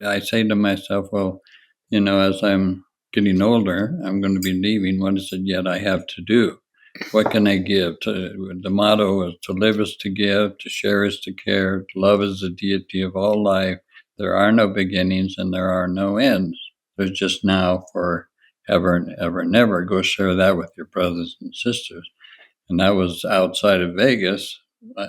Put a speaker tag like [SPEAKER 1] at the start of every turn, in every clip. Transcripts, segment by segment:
[SPEAKER 1] I say to myself, well, as I'm getting older, I'm going to be leaving. What is it yet I have to do? What can I give? The motto is to live is to give, to share is to care, to love is the deity of all life. There are no beginnings and there are no ends. There's just now for ever and ever and ever. Go share that with your brothers and sisters. And that was outside of Vegas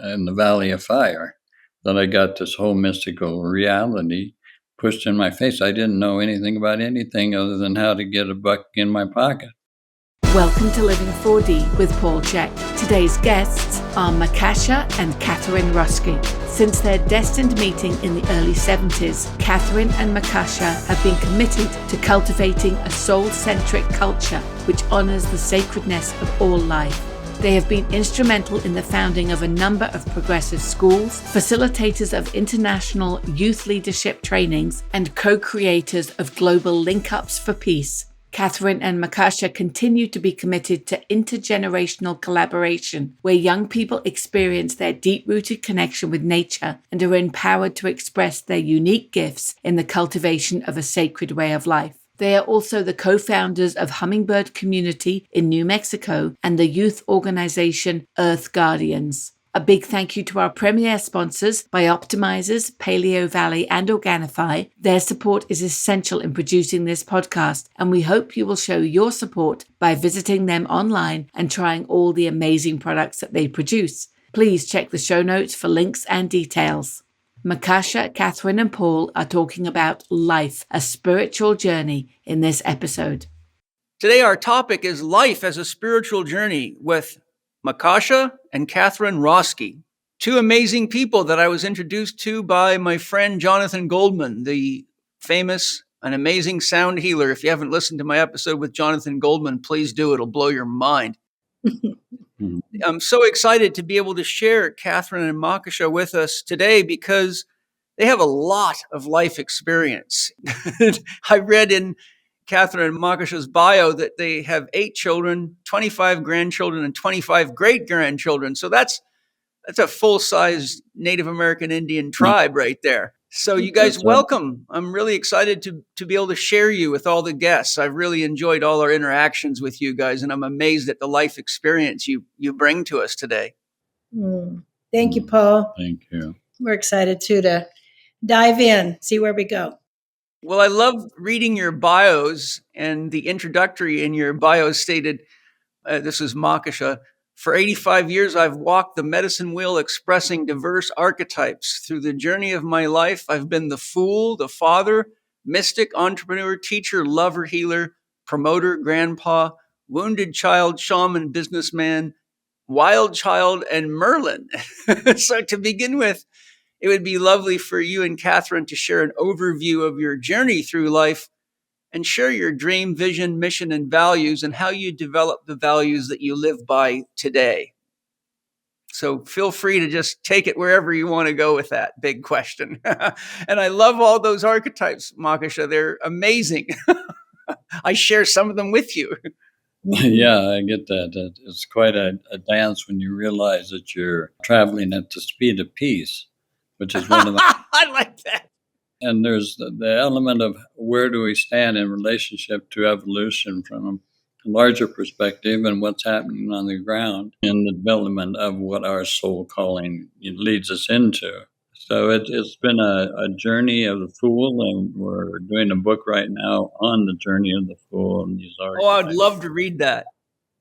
[SPEAKER 1] in the Valley of Fire that I got this whole mystical reality pushed in my face. I didn't know anything about anything other than how to get a buck in my pocket.
[SPEAKER 2] Welcome to Living 4D with Paul Chek. Today's guests are Makasha and Katharine Roske. Since their destined meeting in the early 70s, Katharine and Makasha have been committed to cultivating a soul-centric culture which honors the sacredness of all life. They have been instrumental in the founding of a number of progressive schools, facilitators of international youth leadership trainings, and co-creators of global link-ups for peace. Katharine and Makasha continue to be committed to intergenerational collaboration, where young people experience their deep-rooted connection with nature and are empowered to express their unique gifts in the cultivation of a sacred way of life. They are also the co-founders of Hummingbird Community in New Mexico and the youth organization Earth Guardians. A big thank you to our premier sponsors, Bioptimizers, Paleo Valley, and Organifi. Their support is essential in producing this podcast, and we hope you will show your support by visiting them online and trying all the amazing products that they produce. Please check the show notes for links and details. Makasha, Katharine, and Paul are talking about life, a spiritual journey, in this episode.
[SPEAKER 3] Today, our topic is life as a spiritual journey with Makasha and Katharine Roske, two amazing people that I was introduced to by my friend Jonathan Goldman, the famous and amazing sound healer. If you haven't listened to my episode with Jonathan Goldman, please do. It'll blow your mind. I'm so excited to be able to share Katharine and Makasha with us today because they have a lot of life experience. I read in Katharine and Makasha's bio that they have 8 children, 25 grandchildren, and 25 great-grandchildren. So that's a full-size Native American Indian tribe right there. So you guys, welcome. I'm really excited to be able to share you with all the guests. I've really enjoyed all our interactions with you guys, and I'm amazed at the life experience you bring to us today.
[SPEAKER 4] Thank you, Paul.
[SPEAKER 1] Thank you.
[SPEAKER 4] We're excited, too, to dive in, see where we go.
[SPEAKER 3] Well, I love reading your bios, and the introductory in your bio stated, this is Makasha, for 85 years, I've walked the medicine wheel expressing diverse archetypes. Through the journey of my life, I've been the fool, the father, mystic, entrepreneur, teacher, lover, healer, promoter, grandpa, wounded child, shaman, businessman, wild child, and Merlin. So to begin with, it would be lovely for you and Katharine to share an overview of your journey through life and share your dream, vision, mission, and values and how you develop the values that you live by today. So feel free to just take it wherever you want to go with that big question. And I love all those archetypes, Makasha. They're amazing. I share some of them with you.
[SPEAKER 1] Yeah, I get that. It's quite a dance when you realize that you're traveling at the speed of peace, which is one of the...
[SPEAKER 3] I like that.
[SPEAKER 1] And there's the element of where do we stand in relationship to evolution from a larger perspective and what's happening on the ground in the development of what our soul calling leads us into. So it's been a journey of the fool, and we're doing a book right now on the journey of the fool. And these archetypes.
[SPEAKER 3] Oh, I'd love to read that.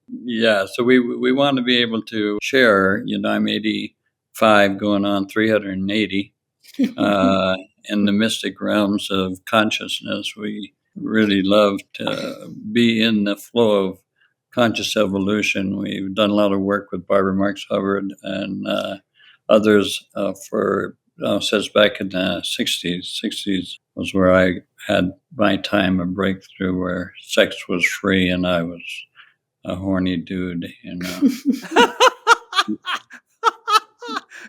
[SPEAKER 1] Yeah, so we want to be able to share, I'm 85 going on 380. In the mystic realms of consciousness, we really love to be in the flow of conscious evolution. We've done a lot of work with Barbara Marx Hubbard and others since back in the 60s. 60s was where I had my time of breakthrough, where sex was free and I was a horny dude,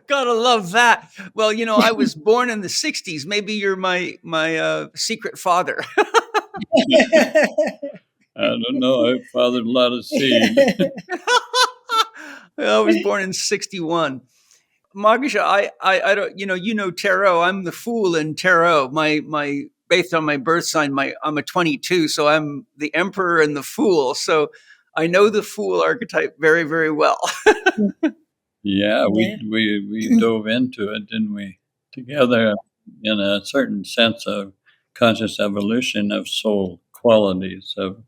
[SPEAKER 3] Gotta love that. Well, I was born in the 60s. Maybe you're my secret father.
[SPEAKER 1] I don't know. I fathered a lot of seed.
[SPEAKER 3] I was born in 61. Makasha, I don't, tarot. I'm the fool in tarot. My based on my birth sign, I'm a 22, so I'm the emperor and the fool. So I know the fool archetype very, very well.
[SPEAKER 1] Yeah,
[SPEAKER 4] Yeah.
[SPEAKER 1] we dove into it, didn't we? Together in a certain sense of conscious evolution of soul qualities, of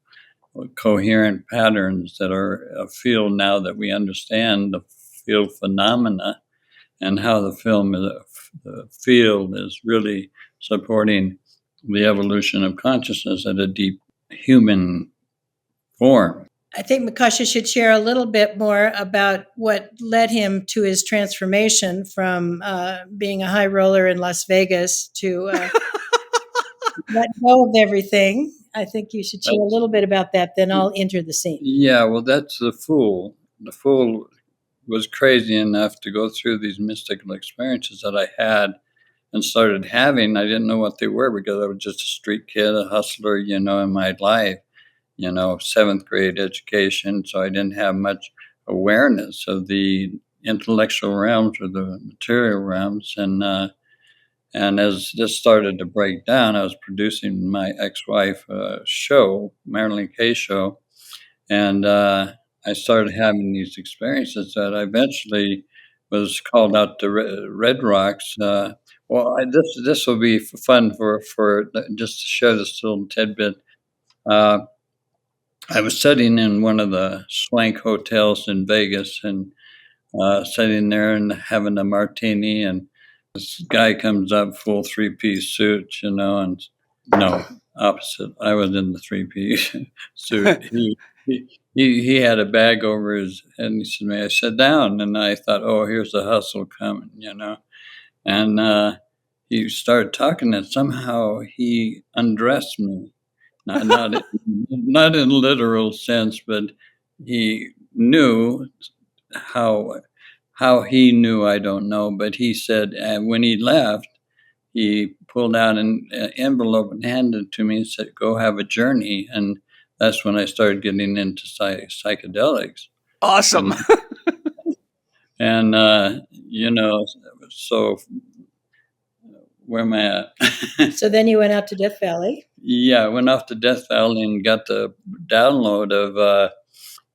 [SPEAKER 1] coherent patterns that are a field now that we understand the field phenomena and how the field is really supporting the evolution of consciousness at a deep human form.
[SPEAKER 4] I think Makasha should share a little bit more about what led him to his transformation from being a high roller in Las Vegas to let go of everything. I think you should share a little bit about that, then I'll enter the scene.
[SPEAKER 1] Yeah, well, that's the fool. The fool was crazy enough to go through these mystical experiences that I had and started having. I didn't know what they were because I was just a street kid, a hustler, in my life, seventh grade education. So I didn't have much awareness of the intellectual realms or the material realms. And as this started to break down, I was producing my ex-wife show, Marilyn Kay show, and I started having these experiences that I eventually was called out to Red Rocks. This will be fun for just to share this little tidbit. Uh, I was sitting in one of the swank hotels in Vegas and sitting there and having a martini, and this guy comes up, full three-piece suit, and no, opposite. I was in the three-piece suit. He had a bag over his head, and he said, "May I sit down?" And I thought, "Oh, here's the hustle coming." And he started talking, and somehow he undressed me. Not in literal sense, but he knew how how he knew, I don't know, but he said when he left, he pulled out an envelope and handed it to me and said, "Go have a journey." And that's when I started getting into psychedelics.
[SPEAKER 3] Awesome.
[SPEAKER 1] And so where am I at?
[SPEAKER 4] So then you went out to Death Valley.
[SPEAKER 1] Yeah, I went off to Death Valley and got the download of.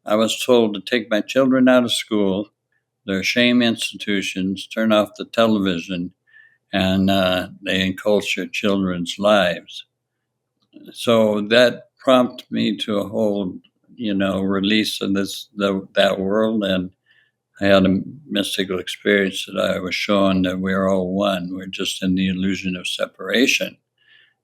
[SPEAKER 1] I was told to take my children out of school, their shame institutions, turn off the television, and they enculture children's lives. So that prompted me to a whole, release of that world, and I had a mystical experience that I was shown that we're all one. We're just in the illusion of separation,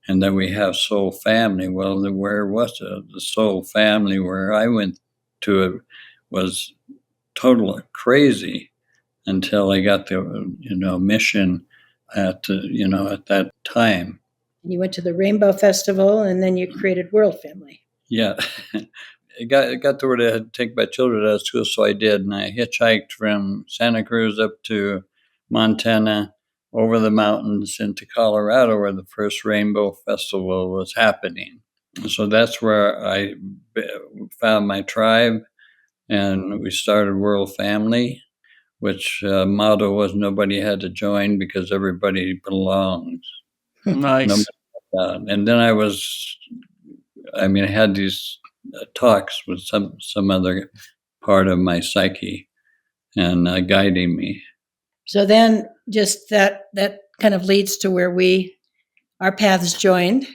[SPEAKER 1] and that we have soul family. Well, where was the soul family where I went to? It was totally crazy until I got the mission at at that time.
[SPEAKER 4] And you went to the Rainbow Festival, and then you created World Family.
[SPEAKER 1] Yeah. It got to where I had to take my children out of school, so I did, and I hitchhiked from Santa Cruz up to Montana, over the mountains into Colorado, where the first Rainbow Festival was happening. So that's where I found my tribe, and we started World Family, which motto was nobody had to join because everybody belongs.
[SPEAKER 3] Nice.
[SPEAKER 1] And then I had these talks with some other part of my psyche and guiding me.
[SPEAKER 4] So then just that kind of leads to where our paths joined.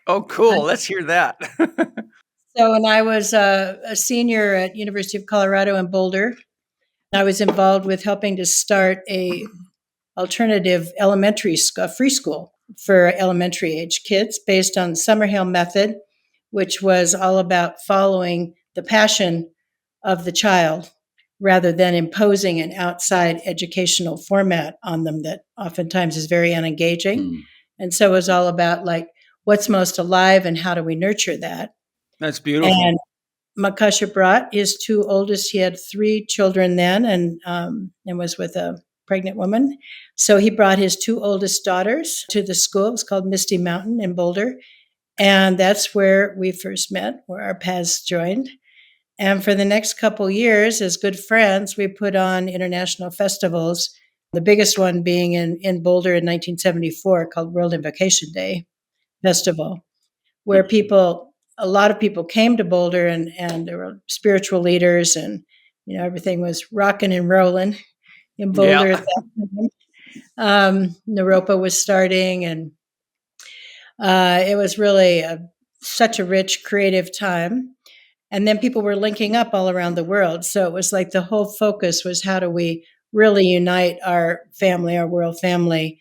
[SPEAKER 3] Oh, cool. Let's hear that.
[SPEAKER 4] So when I was a senior at University of Colorado in Boulder, I was involved with helping to start a alternative elementary free school for elementary age kids based on the Summerhill method, which was all about following the passion of the child rather than imposing an outside educational format on them that oftentimes is very unengaging.
[SPEAKER 1] Mm.
[SPEAKER 4] And so it was all about like what's most alive and how do we nurture that.
[SPEAKER 3] That's beautiful.
[SPEAKER 4] And Makasha brought his two oldest. He had 3 children then, and was with a pregnant woman. So he brought his 2 oldest daughters to the school. It was called Misty Mountain in Boulder, and that's where we first met, where our paths joined. And for the next couple years, as good friends, we put on international festivals The biggest one being in Boulder in 1974 called World Invocation Day Festival, where a lot of people came to Boulder and there were spiritual leaders and, everything was rocking and rolling in
[SPEAKER 3] Yeah.
[SPEAKER 4] Boulder at that time. Naropa was starting and it was really such a rich creative time. And then people were linking up all around the world. So it was like the whole focus was how do we really unite our family, our world family,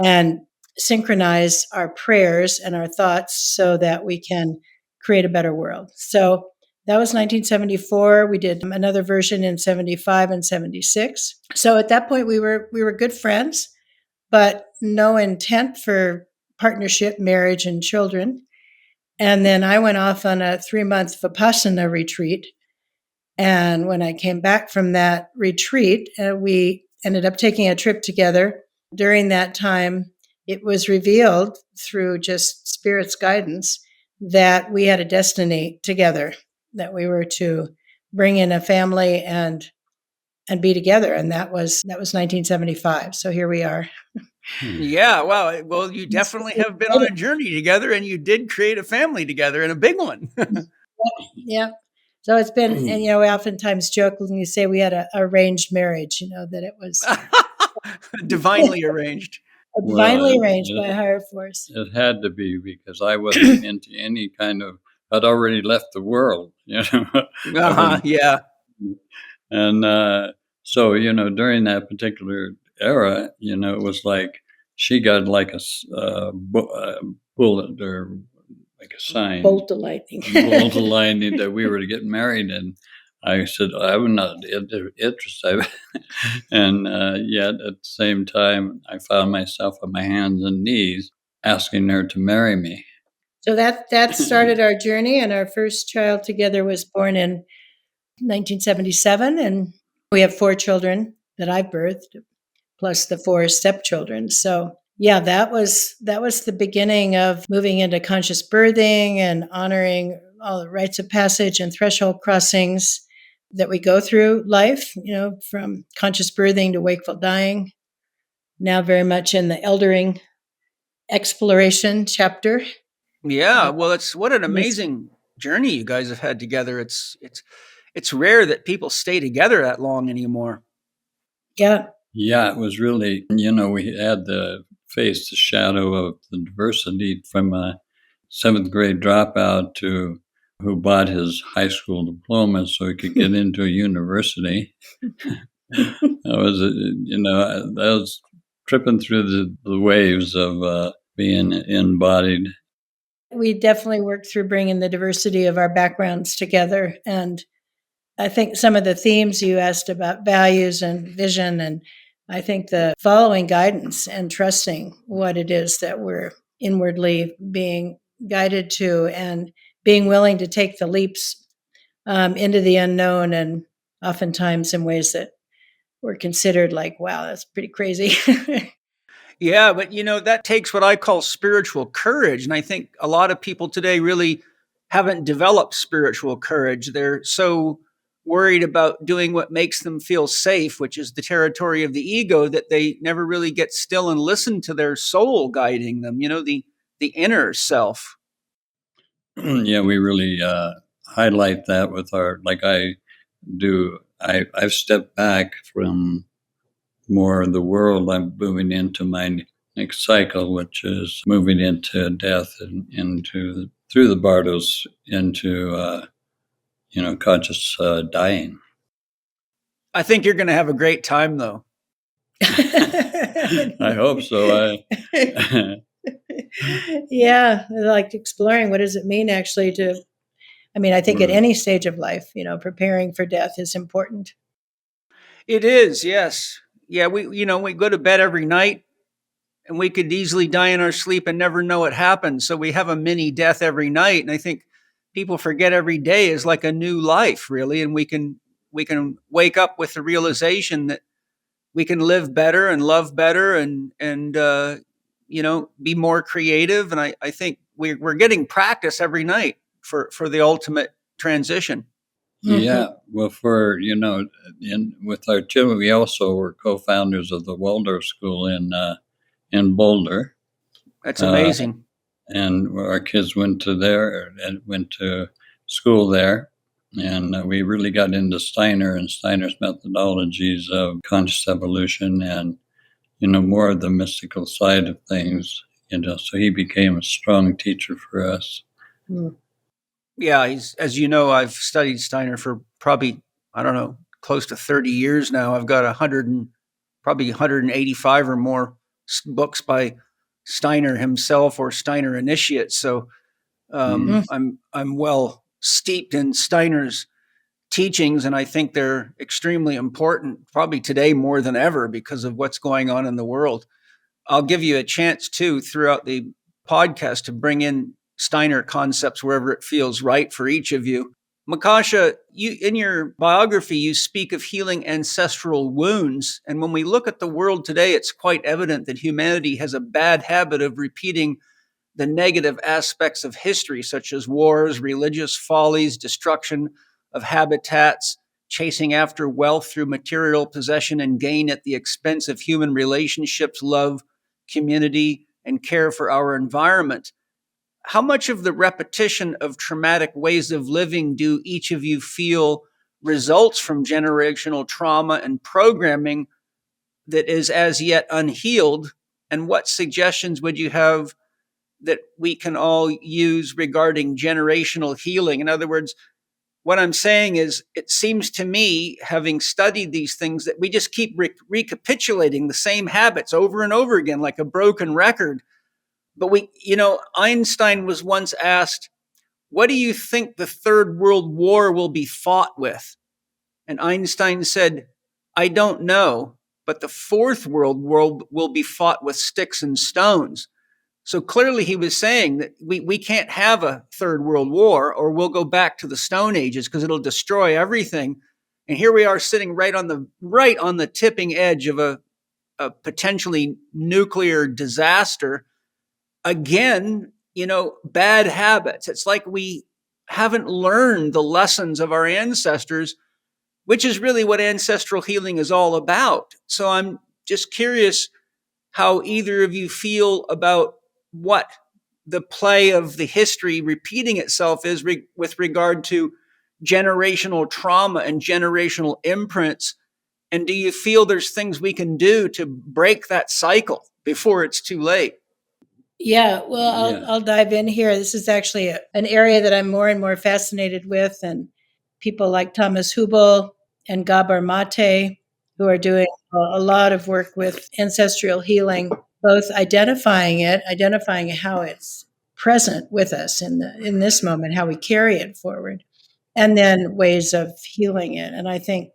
[SPEAKER 4] and synchronize our prayers and our thoughts so that we can create a better world. So that was 1974. We did another version in 75 and 76. So at that point we were good friends, but no intent for partnership, marriage, and children. And then I went off on a 3-month Vipassana retreat. And when I came back from that retreat, we ended up taking a trip together. During that time, it was revealed through just Spirit's guidance that we had a destiny together, that we were to bring in a family and be together. And that was 1975. So here we are.
[SPEAKER 3] Yeah. Wow. Well, you definitely have been on a journey together and you did create a family together and a big one.
[SPEAKER 4] Yeah. So it's been, and we oftentimes joke when you say we had a arranged marriage, that it was
[SPEAKER 3] Divinely arranged.
[SPEAKER 4] divinely arranged by a higher force.
[SPEAKER 1] It had to be because I wasn't into any kind of. I'd already left the world,
[SPEAKER 3] Yeah.
[SPEAKER 1] And so during that particular era, it was like she got like a bullet or like a sign,
[SPEAKER 4] Bolt of lightning.
[SPEAKER 1] bolt of lightning that we were to get married, and I said I'm not interested. And yet at the same time, I found myself on my hands and knees asking her to marry me.
[SPEAKER 4] So that started our journey, and our first child together was born in 1977, and we have 4 children that I've birthed, plus the 4 stepchildren. So yeah, that was the beginning of moving into conscious birthing and honoring all the rites of passage and threshold crossings that we go through life, from conscious birthing to wakeful dying. Now very much in the eldering exploration chapter.
[SPEAKER 3] Yeah. Well, what an amazing journey you guys have had together. It's rare that people stay together that long anymore.
[SPEAKER 4] Yeah.
[SPEAKER 1] Yeah, it was really, we had to face the shadow of the diversity from a 7th grade dropout to who bought his high school diploma so he could get into a university. That was tripping through the waves of being embodied.
[SPEAKER 4] We definitely worked through bringing the diversity of our backgrounds together. And I think some of the themes you asked about values and vision, and I think the following guidance and trusting what it is that we're inwardly being guided to and being willing to take the leaps into the unknown, and oftentimes in ways that were considered like, wow, that's pretty crazy.
[SPEAKER 3] Yeah, but that takes what I call spiritual courage. And I think a lot of people today really haven't developed spiritual courage. They're so worried about doing what makes them feel safe, which is the territory of the ego, that they never really get still and listen to their soul guiding them, the inner self.
[SPEAKER 1] Yeah, we really highlight that with like I do. I've stepped back from more of the world. I'm moving into my next cycle, which is moving into death and through the bardos into conscious dying.
[SPEAKER 3] I think you're going to have a great time, though.
[SPEAKER 1] I hope so.
[SPEAKER 4] Yeah, I like exploring what does it mean actually to. I think at any stage of life, preparing for death is important.
[SPEAKER 3] It is, yes. Yeah, we go to bed every night and we could easily die in our sleep and never know it happened. So we have a mini death every night. And I think people forget every day is like a new life, really. And we can wake up with the realization that we can live better and love better and be more creative. And I think we're getting practice every night for the ultimate transition.
[SPEAKER 1] Yeah, well, with our children, we also were co-founders of the Waldorf School in Boulder,
[SPEAKER 3] That's
[SPEAKER 1] uh,
[SPEAKER 3] amazing.
[SPEAKER 1] and our kids went to school there, and we really got into Steiner and Steiner's methodologies of conscious evolution and more of the mystical side of things. So he became a strong teacher for us.
[SPEAKER 3] Yeah, as you know, I've studied Steiner for probably, I don't know, close to 30 years now. I've got probably 185 or more books by Steiner himself or Steiner initiates. So I'm well steeped in Steiner's teachings, and I think they're extremely important, probably today more than ever because of what's going on in the world. I'll give you a chance too throughout the podcast to bring in Steiner concepts wherever it feels right for each of you. Makasha, you in your biography you speak of healing ancestral wounds, and when we look at the world today, it's quite evident that humanity has a bad habit of repeating the negative aspects of history, such as wars, religious follies, destruction of habitats, chasing after wealth through material possession and gain at the expense of human relationships, love, community, and care for our environment. How much of the repetition of traumatic ways of living do each of you feel results from generational trauma and programming that is as yet unhealed? And what suggestions would you have that we can all use regarding generational healing? In other words, what I'm saying is, it seems to me, having studied these things, that we just keep recapitulating the same habits over and over again, like a broken record. But Einstein was once asked, what do you think the Third World War will be fought with? And Einstein said, I don't know, but the Fourth World War will be fought with sticks and stones. So clearly he was saying that we can't have a third world war or we'll go back to the Stone Ages because it'll destroy everything. And here we are sitting right on the tipping edge of a potentially nuclear disaster. Again, bad habits. It's like we haven't learned the lessons of our ancestors, which is really what ancestral healing is all about. So I'm just curious how either of you feel about what the play of the history repeating itself is with regard to generational trauma and generational imprints. And do you feel there's things we can do to break that cycle before it's too late?
[SPEAKER 4] Yeah, well, I'll dive in here. This is actually an area that I'm more and more fascinated with, and people like Thomas Hubel and Gabor Mate, who are doing a lot of work with ancestral healing, both identifying how it's present with us in this moment, how we carry it forward, and then ways of healing it. And I think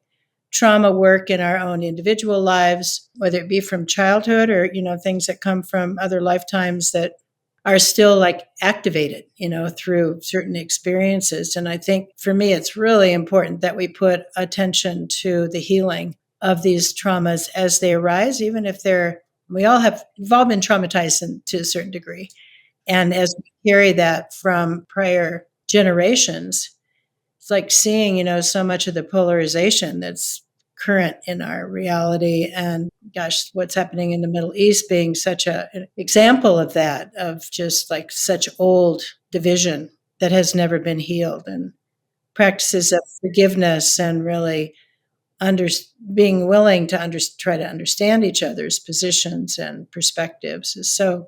[SPEAKER 4] trauma work in our own individual lives, whether it be from childhood or, things that come from other lifetimes that are still like activated, through certain experiences. And I think for me, it's really important that we put attention to the healing of these traumas as they arise, even if we've all been traumatized to a certain degree. And as we carry that from prior generations, it's like seeing, so much of the polarization that's current in our reality. And gosh, what's happening in the Middle East being such an example of that, of just like such old division that has never been healed, and practices of forgiveness and really being willing to try to understand each other's positions and perspectives is so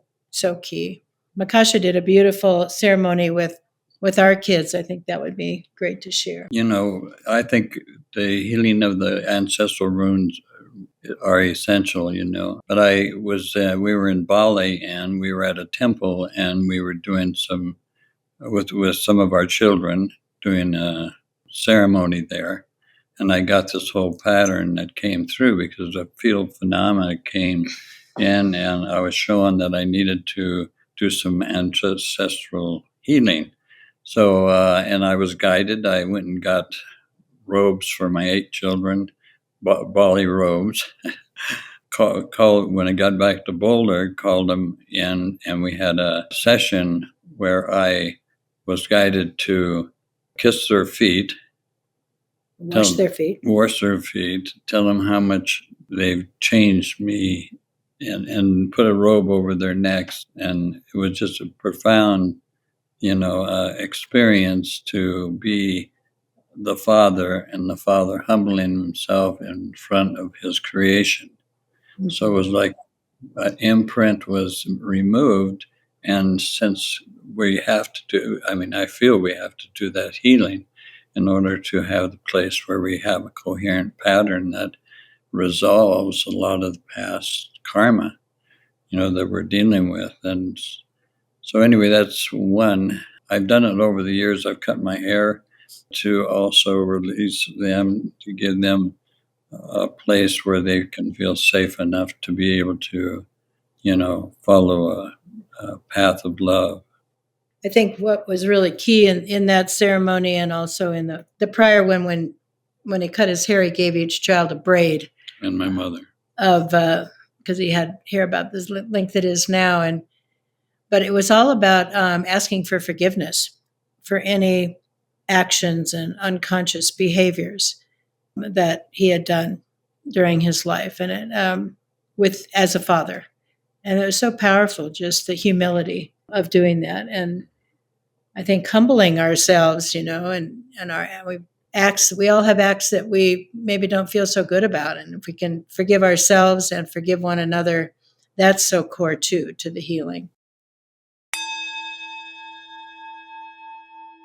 [SPEAKER 4] key. Makasha did a beautiful ceremony with our kids. I think that would be great to share.
[SPEAKER 1] I think the healing of the ancestral runes are essential, But we were in Bali and we were at a temple and we were doing with some of our children, doing a ceremony there. And I got this whole pattern that came through because the field phenomena came in, and I was showing that I needed to do some ancestral healing. So, and I was guided. I went and got robes for my 8 children, Bali robes. When I got back to Boulder, called them in, and we had a session where I was guided to kiss their feet
[SPEAKER 4] Wash their feet.
[SPEAKER 1] Wash their feet, tell them how much they've changed me, and put a robe over their necks. And it was just a profound, experience to be the Father, and the Father humbling himself in front of his creation. So it was like an imprint was removed. And since we have to I feel we have to do that healing in order to have the place where we have a coherent pattern that resolves a lot of the past karma, that we're dealing with. And so anyway, that's one. I've done it over the years. I've cut my hair to also release them, to give them a place where they can feel safe enough to be able to, follow a path of love.
[SPEAKER 4] I think what was really key in that ceremony, and also in the prior one, when he cut his hair, he gave each child a braid.
[SPEAKER 1] And my mother.
[SPEAKER 4] Because he had hair about this length it is now. But it was all about asking for forgiveness for any actions and unconscious behaviors that he had done during his life, and as a father. And it was so powerful, just the humility of doing that. And I think humbling ourselves, and we all have acts that we maybe don't feel so good about. And if we can forgive ourselves and forgive one another, that's so core too to the healing.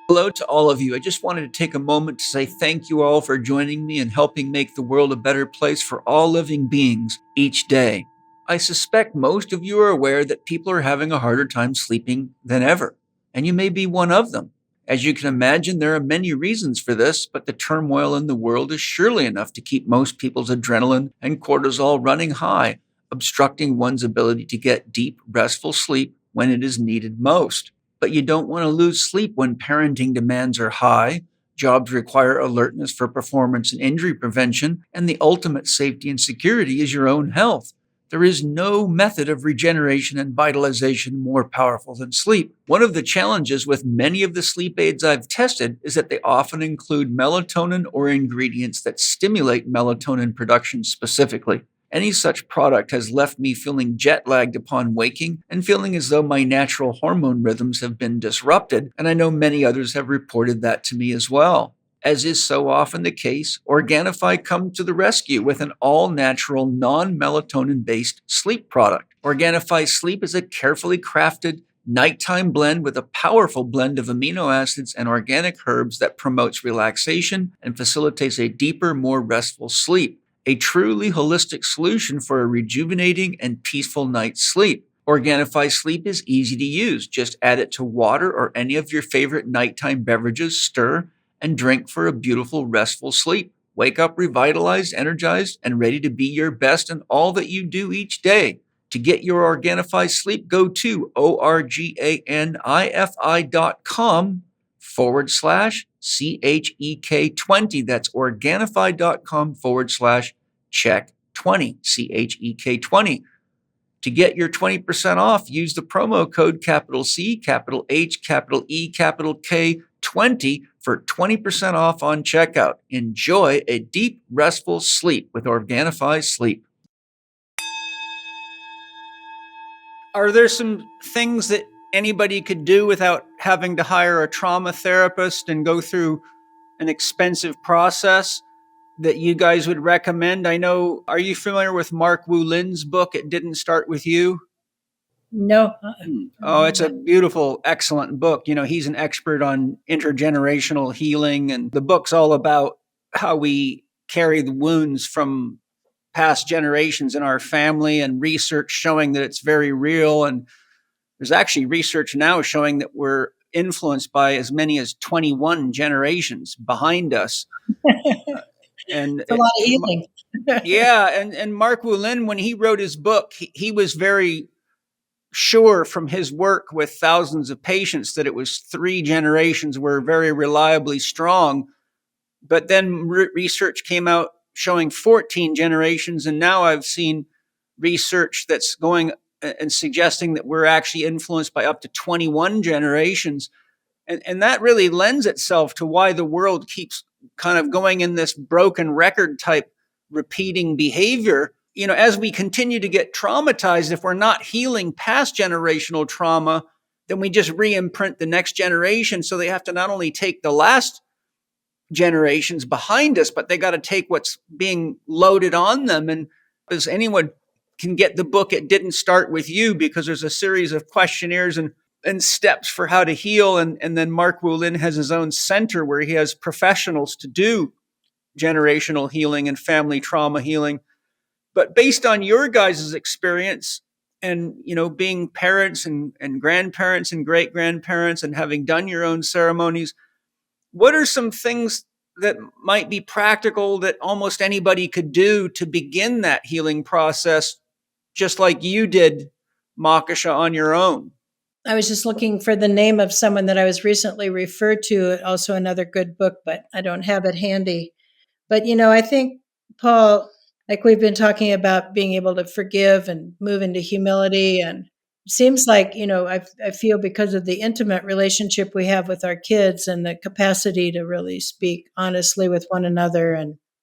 [SPEAKER 3] Hello to all of you. I just wanted to take a moment to say thank you all for joining me and helping make the world a better place for all living beings each day. I suspect most of you are aware that people are having a harder time sleeping than ever, and you may be one of them. As you can imagine, there are many reasons for this, but the turmoil in the world is surely enough to keep most people's adrenaline and cortisol running high, obstructing one's ability to get deep, restful sleep when it is needed most. But you don't want to lose sleep when parenting demands are high, jobs require alertness for performance and injury prevention, and the ultimate safety and security is your own health. There is no method of regeneration and vitalization more powerful than sleep. One of the challenges with many of the sleep aids I've tested is that they often include melatonin or ingredients that stimulate melatonin production specifically. Any such product has left me feeling jet-lagged upon waking and feeling as though my natural hormone rhythms have been disrupted, and I know many others have reported that to me as well. As is so often the case, Organifi comes to the rescue with an all-natural, non-melatonin-based sleep product. Organifi Sleep is a carefully crafted nighttime blend with a powerful blend of amino acids and organic herbs that promotes relaxation and facilitates a deeper, more restful sleep. A truly holistic solution for a rejuvenating and peaceful night's sleep. Organifi Sleep is easy to use. Just add it to water or any of your favorite nighttime beverages, stir, and drink for a beautiful, restful sleep. Wake up revitalized, energized, and ready to be your best in all that you do each day. To get your Organifi Sleep, go to organifi.com/CHEK20. That's Organifi.com/Chek20, CHEK20. To get your 20% off, use the promo code capital C, capital H, capital E, capital K, 20 for 20% off on checkout. Enjoy a deep, restful sleep with Organifi Sleep. Are there some things that anybody could do without having to hire a trauma therapist and go through an expensive process that you guys would recommend? I know, are you familiar with Mark Wu Lin's book, It Didn't Start With You?
[SPEAKER 4] No.
[SPEAKER 3] Oh, it's a beautiful, excellent book. He's an expert on intergenerational healing, and the book's all about how we carry the wounds from past generations in our family, and research showing that it's very real. And there's actually research now showing that we're influenced by as many as 21 generations behind us. And
[SPEAKER 4] it's a lot of healing.
[SPEAKER 3] Yeah. And Mark Wu Lin, when he wrote his book, he was very sure from his work with thousands of patients that it was 3 generations were very reliably strong. But then research came out showing 14 generations. And now I've seen research that's going and suggesting that we're actually influenced by up to 21 generations. And that really lends itself to why the world keeps kind of going in this broken record type repeating behavior. As we continue to get traumatized, if we're not healing past generational trauma, then we just re-imprint the next generation. So they have to not only take the last generations behind us, but they got to take what's being loaded on them. And as anyone can get the book, It Didn't Start With You, because there's a series of questionnaires and steps for how to heal. And then Mark Wulin has his own center where he has professionals to do generational healing and family trauma healing. But based on your guys' experience and, being parents and grandparents and great grandparents and having done your own ceremonies, what are some things that might be practical that almost anybody could do to begin that healing process, just like you did, Makasha, on your own?
[SPEAKER 4] I was just looking for the name of someone that I was recently referred to, also another good book, but I don't have it handy. But, I think, Paul, like we've been talking about being able to forgive and move into humility. And it seems like, I feel because of the intimate relationship we have with our kids and the capacity to really speak honestly with one another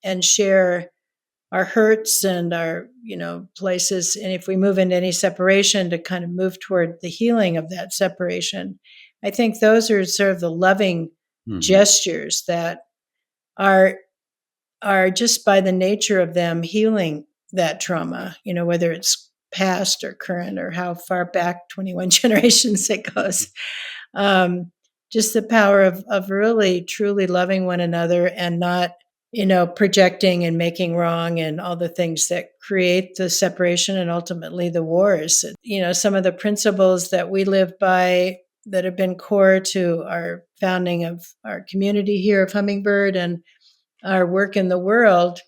[SPEAKER 4] and share our hurts and our, places. And if we move into any separation, to kind of move toward the healing of that separation. I think those are sort of the loving gestures that are just by the nature of them healing that trauma, whether it's past or current or how far back 21 generations it goes. Just the power of really truly loving one another and not, projecting and making wrong and all the things that create the separation and ultimately the wars. Some of the principles that we live by that have been core to our founding of our community here of Hummingbird and our work in the world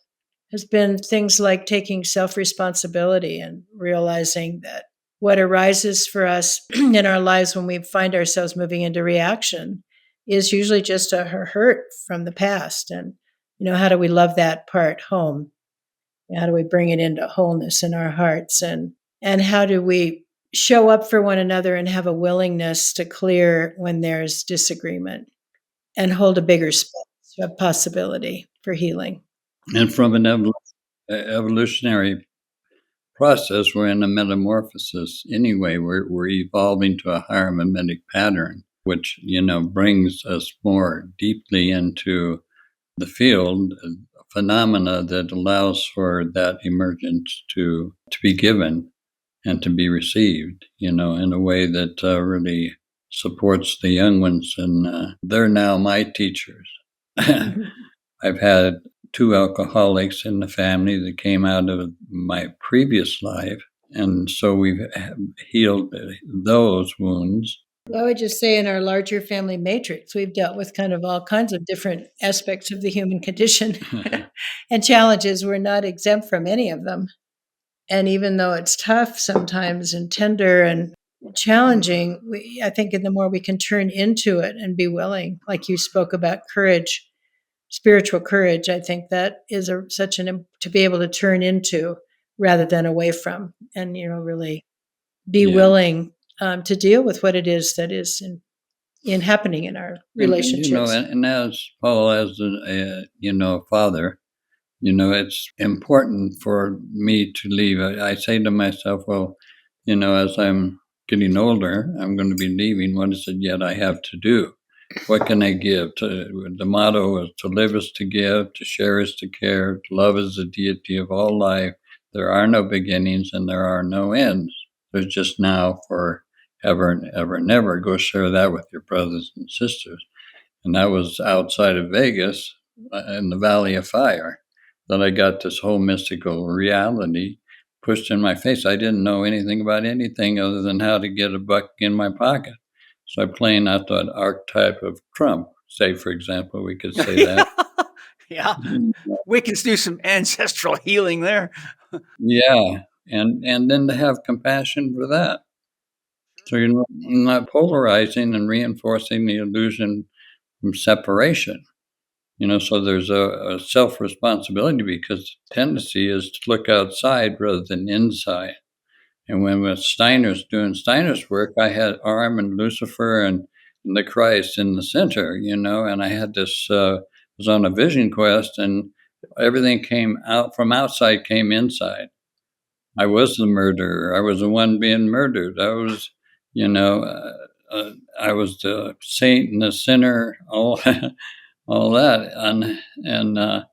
[SPEAKER 4] has been things like taking self-responsibility and realizing that what arises for us in our lives when we find ourselves moving into reaction is usually just a hurt from the past. And, how do we love that part home? How do we bring it into wholeness in our hearts? And how do we show up for one another and have a willingness to clear when there's disagreement and hold a bigger space of possibility for healing?
[SPEAKER 1] And from an evolutionary process, we're in a metamorphosis anyway. We're evolving to a higher mimetic pattern, which, brings us more deeply into the field, phenomena that allows for that emergence to be given and to be received, in a way that really supports the young ones. And they're now my teachers. I've had 2 alcoholics in the family that came out of my previous life. And so we've healed those wounds.
[SPEAKER 4] I would just say in our larger family matrix, we've dealt with kind of all kinds of different aspects of the human condition and challenges. We're not exempt from any of them. And even though it's tough sometimes and tender and challenging, I think the more we can turn into it and be willing, like you spoke about courage, spiritual courage, I think that is to be able to turn into rather than away from, and, really be willing to deal with what it is that is in happening in our relationships.
[SPEAKER 1] And as Paul, as a father, it's important for me to leave. I say to myself, well, as I'm getting older, I'm going to be leaving. What is it yet I have to do? What can I give? The motto is to live is to give, to share is to care, to love is the deity of all life. There are no beginnings and there are no ends. There's just now for ever and ever and ever. Go share that with your brothers and sisters. And that was outside of Vegas in the Valley of Fire that I got this whole mystical reality pushed in my face. I didn't know anything about anything other than how to get a buck in my pocket. So I'm playing out that archetype of Trump. Say, for example, we could say that.
[SPEAKER 3] Yeah. We can do some ancestral healing there.
[SPEAKER 1] Yeah. And then to have compassion for that. So you're not polarizing and reinforcing the illusion from separation. So there's a self-responsibility, because the tendency is to look outside rather than inside. And when Steiner's doing Steiner's work, I had Arm and Lucifer and the Christ in the center, and I had this was on a vision quest, and everything came out from outside, came inside. I was the murderer. I was the one being murdered. I was, I was the saint and the sinner, all all that, and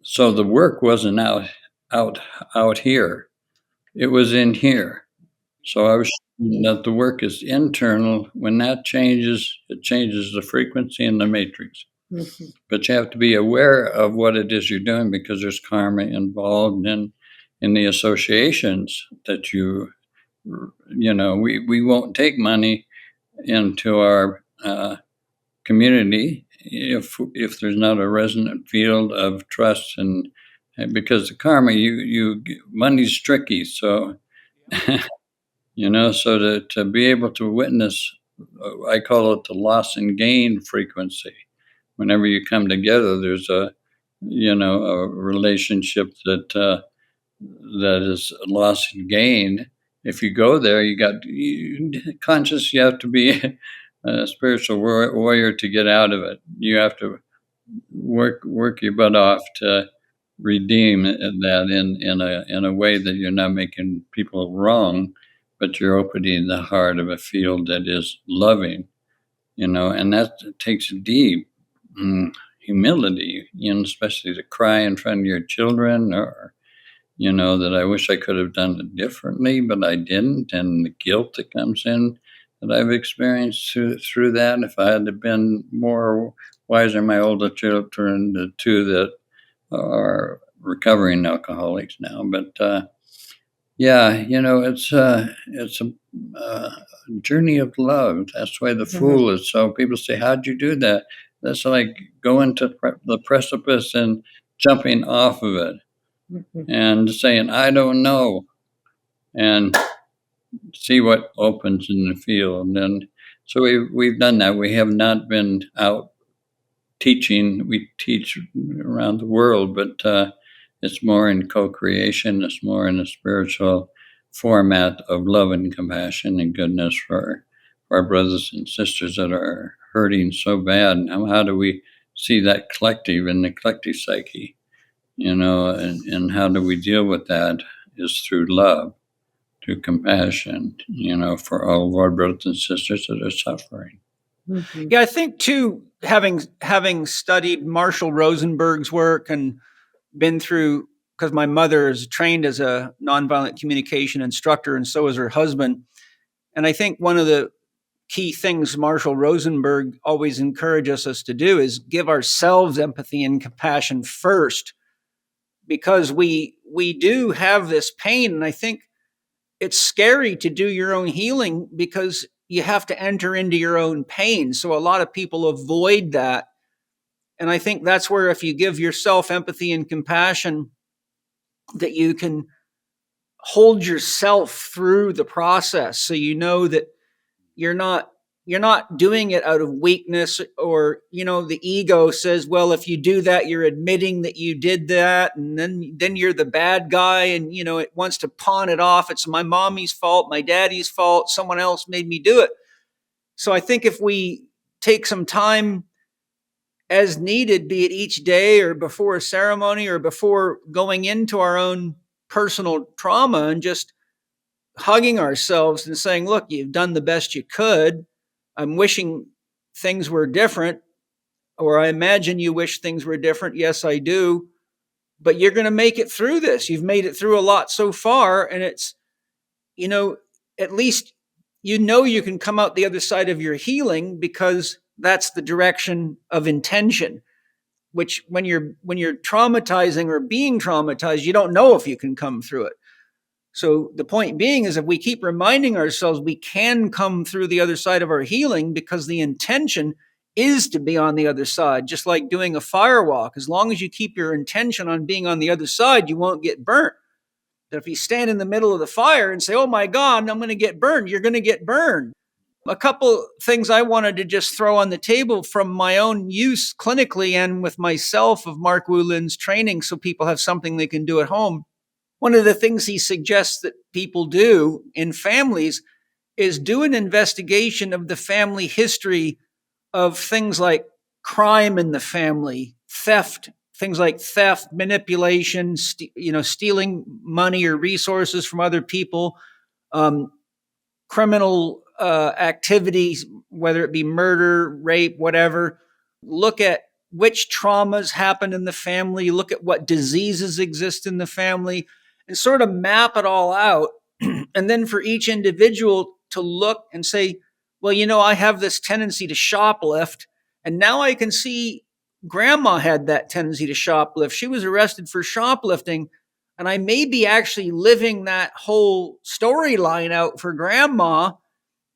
[SPEAKER 1] so the work wasn't out here. It was in here. So I was showing that the work is internal. When that changes, it changes the frequency in the matrix.
[SPEAKER 4] Mm-hmm.
[SPEAKER 1] But you have to be aware of what it is you're doing, because there's karma involved in the associations that we won't take money into our community if there's not a resonant field of trust, and because the karma, money's tricky. So so to be able to witness, I call it the loss and gain frequency. Whenever you come together, there's a relationship that is loss and gain. If you go there, conscious. You have to be a spiritual warrior to get out of it. You have to work your butt off to redeem that in a way that you're not making people wrong, but you're opening the heart of a field that is loving, and that takes deep humility, especially to cry in front of your children, or that I wish I could have done it differently, but I didn't, and the guilt that comes in that I've experienced through that. If I had been more wiser, my older children, the two that are recovering alcoholics now, but it's a journey of love. That's why the fool is. So people say, "How'd you do that?" That's like going to the precipice and jumping off of it and saying, "I don't know," and see what opens in the field. And so we've done that. We have not been out teaching. We teach around the world, but it's more in co-creation. It's more in a spiritual format of love and compassion and goodness for our brothers and sisters that are hurting so bad. And how do we see that collective in the collective psyche? And how do we deal with that is through love, through compassion, for all of our brothers and sisters that are suffering.
[SPEAKER 3] Mm-hmm. Yeah, I think too, having studied Marshall Rosenberg's work and been through, because my mother is trained as a nonviolent communication instructor, and so is her husband. And I think one of the key things Marshall Rosenberg always encourages us to do is give ourselves empathy and compassion first, because we do have this pain. And I think it's scary to do your own healing because you have to enter into your own pain. So a lot of people avoid that. And I think that's where, if you give yourself empathy and compassion, that you can hold yourself through the process. So you know that you're not doing it out of weakness, or, the ego says, well, if you do that, you're admitting that you did that. And then you're the bad guy. And, it wants to pawn it off. It's my mommy's fault, my daddy's fault. Someone else made me do it. So I think if we take some time as needed, be it each day or before a ceremony or before going into our own personal trauma, and just hugging ourselves and saying, look, you've done the best you could. I'm wishing things were different, or I imagine you wish things were different. Yes, I do. But you're going to make it through this. You've made it through a lot so far. And it's, at least, you can come out the other side of your healing, because that's the direction of intention, which when you're traumatizing or being traumatized, you don't know if you can come through it. So the point being is, if we keep reminding ourselves we can come through the other side of our healing, because the intention is to be on the other side, just like doing a fire walk. As long as you keep your intention on being on the other side, you won't get burnt. But if you stand in the middle of the fire and say, oh my God, I'm going to get burned, you're going to get burned. A couple things I wanted to just throw on the table from my own use clinically and with myself of Mark Wulin's training, so people have something they can do at home. One of the things he suggests that people do in families is do an investigation of the family history of things like crime in the family, theft, things like theft, manipulation, stealing money or resources from other people, criminal activities, whether it be murder, rape, whatever. Look at which traumas happen in the family, look at what diseases exist in the family, and sort of map it all out. And then for each individual to look and say, well, I have this tendency to shoplift. And now I can see grandma had that tendency to shoplift. She was arrested for shoplifting. And I may be actually living that whole storyline out for grandma.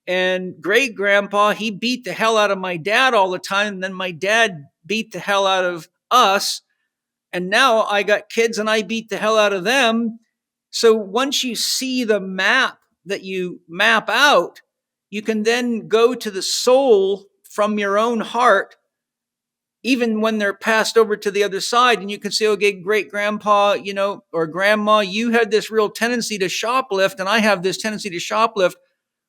[SPEAKER 3] And great grandpa, he beat the hell out of my dad all the time. And then my dad beat the hell out of us. And now I got kids and I beat the hell out of them. So once you see the map that you map out, you can then go to the soul from your own heart, even when they're passed over to the other side, and you can say, okay, great grandpa, or grandma, you had this real tendency to shoplift, and I have this tendency to shoplift,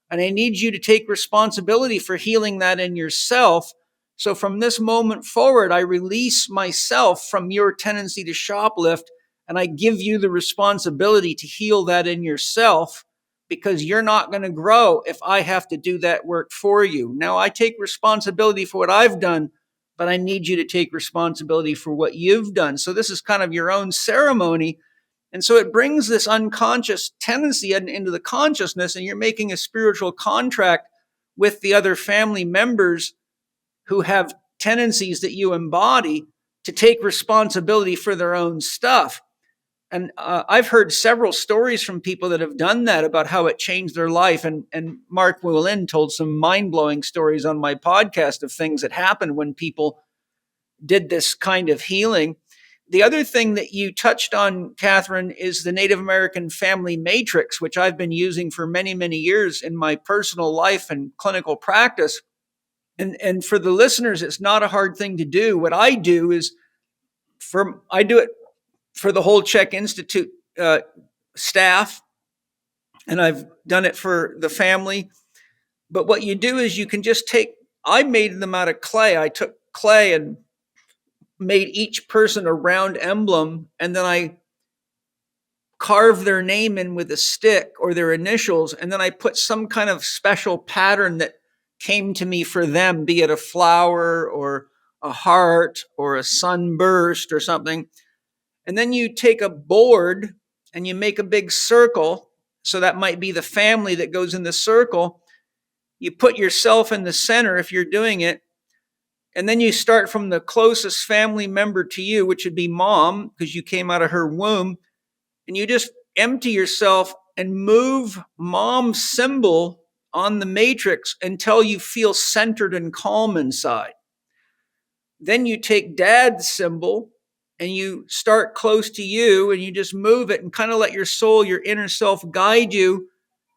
[SPEAKER 3] and I need you to take responsibility for healing that in yourself. So from this moment forward, I release myself from your tendency to shoplift, and I give you the responsibility to heal that in yourself, because you're not going to grow if I have to do that work for you. Now, I take responsibility for what I've done, but I need you to take responsibility for what you've done. So this is kind of your own ceremony. And so it brings this unconscious tendency into the consciousness, and you're making a spiritual contract with the other family members who have tendencies that you embody to take responsibility for their own stuff. And I've heard several stories from people that have done that about how it changed their life. And Mark Whelan told some mind-blowing stories on my podcast of things that happened when people did this kind of healing. The other thing that you touched on, Katharine, is the Native American family matrix, which I've been using for many, many years in my personal life and clinical practice. And for the listeners, it's not a hard thing to do. What I do is I do it for the whole Chek Institute staff, and I've done it for the family. But what you do is you can just I made them out of clay. I took clay and made each person a round emblem, and then I carved their name in with a stick or their initials, and then I put some kind of special pattern that came to me for them, be it a flower or a heart or a sunburst or something. And then you take a board and you make a big circle. So that might be the family that goes in the circle. You put yourself in the center if you're doing it. And then you start from the closest family member to you, which would be mom, because you came out of her womb. And you just empty yourself and move mom's symbol on the matrix until you feel centered and calm inside. Then you take dad's symbol and you start close to you and you just move it and kind of let your soul, your inner self, guide you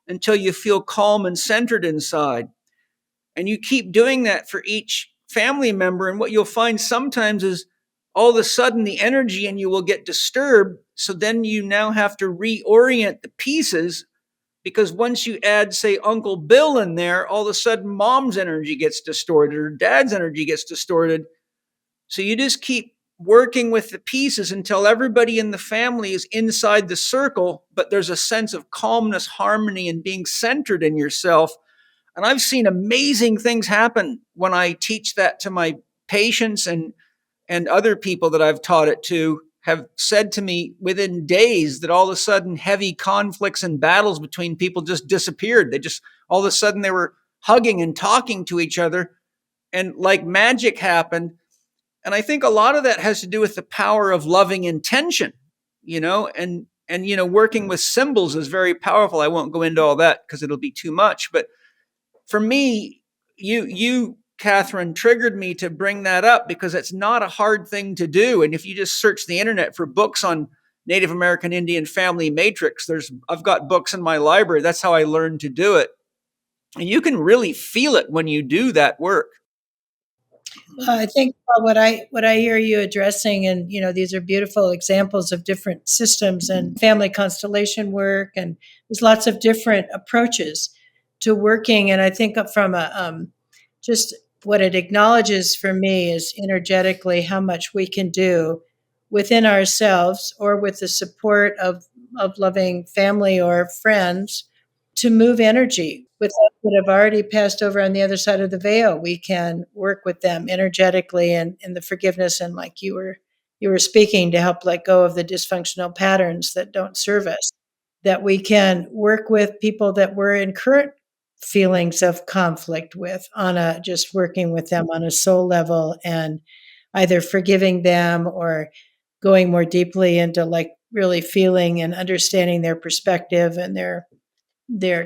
[SPEAKER 3] until you feel calm and centered inside. And you keep doing that for each family member. And what you'll find sometimes is all of a sudden the energy in you will get disturbed. So then you now have to reorient the pieces, because once you add, say, Uncle Bill in there, all of a sudden mom's energy gets distorted or dad's energy gets distorted. So you just keep working with the pieces until everybody in the family is inside the circle, but there's a sense of calmness, harmony, and being centered in yourself. And I've seen amazing things happen when I teach that to my patients, and other people that I've taught it to have said to me within days that all of a sudden heavy conflicts and battles between people just disappeared. All of a sudden they were hugging and talking to each other, and like magic happened. And I think a lot of that has to do with the power of loving intention, and working with symbols is very powerful. I won't go into all that because it'll be too much. But for me, you, Katharine, triggered me to bring that up because it's not a hard thing to do. And if you just search the internet for books on Native American Indian family matrix, I've got books in my library. That's how I learned to do it. And you can really feel it when you do that work.
[SPEAKER 4] I think what I hear you addressing, and these are beautiful examples of different systems and family constellation work, and there's lots of different approaches to working. And I think from a just what it acknowledges for me is energetically how much we can do within ourselves or with the support of loving family or friends to move energy with those that have already passed over on the other side of the veil. We can work with them energetically and in the forgiveness, and like you were speaking, to help let go of the dysfunctional patterns that don't serve us. That we can work with people that we're in current feelings of conflict with, on a just working with them on a soul level, and either forgiving them or going more deeply into like really feeling and understanding their perspective and their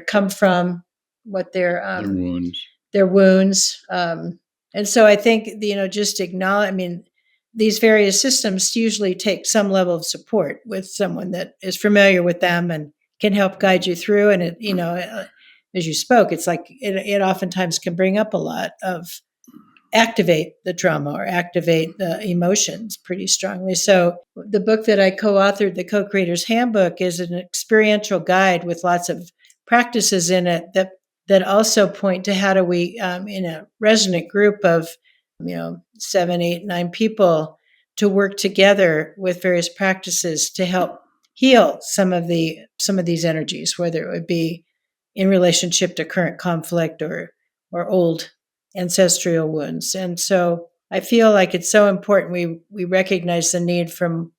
[SPEAKER 4] come from, what
[SPEAKER 1] Their wounds.
[SPEAKER 4] their wounds. And so I think, just acknowledge, I mean, these various systems usually take some level of support with someone that is familiar with them and can help guide you through. And as you spoke, it's like it oftentimes can bring up a lot of, activate the trauma or activate the emotions pretty strongly. So the book that I co-authored, The Co-Creator's Handbook, is an experiential guide with lots of practices in it that also point to how do we, in a resonant group of 7, 8, 9 people, to work together with various practices to help heal some of these energies, whether it would be in relationship to current conflict or old ancestral wounds. And so I feel like it's so important we recognize the need for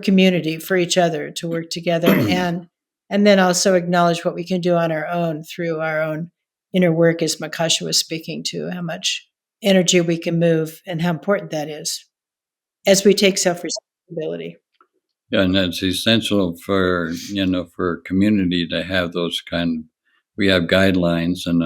[SPEAKER 4] community, for each other to work together, and then also acknowledge what we can do on our own through our own inner work, as Makasha was speaking to, how much energy we can move and how important that is as we take self-responsibility.
[SPEAKER 1] Yeah, and it's essential for community to have those we have guidelines and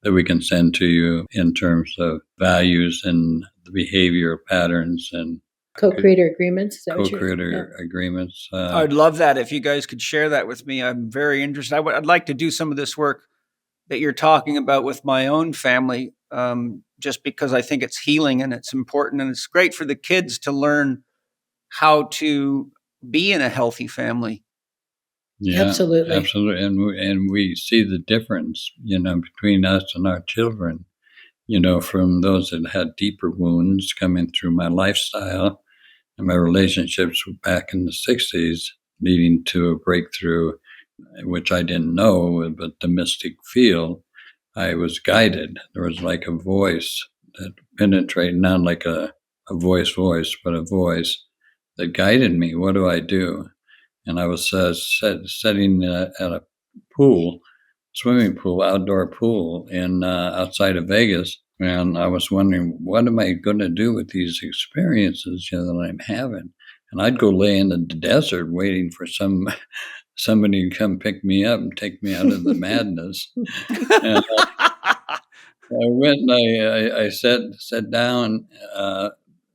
[SPEAKER 1] that we can send to you in terms of values and the behavior patterns and
[SPEAKER 4] Co-creator agreements.
[SPEAKER 1] co-creator agreements.
[SPEAKER 3] I'd love that if you guys could share that with me. I'm very interested. I'd like to do some of this work that you're talking about with my own family, just because I think it's healing and it's important, and it's great for the kids to learn how to be in a healthy family.
[SPEAKER 1] Yeah,
[SPEAKER 4] Absolutely.
[SPEAKER 1] and we see the difference, between us and our children. From those that had deeper wounds coming through my lifestyle and my relationships back in the 60s, leading to a breakthrough, which I didn't know, but the mystic field, I was guided. There was like a voice that penetrated, not like a voice, but a voice that guided me. What do I do? And I was sitting at a swimming pool, outdoor pool outside of Vegas. And I was wondering, what am I going to do with these experiences that I'm having? And I'd go lay in the desert waiting for somebody to come pick me up and take me out of the madness. And I went and I sat down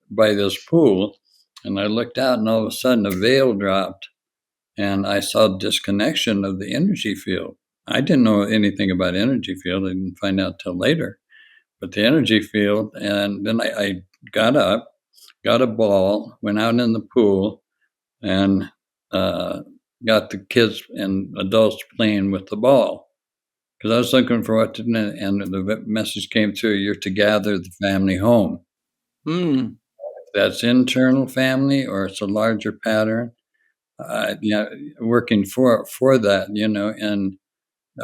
[SPEAKER 1] by this pool, and I looked out, and all of a sudden a veil dropped, and I saw disconnection of the energy field. I didn't know anything about energy field. I didn't find out till later. But the energy field, and then I got up, got a ball, went out in the pool, and got the kids and adults playing with the ball. Because I was looking for what to do, and the message came through, you're to gather the family home. That's internal family or it's a larger pattern. Working for that, and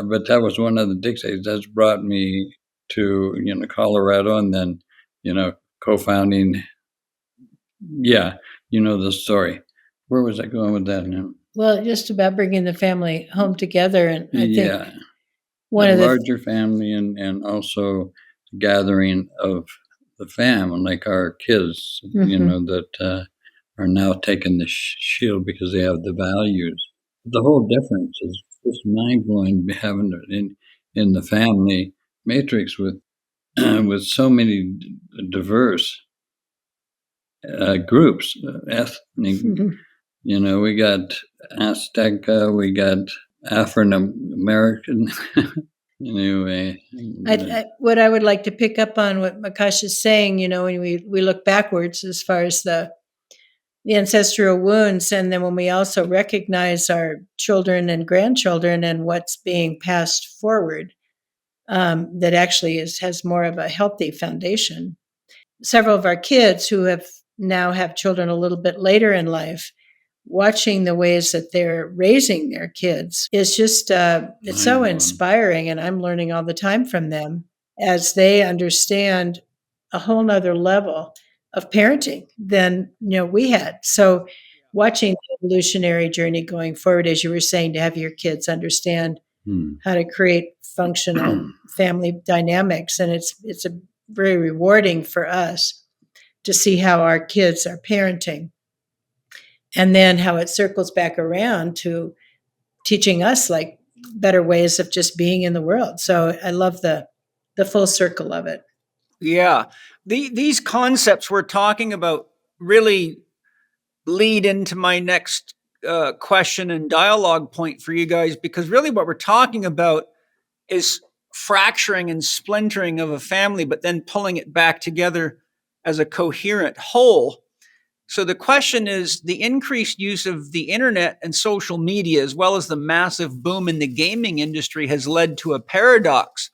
[SPEAKER 1] but that was one of the dictates that's brought me to Colorado, and then co-founding. Yeah, the story. Where was I going with that now?
[SPEAKER 4] Well, just about bringing the family home together, and I think one
[SPEAKER 1] a
[SPEAKER 4] of the
[SPEAKER 1] larger family, and also gathering of the family, like our kids, that are now taking the shield because they have the values. The whole difference is just mind blowing, having it in the family matrix with with so many diverse groups, ethnic. We got Azteca, we got African American. Anyway,
[SPEAKER 4] what I would like to pick up on what Makasha is saying, when we look backwards as far as the ancestral wounds, and then when we also recognize our children and grandchildren and what's being passed forward, that actually has more of a healthy foundation. Several of our kids who have children a little bit later in life, watching the ways that they're raising their kids is just it's so inspiring, and I'm learning all the time from them as they understand a whole nother level of parenting than we had. So watching the evolutionary journey going forward, as you were saying, to have your kids understand how to create functional family dynamics, and it's a very rewarding for us to see how our kids are parenting, and then how it circles back around to teaching us like better ways of just being in the world. So I love the full circle of it.
[SPEAKER 3] Yeah. These concepts we're talking about really lead into my next question and dialogue point for you guys, because really what we're talking about is fracturing and splintering of a family, but then pulling it back together as a coherent whole. So the question is, the increased use of the internet and social media, as well as the massive boom in the gaming industry, has led to a paradox.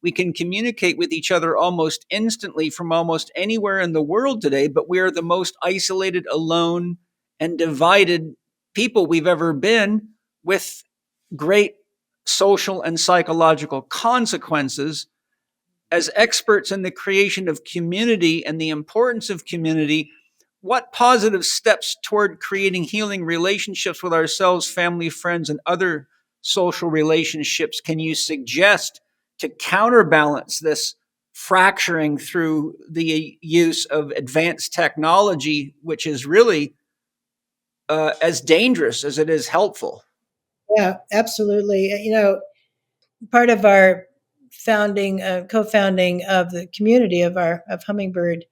[SPEAKER 3] We can communicate with each other almost instantly from almost anywhere in the world today, but we are the most isolated, alone, and divided people we've ever been, with great social and psychological consequences. As experts in the creation of community and the importance of community, what positive steps toward creating healing relationships with ourselves, family, friends, and other social relationships can you suggest to counterbalance this fracturing through the use of advanced technology, which is really as dangerous as it is helpful?
[SPEAKER 4] Yeah, absolutely. Part of our co-founding of the community of Hummingbird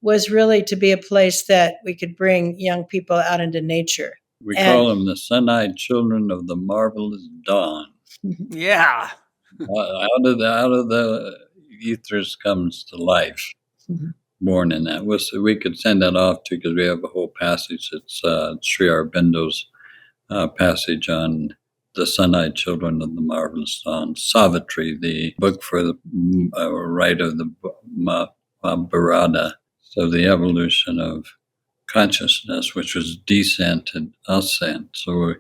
[SPEAKER 4] was really to be a place that we could bring young people out into nature.
[SPEAKER 1] We call them the sun-eyed children of the marvelous dawn.
[SPEAKER 3] Yeah.
[SPEAKER 1] Out of the ethers comes to life, born in that. We could send that off to, because we have a whole passage. It's Sri Aurobindo's passage on the sun-eyed children of the marvelous dawn. Savitri, the book for the rite of the Mahabharata. So the evolution of consciousness, which was descent and ascent. So,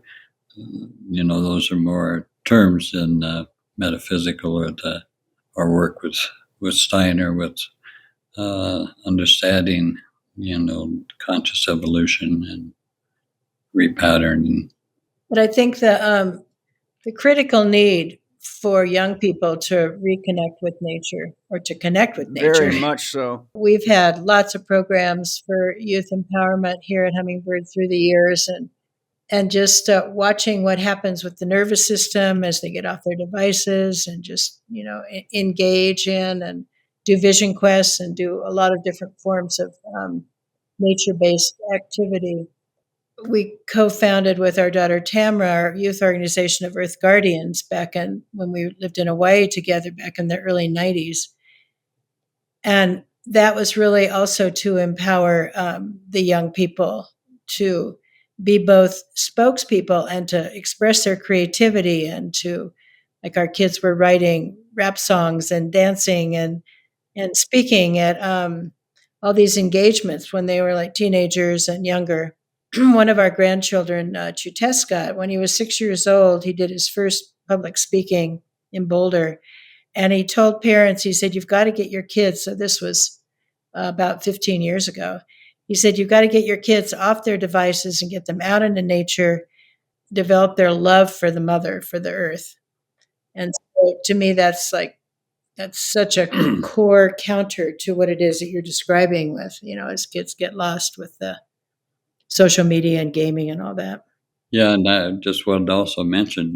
[SPEAKER 1] those are more terms in metaphysical or our work with Steiner, with understanding, conscious evolution and repatterning.
[SPEAKER 4] But I think the critical need for young people to reconnect with nature, or to connect with nature.
[SPEAKER 3] Very much so.
[SPEAKER 4] We've had lots of programs for youth empowerment here at Hummingbird through the years, and just watching what happens with the nervous system as they get off their devices, and just engage in and do vision quests and do a lot of different forms of nature-based activity. We co-founded with our daughter Tamra our youth organization of Earth Guardians back when we lived in Hawaii together back in the early 90s. And that was really also to empower the young people to be both spokespeople and to express their creativity, and to, like, our kids were writing rap songs and dancing and speaking at all these engagements when they were like teenagers and younger. One of our grandchildren, Chutesca, when he was 6 years old, he did his first public speaking in Boulder. And he told parents, he said, "You've got to get your kids." So this was about 15 years ago. He said, "You've got to get your kids off their devices and get them out into nature, develop their love for the mother, for the earth." And so to me, that's such a core counter to what it is that you're describing with, as kids get lost with the social media and gaming and all that.
[SPEAKER 1] Yeah, and I just wanted to also mention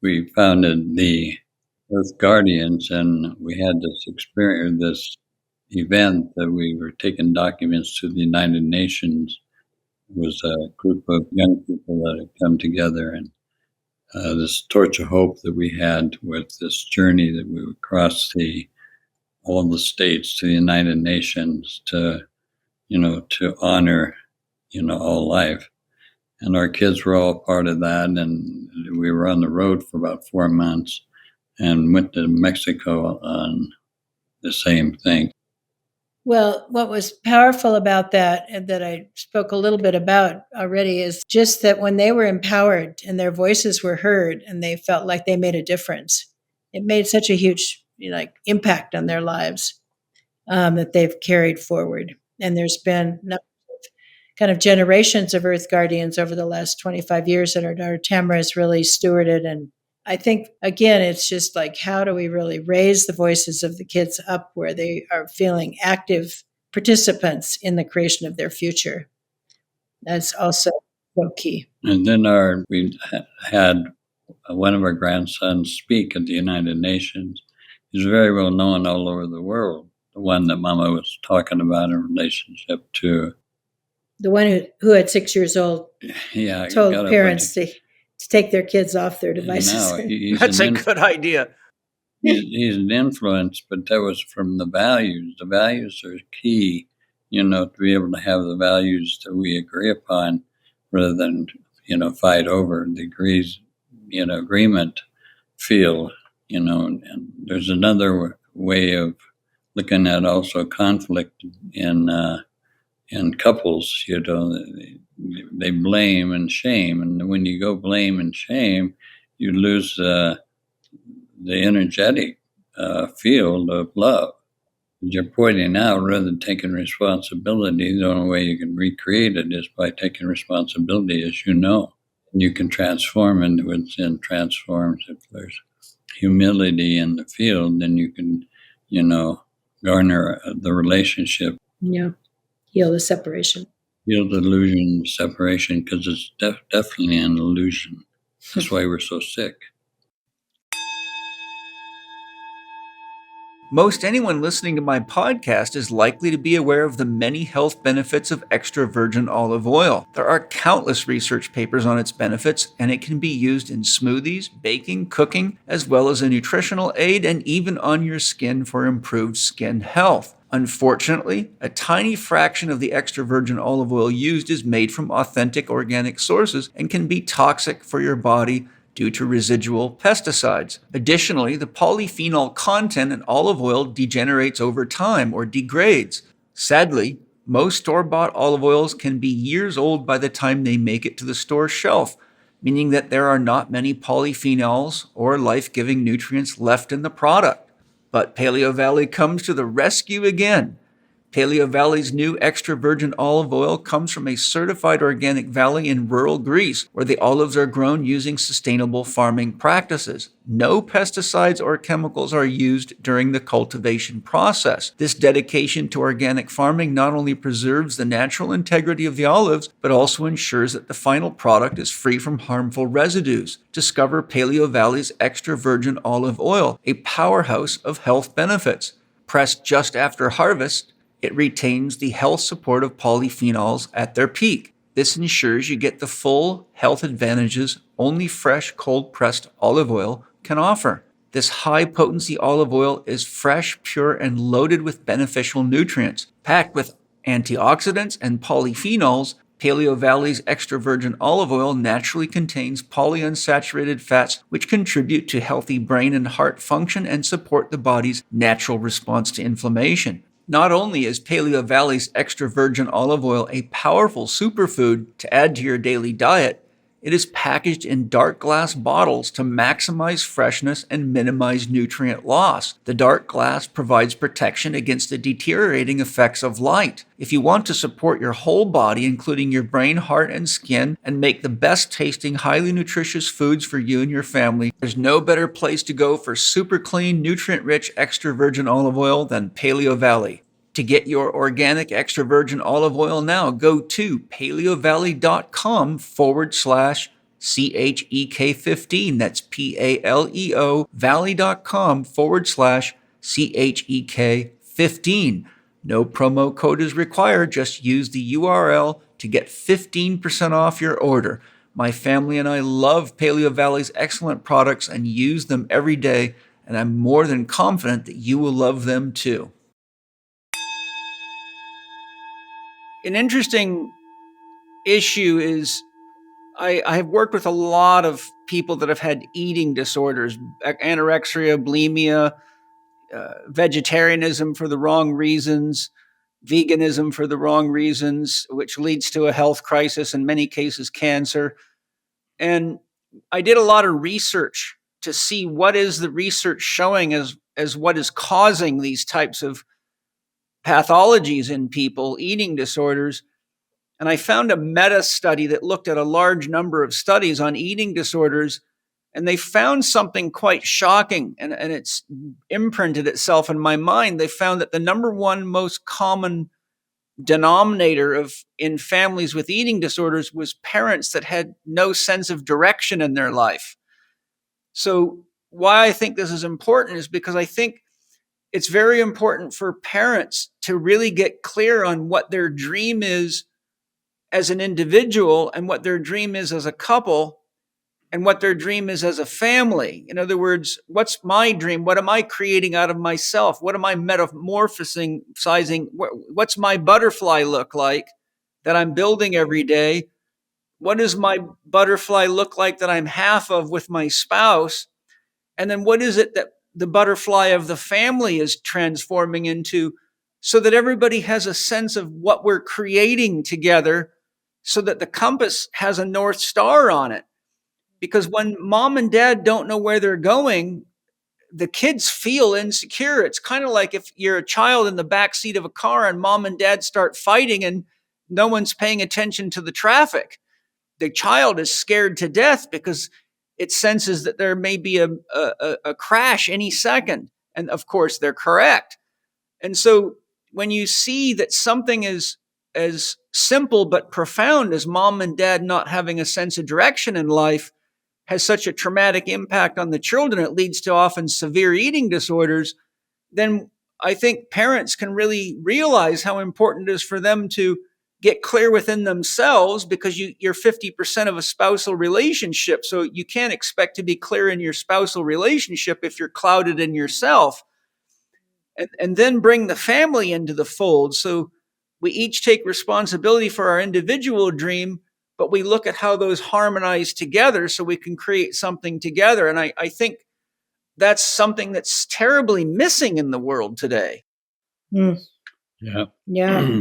[SPEAKER 1] we founded the Earth Guardians, and we had this event that we were taking documents to the United Nations. It was a group of young people that had come together, and this torch of hope that we had with this journey that we would cross all the states to the United Nations to honor, all life. And our kids were all part of that. And we were on the road for about 4 months. and went to Mexico on the same thing.
[SPEAKER 4] Well, what was powerful about that, and that I spoke a little bit about already, is just that when they were empowered and their voices were heard and they felt like they made a difference, it made such a huge impact on their lives that they've carried forward. And there's been kind of generations of Earth Guardians over the last 25 years that our Tamara has really stewarded. And I think, again, it's just like, how do we really raise the voices of the kids up where they are feeling active participants in the creation of their future? That's also so key.
[SPEAKER 1] And then we had one of our grandsons speak at the United Nations. He's very well known all over the world. The one that Mama was talking about in relationship to.
[SPEAKER 4] The one who at 6 years old told parents to take their kids off their devices.
[SPEAKER 1] No,
[SPEAKER 3] That's a good idea.
[SPEAKER 1] He's an influence, but that was from the values. The values are key, to be able to have the values that we agree upon rather than, fight over the agreement field, and there's another way of looking at also conflict in couples, they blame and shame. And when you go blame and shame, you lose the energetic field of love. You're pointing out rather than taking responsibility. The only way you can recreate it is by taking responsibility, as you know. And you can transform into within transforms. If there's humility in the field, then you can, garner the relationship.
[SPEAKER 4] Yeah. Heal the separation.
[SPEAKER 1] Heal the illusion of separation, because it's definitely an illusion. That's why we're so sick.
[SPEAKER 3] Most anyone listening to my podcast is likely to be aware of the many health benefits of extra virgin olive oil. There are countless research papers on its benefits, and it can be used in smoothies, baking, cooking, as well as a nutritional aid and even on your skin for improved skin health. Unfortunately, a tiny fraction of the extra virgin olive oil used is made from authentic organic sources and can be toxic for your body due to residual pesticides. Additionally, the polyphenol content in olive oil degenerates over time or degrades. Sadly, most store-bought olive oils can be years old by the time they make it to the store shelf, meaning that there are not many polyphenols or life-giving nutrients left in the product. But Paleo Valley comes to the rescue again. Paleo Valley's new extra virgin olive oil comes from a certified organic valley in rural Greece, where the olives are grown using sustainable farming practices. No pesticides or chemicals are used during the cultivation process. This dedication to organic farming not only preserves the natural integrity of the olives, but also ensures that the final product is free from harmful residues. Discover Paleo Valley's extra virgin olive oil, a powerhouse of health benefits. Pressed just after harvest, it retains the health support of polyphenols at their peak. This ensures you get the full health advantages only fresh, cold-pressed olive oil can offer. This high-potency olive oil is fresh, pure, and loaded with beneficial nutrients. Packed with antioxidants and polyphenols, Paleo Valley's extra virgin olive oil naturally contains polyunsaturated fats, which contribute to healthy brain and heart function and support the body's natural response to inflammation. Not only is Paleo Valley's extra virgin olive oil a powerful superfood to add to your daily diet, it is packaged in dark glass bottles to maximize freshness and minimize nutrient loss. The dark glass provides protection against the deteriorating effects of light. If you want to support your whole body, including your brain, heart, and skin, and make the best tasting, highly nutritious foods for you and your family, there's no better place to go for super clean, nutrient-rich extra virgin olive oil than Paleo Valley. To get your organic extra virgin olive oil now, go to paleovalley.com/CHEK15. That's PALEO valley.com/CHEK15. No promo code is required. Just use the URL to get 15% off your order. My family and I love Paleo Valley's excellent products and use them every day, and I'm more than confident that you will love them too. An interesting issue is I have worked with a lot of people that have had eating disorders, anorexia, bulimia, vegetarianism for the wrong reasons, veganism for the wrong reasons, which leads to a health crisis, in many cases, cancer. And I did a lot of research to see what is the research showing as what is causing these types of pathologies in people, eating disorders. And I found a meta study that looked at a large number of studies on eating disorders. And they found something quite shocking, and it's imprinted itself in my mind. They found that the number one most common denominator in families with eating disorders was parents that had no sense of direction in their life. So why I think this is important is because I think it's very important for parents to really get clear on what their dream is as an individual and what their dream is as a couple and what their dream is as a family. In other words, what's my dream? What am I creating out of myself? What am I metamorphosing? What's my butterfly look like that I'm building every day? What does my butterfly look like that I'm half of with my spouse? And then what is it that the butterfly of the family is transforming into, so that everybody has a sense of what we're creating together, so that the compass has a North Star on it. Because when mom and dad don't know where they're going, the kids feel insecure. It's kind of like if you're a child in the back seat of a car and mom and dad start fighting and no one's paying attention to the traffic. The child is scared to death because it senses that there may be a crash any second. And of course, they're correct. And so when you see that something is as simple but profound as mom and dad not having a sense of direction in life has such a traumatic impact on the children, it leads to often severe eating disorders, then I think parents can really realize how important it is for them to get clear within themselves, because you're 50% of a spousal relationship. So you can't expect to be clear in your spousal relationship if you're clouded in yourself. And then bring the family into the fold. So we each take responsibility for our individual dream, but we look at how those harmonize together so we can create something together. And I think that's something that's terribly missing in the world today.
[SPEAKER 4] Mm.
[SPEAKER 1] Yeah.
[SPEAKER 4] Yeah.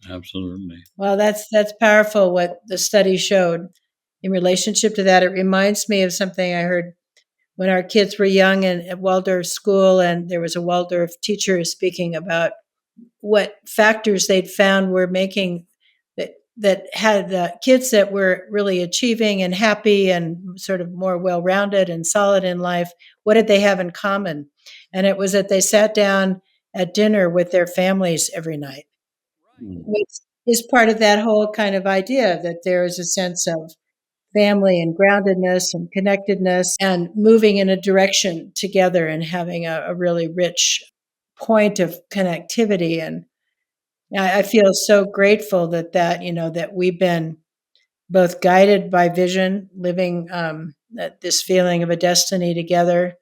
[SPEAKER 1] Absolutely.
[SPEAKER 4] Well, that's powerful what the study showed. In relationship to that, it reminds me of something I heard when our kids were young and at Waldorf school, and there was a Waldorf teacher speaking about what factors they'd found were making that had kids that were really achieving and happy and sort of more well-rounded and solid in life. What did they have in common? And it was that they sat down at dinner with their families every night, which is part of that whole kind of idea that there is a sense of family and groundedness and connectedness and moving in a direction together and having a really rich point of connectivity. And I feel so grateful that we've been both guided by vision, living this feeling of a destiny together.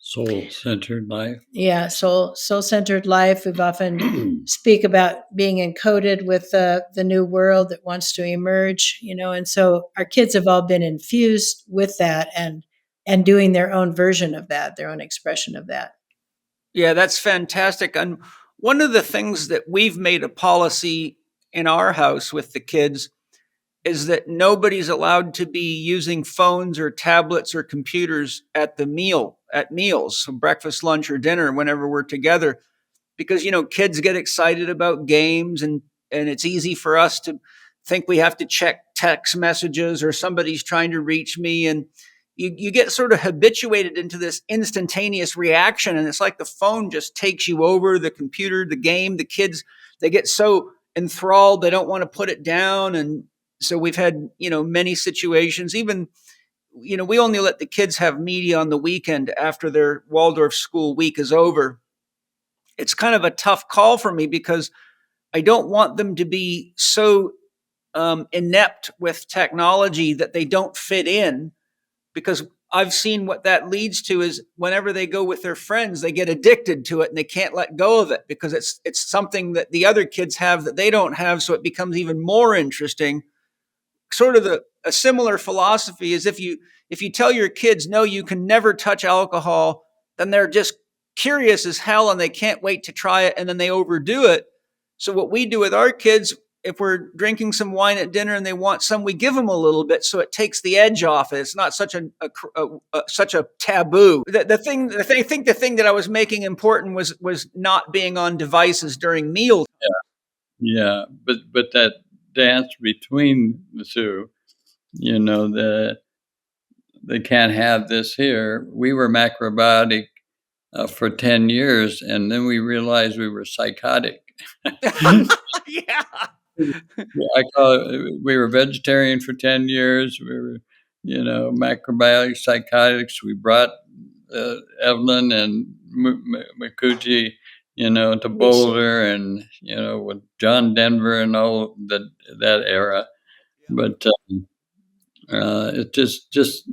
[SPEAKER 1] Soul-centered life.
[SPEAKER 4] Yeah, soul-centered life. We've often speak about being encoded with the new world that wants to emerge, and so our kids have all been infused with that and doing their own version of that, their own expression of that.
[SPEAKER 3] Yeah, that's fantastic. And one of the things that we've made a policy in our house with the kids is that nobody's allowed to be using phones or tablets or computers at meals, so breakfast, lunch, or dinner, whenever we're together, because, kids get excited about games and it's easy for us to think we have to check text messages or somebody's trying to reach me. And you get sort of habituated into this instantaneous reaction. And it's like the phone just takes you over, the computer, the game, the kids, they get so enthralled, they don't want to put it down. And so we've had, many situations, even, we only let the kids have media on the weekend after their Waldorf school week is over. It's kind of a tough call for me because I don't want them to be so inept with technology that they don't fit in, because I've seen what that leads to is whenever they go with their friends, they get addicted to it and they can't let go of it because it's something that the other kids have that they don't have. So it becomes even more interesting. Sort of a similar philosophy is if if you tell your kids, no, you can never touch alcohol, then they're just curious as hell and they can't wait to try it, and then they overdo it. So what we do with our kids, if we're drinking some wine at dinner and they want some, we give them a little bit so it takes the edge off it. It's not such such a taboo. The thing I think the thing that I was making important was not being on devices during meals.
[SPEAKER 1] Yeah, but that dance between the two, they can't have this here. We were macrobiotic for 10 years, and then we realized we were psychotic.
[SPEAKER 3] Yeah.
[SPEAKER 1] I call it, we were vegetarian for 10 years. We were, macrobiotic psychotics. We brought Evelyn and Makuji, to Boulder and, with John Denver and all that era. But it's just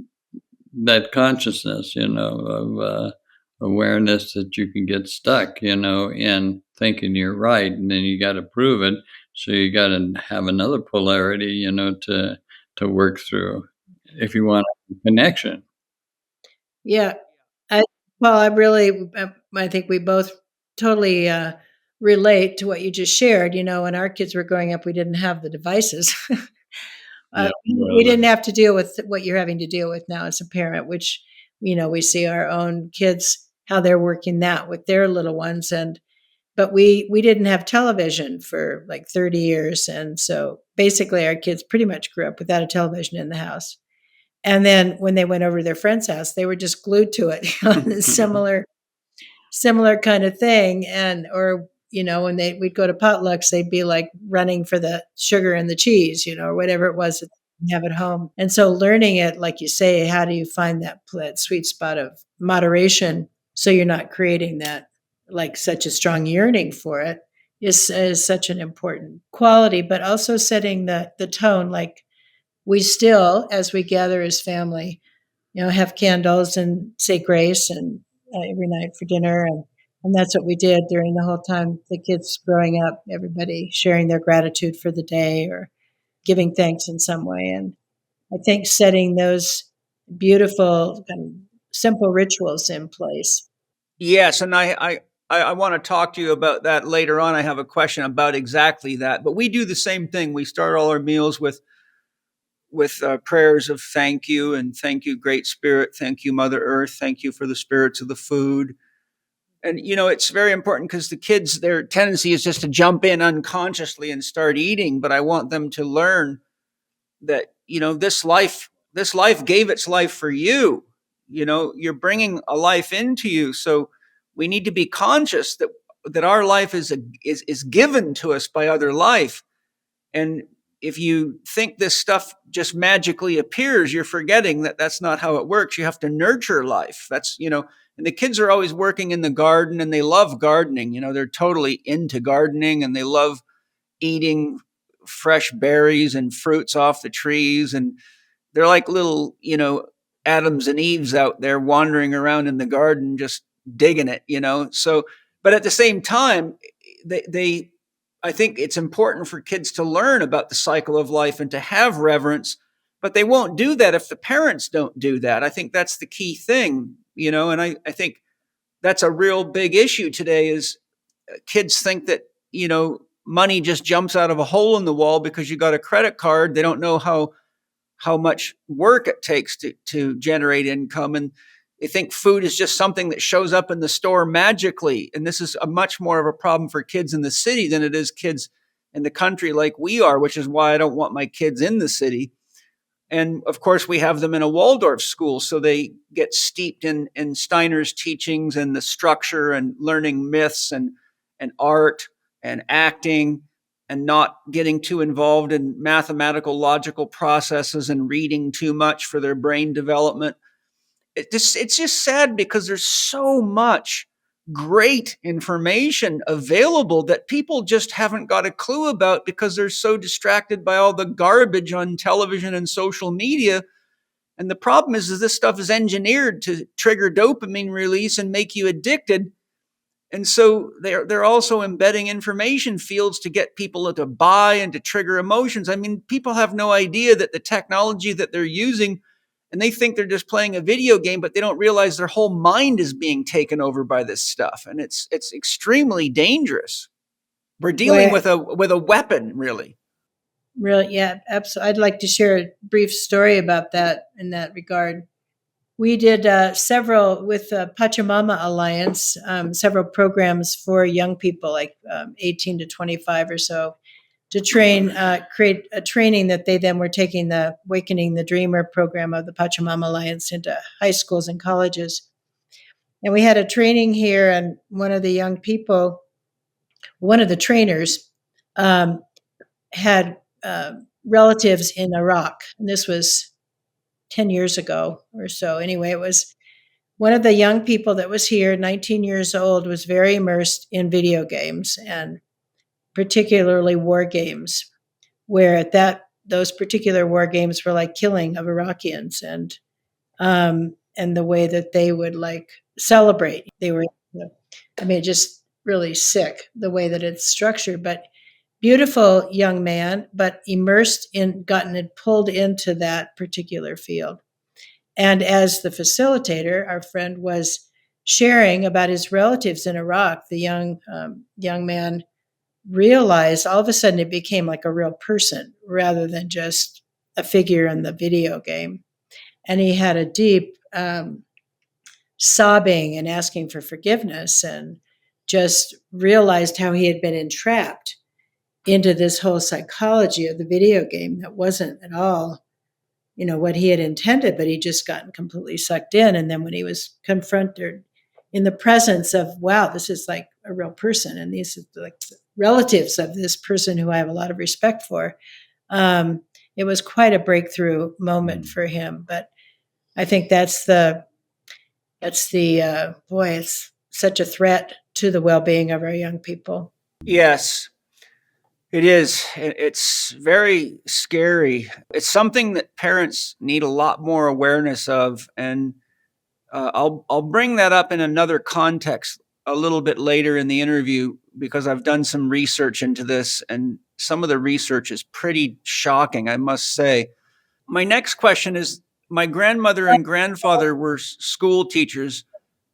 [SPEAKER 1] that consciousness, of awareness that you can get stuck, in thinking you're right, and then you got to prove it. So you got to have another polarity, to work through if you want a connection.
[SPEAKER 4] Yeah. I think we both totally relate to what you just shared. When our kids were growing up, we didn't have the devices. We didn't have to deal with what you're having to deal with now as a parent, which, we see our own kids, how they're working that with their little ones. But we didn't have television for like 30 years. And so basically our kids pretty much grew up without a television in the house. And then when they went over to their friend's house, they were just glued to it, similar kind of thing. Or when we'd go to potlucks, they'd be like running for the sugar and the cheese, or whatever it was that they have at home. And so learning it, like you say, how do you find that sweet spot of moderation so you're not creating that like such a strong yearning for it is such an important quality, but also setting the tone. Like, we still, as we gather as family, have candles and say grace and every night for dinner. And that's what we did during the whole time the kids growing up, everybody sharing their gratitude for the day or giving thanks in some way. And I think setting those beautiful, simple rituals in place.
[SPEAKER 3] Yes, and I want to talk to you about that later on. I have a question about exactly that. But we do the same thing. We start all our meals with prayers of thank you, and thank you, Great Spirit. Thank you, Mother Earth. Thank you for the spirits of the food. And, it's very important because the kids, their tendency is just to jump in unconsciously and start eating. But I want them to learn that, this life gave its life for you. You're bringing a life into you. So we need to be conscious that our life is given to us by other life. And if you think this stuff just magically appears, you're forgetting that that's not how it works. You have to nurture life. That's, and the kids are always working in the garden and they love gardening. They're totally into gardening and they love eating fresh berries and fruits off the trees. And they're like little, Adams and Eves out there wandering around in the garden, just digging it, So, but at the same time, I think it's important for kids to learn about the cycle of life and to have reverence, but they won't do that if the parents don't do that. I think that's the key thing, and I think that's a real big issue today is kids think that, money just jumps out of a hole in the wall because you got a credit card. They don't know how much work it takes to generate income. And they think food is just something that shows up in the store magically. And this is a much more of a problem for kids in the city than it is kids in the country like we are, which is why I don't want my kids in the city. And of course, we have them in a Waldorf school, so they get steeped in Steiner's teachings and the structure and learning myths and art and acting and not getting too involved in mathematical, logical processes and reading too much for their brain development. It's just sad because there's so much great information available that people just haven't got a clue about because they're so distracted by all the garbage on television and social media. And the problem is this stuff is engineered to trigger dopamine release and make you addicted. And so they're also embedding information fields to get people to buy and to trigger emotions. I mean, people have no idea that the technology that they're using and they think they're just playing a video game, but they don't realize their whole mind is being taken over by this stuff. And it's extremely dangerous. We're dealing with a weapon, really.
[SPEAKER 4] Really, yeah, absolutely. I'd like to share a brief story about that in that regard. We did several with the Pachamama Alliance, several programs for young people, like 18 to 25 or so, to create a training that they then were taking the Awakening the Dreamer program of the Pachamama Alliance into high schools and colleges. And we had a training here, and one of the trainers had relatives in Iraq. And this was 10 years ago or so. Anyway, it was one of the young people that was here, 19 years old, was very immersed in video games, and particularly war games, where those particular war games were like killing of Iraqians, and the way that they would like celebrate. They were, just really sick the way that it's structured, but beautiful young man, but gotten pulled into that particular field. And as the facilitator, our friend was sharing about his relatives in Iraq. The young man realized all of a sudden it became like a real person rather than just a figure in the video game. And he had a deep sobbing and asking for forgiveness, and just realized how he had been entrapped into this whole psychology of the video game that wasn't at all, what he had intended, but he'd just gotten completely sucked in. And then when he was confronted in the presence of, wow, this is like a real person, and these are like relatives of this person who I have a lot of respect for, it was quite a breakthrough moment for him. But I think it's such a threat to the well-being of our young people.
[SPEAKER 3] Yes, it is. It's very scary. It's something that parents need a lot more awareness of. And I'll bring that up in another context a little bit later in the interview, because I've done some research into this, and some of the research is pretty shocking, I must say. My next question is, my grandmother and grandfather were school teachers.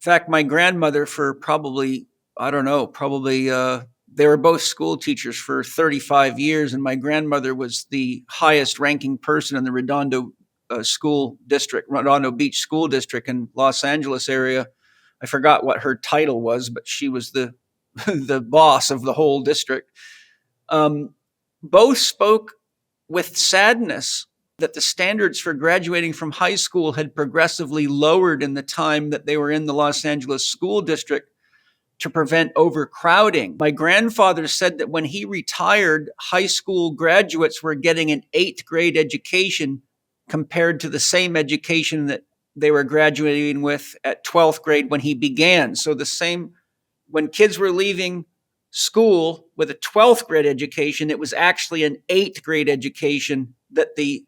[SPEAKER 3] In fact, my grandmother for probably, they were both school teachers for 35 years, and my grandmother was the highest ranking person in the Redondo Beach School District in Los Angeles area. I forgot what her title was, but she was the the boss of the whole district. Both spoke with sadness that the standards for graduating from high school had progressively lowered in the time that they were in the Los Angeles School District to prevent overcrowding. My grandfather said that when he retired, high school graduates were getting an 8th grade education compared to the same education that they were graduating with at 12th grade when he began. So when kids were leaving school with a 12th grade education, it was actually an 8th grade education that the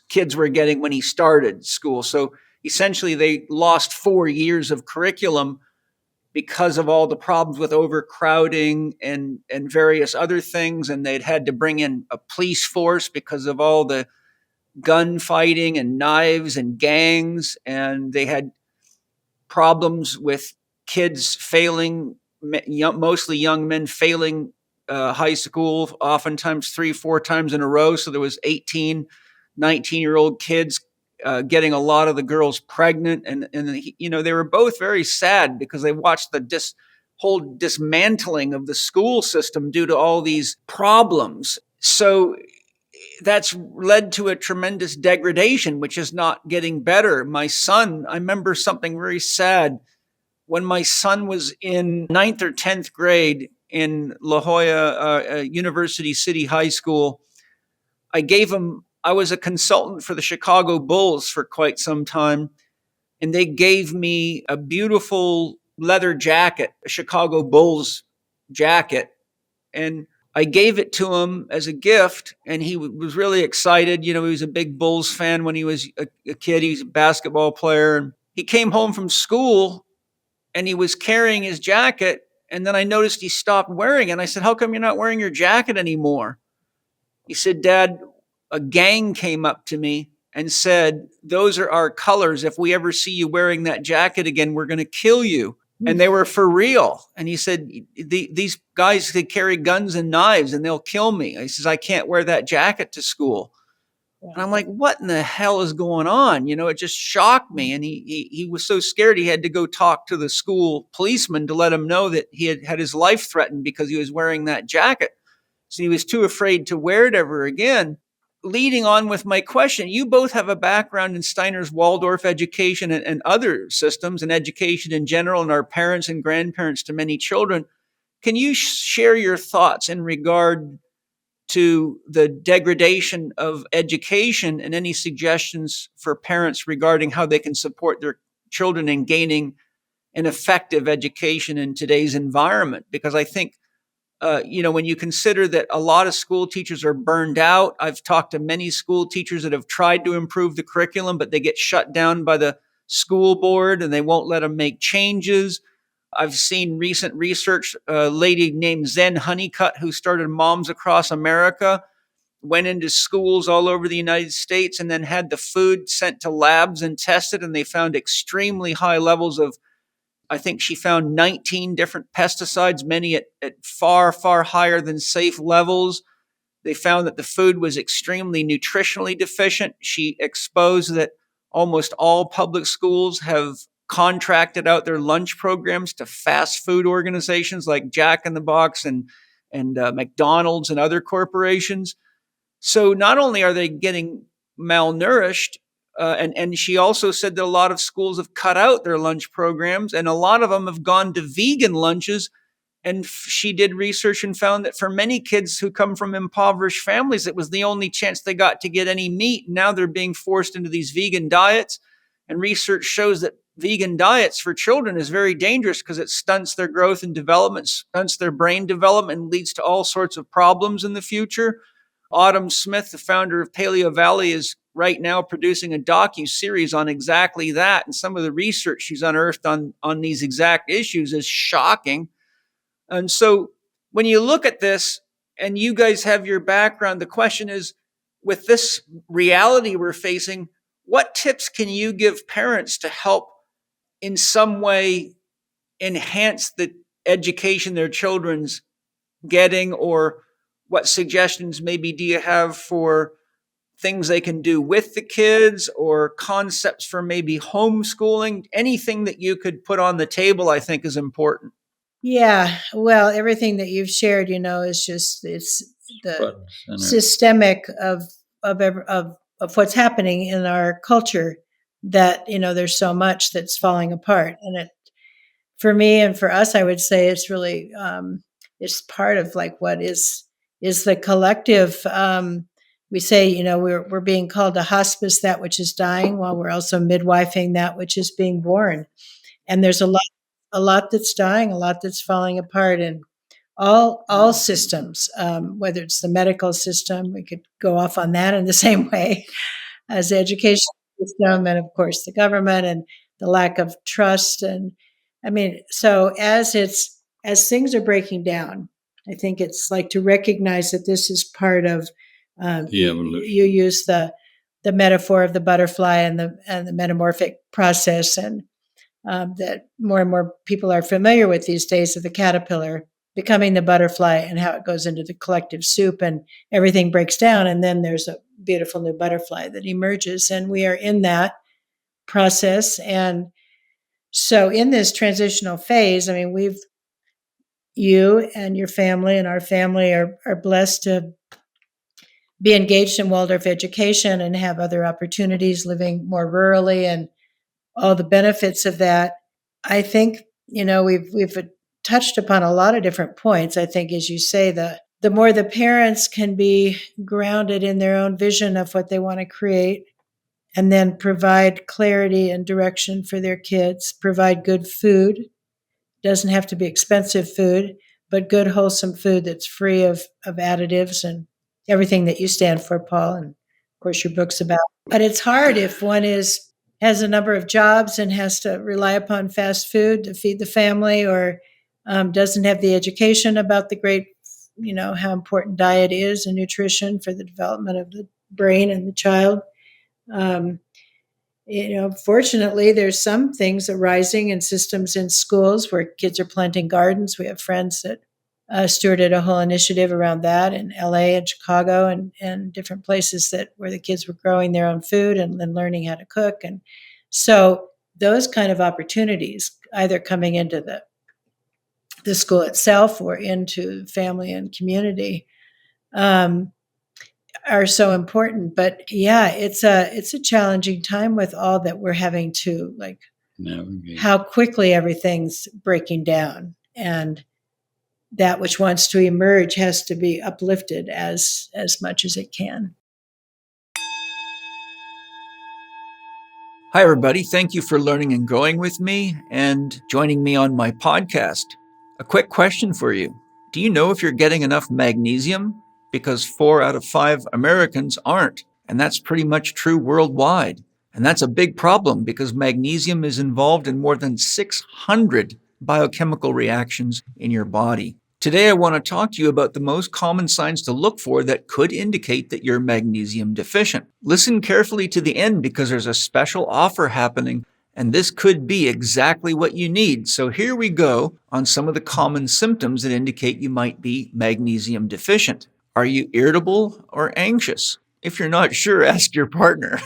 [SPEAKER 3] kids were getting when he started school. So essentially they lost 4 years of curriculum because of all the problems with overcrowding and various other things. And they'd had to bring in a police force because of all the gunfighting and knives and gangs. And they had problems with kids failing, mostly young men failing high school, oftentimes 3-4 times in a row. So there was 18, 19-year-old kids getting a lot of the girls pregnant. And they were both very sad because they watched the whole dismantling of the school system due to all these problems. So that's led to a tremendous degradation, which is not getting better. My son, I remember something very sad. When my son was in 9th or 10th grade in La Jolla University City High School, I was a consultant for the Chicago Bulls for quite some time, and they gave me a beautiful leather jacket, a Chicago Bulls jacket, and I gave it to him as a gift, and he was really excited. He was a big Bulls fan when he was a kid. He was a basketball player. And he came home from school, and he was carrying his jacket, and then I noticed he stopped wearing it. And I said, "How come you're not wearing your jacket anymore?" He said, "Dad, a gang came up to me and said, "Those are our colors. If we ever see you wearing that jacket again, we're going to kill you." And they were for real. And he said, these guys, they carry guns and knives and they'll kill me. He says, I can't wear that jacket to school. And I'm like, what in the hell is going on? It just shocked me. And he was so scared he had to go talk to the school policeman to let him know that he had had his life threatened because he was wearing that jacket. So he was too afraid to wear it ever again. Leading on with my question, you both have a background in Steiner's Waldorf education and other systems and education in general, and are parents and grandparents to many children. Can you share your thoughts in regard to the degradation of education and any suggestions for parents regarding how they can support their children in gaining an effective education in today's environment? Because I think when you consider that a lot of school teachers are burned out. I've talked to many school teachers that have tried to improve the curriculum, but they get shut down by the school board and they won't let them make changes. I've seen recent research, a lady named Zen Honeycutt, who started Moms Across America, went into schools all over the United States and then had the food sent to labs and tested, and they found extremely high levels of, I think she found 19 different pesticides, many at far, far higher than safe levels. They found that the food was extremely nutritionally deficient. She exposed that almost all public schools have contracted out their lunch programs to fast food organizations like Jack in the Box and McDonald's and other corporations. So not only are they getting malnourished, and she also said that a lot of schools have cut out their lunch programs, and a lot of them have gone to vegan lunches. And she did research and found that for many kids who come from impoverished families, it was the only chance they got to get any meat. Now they're being forced into these vegan diets. And research shows that vegan diets for children is very dangerous because it stunts their growth and development, stunts their brain development, and leads to all sorts of problems in the future. Autumn Smith, the founder of Paleo Valley, is right now producing a docu-series on exactly that. And some of the research she's unearthed on these exact issues is shocking. And so when you look at this and you guys have your background, the question is, with this reality we're facing, what tips can you give parents to help in some way enhance the education their children's getting, or what suggestions maybe do you have for things they can do with the kids, or concepts for maybe homeschooling? Anything that you could put on the table, I think, is important.
[SPEAKER 4] Yeah, well, everything that you've shared, is just it's the
[SPEAKER 1] But,
[SPEAKER 4] systemic of what's happening in our culture, that there's so much that's falling apart, and it, for me and for us, I would say it's really it's part of like what is the collective. We say we're being called to hospice that which is dying, while we're also midwifing that which is being born, and there's a lot that's dying, a lot that's falling apart, and all systems, whether it's the medical system, we could go off on that in the same way as the education system, and of course the government, and the lack of trust. And I mean, so as things are breaking down, I think it's like to recognize that this is part of
[SPEAKER 1] the evolution.
[SPEAKER 4] you use the metaphor of the butterfly and the metamorphic process, and that more and more people are familiar with these days, of the caterpillar becoming the butterfly and how it goes into the collective soup and everything breaks down. And then there's a beautiful new butterfly that emerges. And we are in that process. And so in this transitional phase, I mean, you and your family and our family are blessed to be engaged in Waldorf education and have other opportunities living more rurally and all the benefits of that. I think, we've touched upon a lot of different points. I think, as you say, the more the parents can be grounded in their own vision of what they want to create, and then provide clarity and direction for their kids, provide good food. Doesn't have to be expensive food, but good, wholesome food that's free of additives and everything that you stand for, Paul, and of course your book's about. But it's hard if one has a number of jobs and has to rely upon fast food to feed the family, or doesn't have the education about the great, how important diet is and nutrition for the development of the brain and the child. Um, fortunately, there's some things arising in systems in schools where kids are planting gardens. We have friends that stewarded a whole initiative around that in LA and Chicago and different places where the kids were growing their own food and learning how to cook. And so those kind of opportunities, either coming into the school itself or into family and community, are so important. But yeah, it's a challenging time with all that we're having to
[SPEAKER 1] navigate.
[SPEAKER 4] How quickly everything's breaking down, and that which wants to emerge has to be uplifted as much as it can.
[SPEAKER 3] Hi, everybody. Thank you for learning and growing with me and joining me on my podcast. A quick question for you. Do you know if you're getting enough magnesium? Because 4 out of 5 Americans aren't, and that's pretty much true worldwide. And that's a big problem because magnesium is involved in more than 600 biochemical reactions in your body. Today, I want to talk to you about the most common signs to look for that could indicate that you're magnesium deficient. Listen carefully to the end because there's a special offer happening, and this could be exactly what you need. So here we go on some of the common symptoms that indicate you might be magnesium deficient. Are you irritable or anxious? If you're not sure, ask your partner.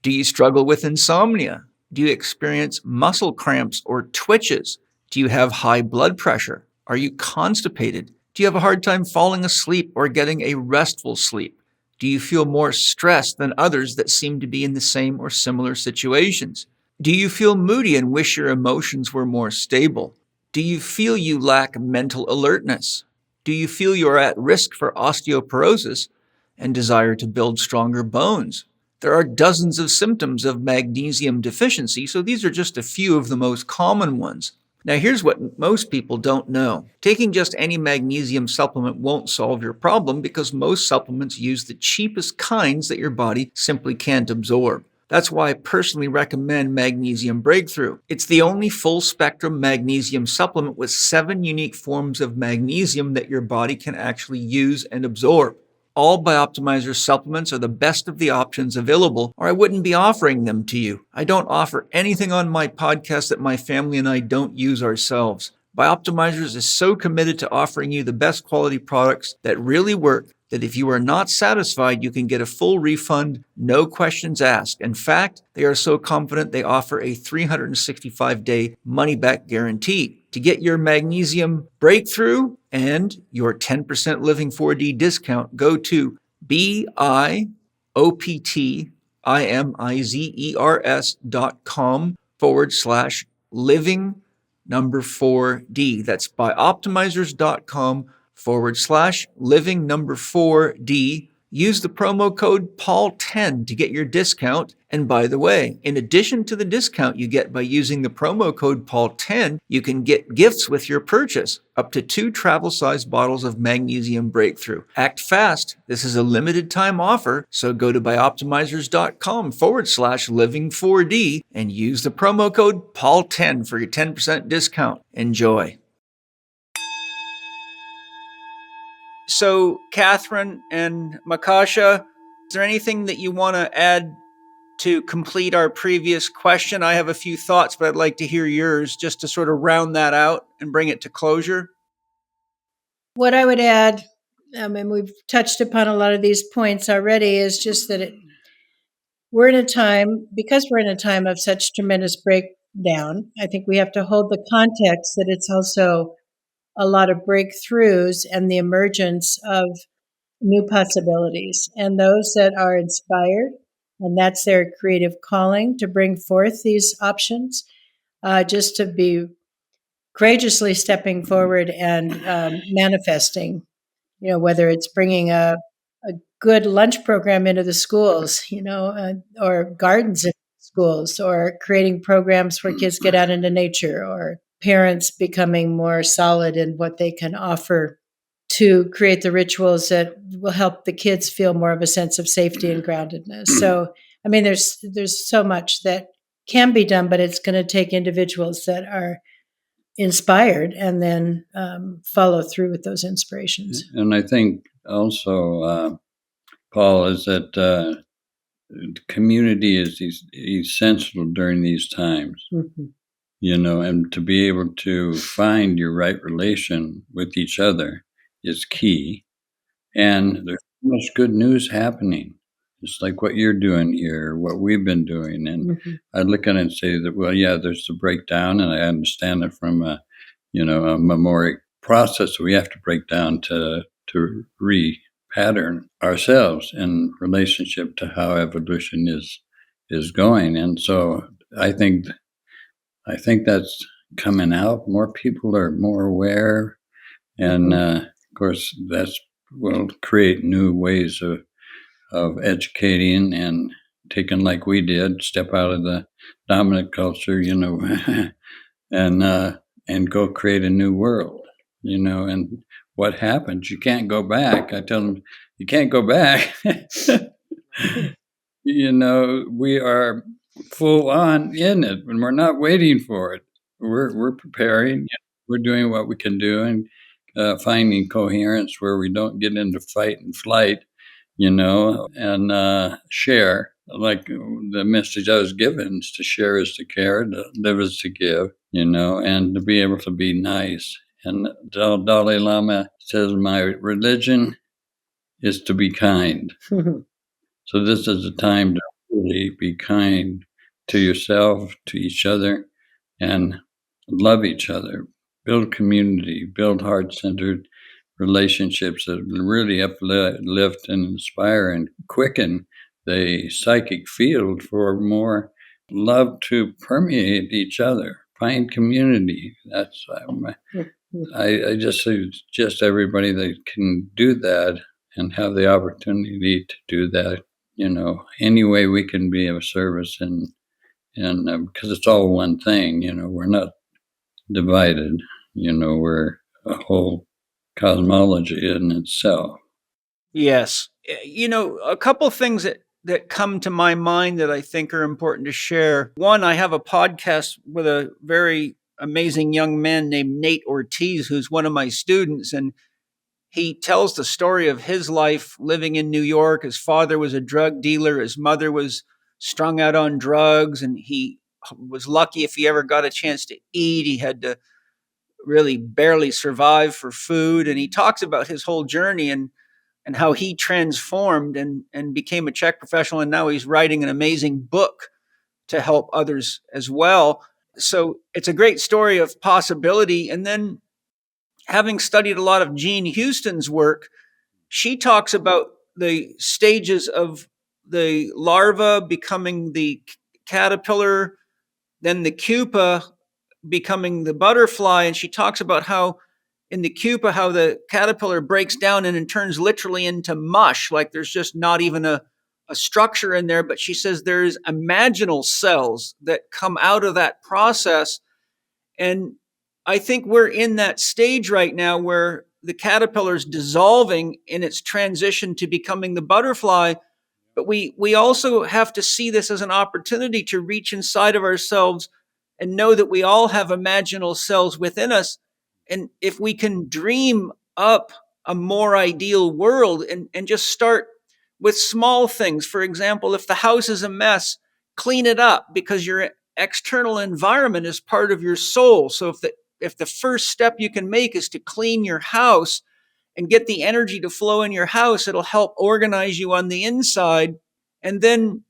[SPEAKER 3] Do you struggle with insomnia? Do you experience muscle cramps or twitches? Do you have high blood pressure? Are you constipated? Do you have a hard time falling asleep or getting a restful sleep? Do you feel more stressed than others that seem to be in the same or similar situations? Do you feel moody and wish your emotions were more stable? Do you feel you lack mental alertness? Do you feel you're at risk for osteoporosis and desire to build stronger bones? There are dozens of symptoms of magnesium deficiency, so these are just a few of the most common ones. Now, here's what most people don't know. Taking just any magnesium supplement won't solve your problem because most supplements use the cheapest kinds that your body simply can't absorb. That's why I personally recommend Magnesium Breakthrough. It's the only full-spectrum magnesium supplement with 7 unique forms of magnesium that your body can actually use and absorb. All Bioptimizer supplements are the best of the options available, or I wouldn't be offering them to you. I don't offer anything on my podcast that my family and I don't use ourselves. Bioptimizers is so committed to offering you the best quality products that really work that if you are not satisfied, you can get a full refund, no questions asked. In fact, they are so confident they offer a 365-day money-back guarantee. To get your Magnesium Breakthrough and your 10% Living 4D discount, go to bioptimizers.com/living4D. That's bioptimizers.com/living4D. Use the promo code PAUL10 to get your discount. And by the way, in addition to the discount you get by using the promo code PAUL10, you can get gifts with your purchase, up to 2 travel-sized bottles of Magnesium Breakthrough. Act fast. This is a limited time offer, so go to bioptimizers.com/living4D and use the promo code PAUL10 for your 10% discount. Enjoy. So, Katharine and Makasha, is there anything that you want to add to complete our previous question? I have a few thoughts, but I'd like to hear yours just to sort of round that out and bring it to closure.
[SPEAKER 4] What I would add, and we've touched upon a lot of these points already, is just that we're in a time of such tremendous breakdown. I think we have to hold the context that it's also a lot of breakthroughs and the emergence of new possibilities, and those that are inspired, and that's their creative calling to bring forth these options, just to be courageously stepping forward and manifesting, whether it's bringing a good lunch program into the schools, or gardens in schools, or creating programs where kids get out into nature, or parents becoming more solid in what they can offer to create the rituals that will help the kids feel more of a sense of safety and groundedness. So, I mean, there's so much that can be done, but it's going to take individuals that are inspired and then follow through with those inspirations.
[SPEAKER 1] And I think also, Paul, is that community is essential during these times. And to be able to find your right relation with each other is key. And there's so much good news happening. It's like what you're doing here, what we've been doing. And I look at it and say that, well, yeah, there's the breakdown, and I understand it from a memoric process we have to break down to repattern ourselves in relationship to how evolution is going. And so I think that's coming out. More people are more aware, and of course that's will create new ways of educating and taking, like we did, step out of the dominant culture, and go create a new world, and what happens? You can't go back. I tell them, you can't go back. We are full on in it, and we're not waiting for it. We're preparing. We're doing what we can do, and finding coherence where we don't get into fight and flight, and share. Like the message I was given is to share is to care, to live is to give, and to be able to be nice. And Dalai Lama says, my religion is to be kind. So this is a time to really be kind to yourself, to each other, and love each other. Build community, build heart-centered relationships that really uplift and inspire and quicken the psychic field for more love to permeate each other. Find community. That's I just suggest everybody that can do that and have the opportunity to do that. Any way we can be of service, and because it's all one thing. We're not divided. We're a whole cosmology in itself.
[SPEAKER 3] Yes. A couple things that come to my mind that I think are important to share. One, I have a podcast with a very amazing young man named Nate Ortiz, who's one of my students, and he tells the story of his life living in New York. His father was a drug dealer. His mother was strung out on drugs, and he was lucky if he ever got a chance to eat. He had to really barely survive for food. And he talks about his whole journey and how he transformed and became a Chek professional. And now he's writing an amazing book to help others as well. So it's a great story of possibility. And then, having studied a lot of Jean Houston's work, she talks about the stages of the larva becoming the caterpillar, then the pupa becoming the butterfly. And she talks about how in the pupa, how the caterpillar breaks down and it turns literally into mush, like there's just not even a structure in there. But she says there's imaginal cells that come out of that process. And I think we're in that stage right now where the caterpillar is dissolving in its transition to becoming the butterfly. But we also have to see this as an opportunity to reach inside of ourselves and know that we all have imaginal cells within us. And if we can dream up a more ideal world and just start with small things. For example, if the house is a mess, clean it up, because your external environment is part of your soul. So if the first step you can make is to clean your house and get the energy to flow in your house, it'll help organize you on the inside. And then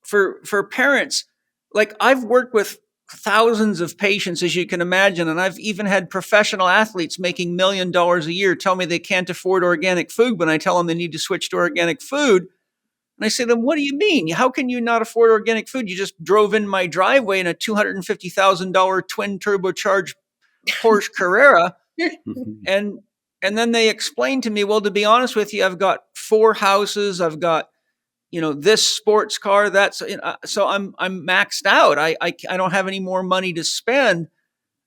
[SPEAKER 3] for parents, like I've worked with thousands of patients, as you can imagine, and I've even had professional athletes making $1 million a year tell me they can't afford organic food when I tell them they need to switch to organic food. And I say to them, what do you mean? How can you not afford organic food? You just drove in my driveway in a $250,000 twin turbocharged Porsche Carrera. And then they explained to me, well, to be honest with you, I've got 4 houses. I've got, this sports car. That's so I'm maxed out. I don't have any more money to spend.